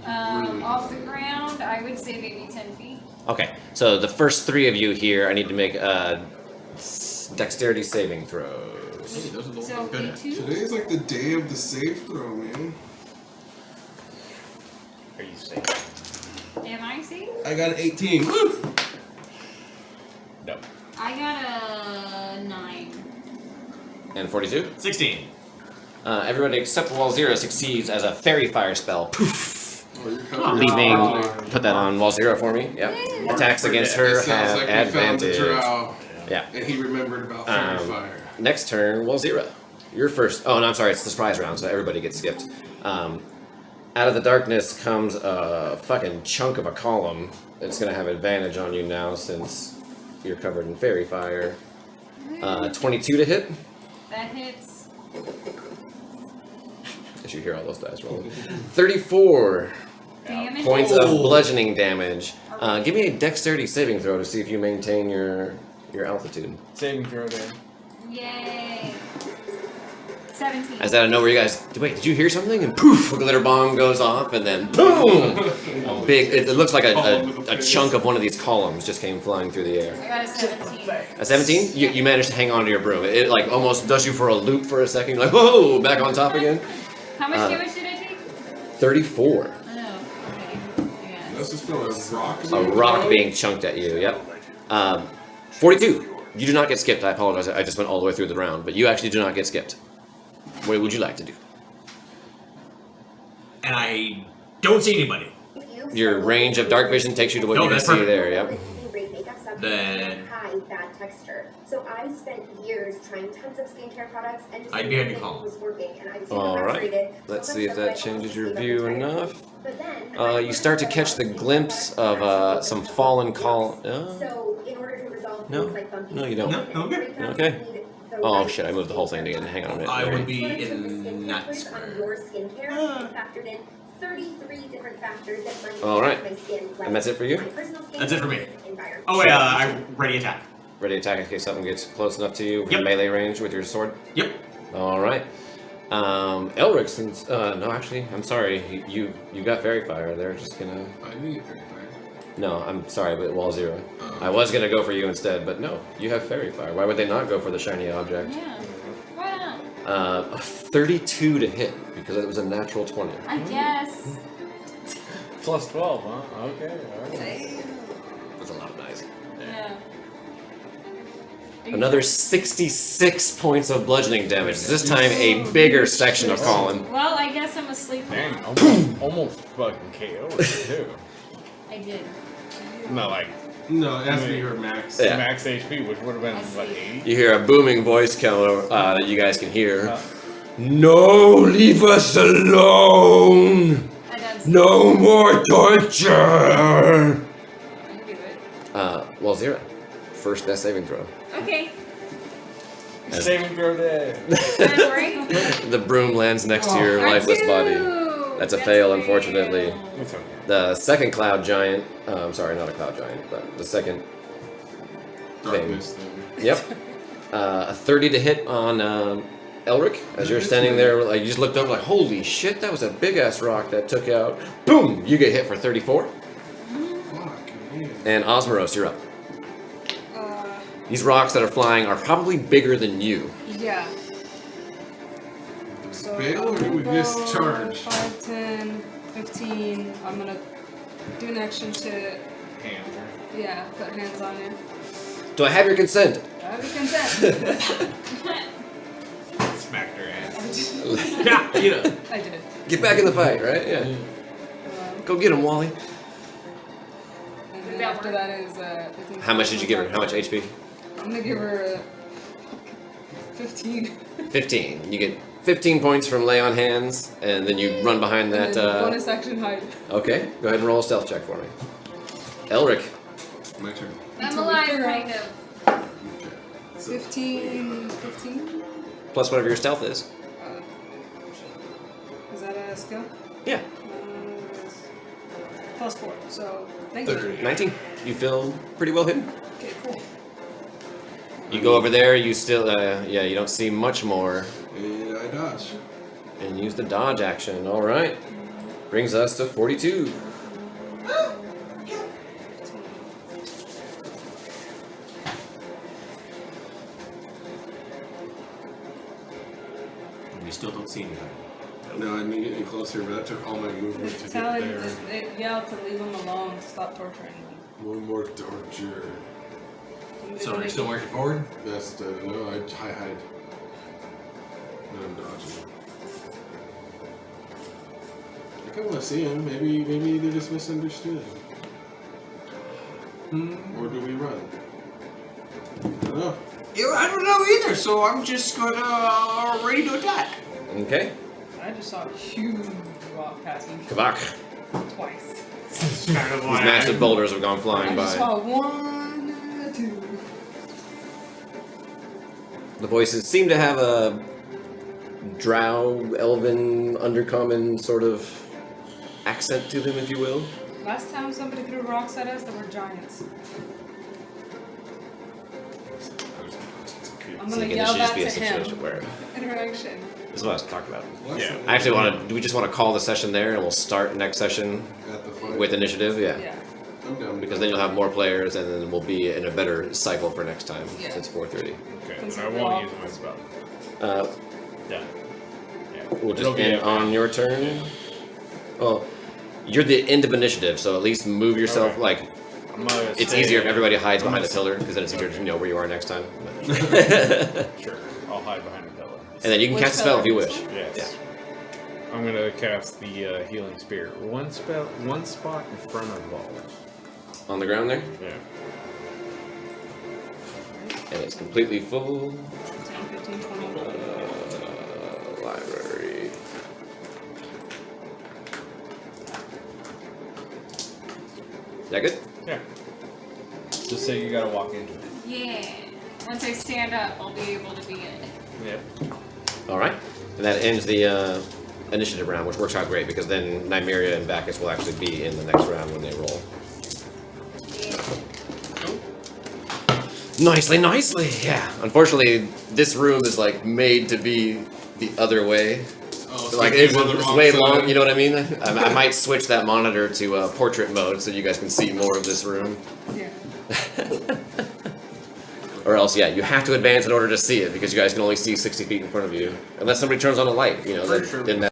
Off the ground, I would say maybe 10 feet. Okay. So the first 3 of you here, I need to make dexterity saving throws. Hey, those are the So ones good at. 2. Today is like the day of the save throw, man. Are you safe? Am I safe? I got an 18. Woo! No. I got a 9. And 42. 16. Everybody except Walzira succeeds as a fairy fire spell. Poof. Oh, you're coming. Leaving. Put that on Walzira for me. Yep. Attacks against her It sounds have like we found the advantage. drow, Yeah. and he remembered about fairy fire. Next turn, Walzira. You're first. Oh, no, I'm sorry. It's the surprise round, so everybody gets skipped. Out of the darkness comes a fucking chunk of a column. It's gonna have advantage on you now since you're covered in fairy fire. 22 to hit. That hits. As you hear all those dice rolling. 34 Damage. points of Oh. bludgeoning damage. Give me a dexterity saving throw to see if you maintain your altitude. Saving throw there. Yay. 17. As out of nowhere, you guys, wait, did you hear something? And poof, a glitter bomb goes off, and then boom! A big, it looks like a chunk of one of these columns just came flying through the air. I got a 17. A 17? You managed to hang on to your broom. It like almost does you for a loop for a second. You're like, whoa, back on top again. How much damage did I take? 34. Oh, okay. Yeah. Let's just feel a rock. A rock being chunked at you, yep. 42. You do not get skipped. I apologize. I just went all the way through the round, but you actually do not get skipped. What would you like to do? And I don't see anybody. Your range of dark vision takes you to what No, you can that's see perfect. there, yep. Then- hide that texture. So I spent years trying tons of skincare products and just I'd be happy to nothing call. was working, and I was All right. frustrated. Let's So see if that's why that I changes your almost view gave up entirely. enough. But then You start to catch the glimpse of some fallen col. So in order to resolve No. things like bumpy No, you don't. skin and No, okay. breakouts, Okay. you need the Oh right shit! I moved the whole thing again. Hang on a minute. I There. would be Footage of the in skin that factors on square. your skincare and factored in 33 different factors that might All right. impact my skin. Like And that's it for you? my personal skin That's it for me. and environment. Oh, wait, I'm ready to attack. Ready to attack in case something gets close enough to you. Yep. Melee range with your sword. Yep. All right. Elric, since no, actually, I'm sorry. You got fairy fire. They're just gonna. I need fairy fire. No, I'm sorry, but Wall Zero. I was gonna go for you instead, but no, you have Fairy Fire. Why would they not go for the shiny object? Yeah. Why not? 32 to hit because it was a natural 20. I guess. Plus 12, huh? Okay, alright. That's a lot of dice. Yeah. Another 66 points of bludgeoning damage. This time a bigger section of Colin. Well, I guess I'm asleep. Dang, now. almost fucking KO'd too. I did. No, like No, it has to be her max. Yeah. max HP, which would have been, I what, see. 80? You hear a booming voice that you guys can hear. No, leave us alone! I done. No more torture! I can do it. Well, Zero. First death saving throw. Okay. Saving throw dead. Don't worry. The broom lands next to your lifeless body. That's a fail, unfortunately. It's okay. The second cloud giant, sorry, not a cloud giant, but the second Darkness thing. Yep. A 30 to hit on Elric as you're standing there. Like you just looked over, like holy shit, that was a big ass rock that took out. Boom! You get hit for 34. Fuck, man. And Osmoros, you're up. Uh, These rocks that are flying are probably bigger than you. yeah. So Bail or I'm do we gonna just go charge? 5, 10, 15. I'm gonna do an action to, Hammer. yeah, put hands on you. Do I have your consent? I have your consent. Smacked her ass. Yeah, you know. I did. Get back in the fight, right? Yeah. Go get him, Wally. And then after that is, I think How much did you give her? How much HP? I'm gonna give her 15. 15. You get 15 points from lay on hands, and then you run behind that. And then bonus action hide. Okay, go ahead and roll a stealth check for me. Elric. My turn. I'm Until we alive, figure out- kind of. Okay. So, 15. 15? Plus whatever your stealth is. Is that a skill? Yeah. Plus 4. So, thank you. 19. You feel pretty well hidden. Okay, cool. You go over there, you still, you don't see much more. and I dodge. And use the dodge action. Alright. Brings us to 42. We still don't see anything. No, I need to get any closer, but that took all my movement to Tell get him, there. yell to leave him alone. Stop torturing him. One more torture. So are you still marching forward? That's the no. I hide. No, I'm dodging. I kind of want to see him. Maybe they just misunderstood. Or do we run? I don't know. I don't know either, so I'm just gonna ready to attack. Okay. I just saw a huge rock pass me Kavak. twice. These massive boulders have gone I flying just by. saw 1, 2. The voices seem to have a drow, elven, undercommon sort of accent to them, if you will. Last time somebody threw rocks at us, there were giants. I'm So gonna again, yell this should just that be a to situation him. where. Interaction. This is what I was talking about. Yeah. I actually want to. Do we just want to call the session there, and we'll start next session At the fight. with initiative? Yeah. Yeah. I'm down. Because then you'll have more players, and then we'll be in a better cycle for next time. Yeah. Since 4:30. Okay, Since then I we're won't all- use my spell. Uh, Yeah. Yeah. we'll just It'll be end okay. on your turn. Well, you're the end of initiative, so at least move yourself. Okay. Like I'm gonna it's stay- easier if everybody hides I'm behind the gonna pillar, because then it's easier to know where you are next time. Sure, I'll hide behind the pillar. And then you can Which cast a spell if you pillar? wish. Yes. I'm gonna cast the healing spirit. One spot in front of Ball. On the ground there, Yeah. and it's completely full. 10, 15, 20. Library. Is that good? Yeah. Just say you gotta walk into it. Yeah. Once I stand up, I'll be able to be in it. Yep. All right, and that ends the initiative round, which works out great because then Nymeria and Bacchus will actually be in the next round when they roll. Nicely, yeah. Unfortunately, this room is like made to be the other way. Oh, So, like, it's it's, on the it's wrong way side. long, you know what I mean? I might switch that monitor to portrait mode so you guys can see more of this room. Yeah. Or else, yeah, you have to advance in order to see it because you guys can only see 60 feet in front of you. Unless somebody turns on a light, you know, For then, sure. then that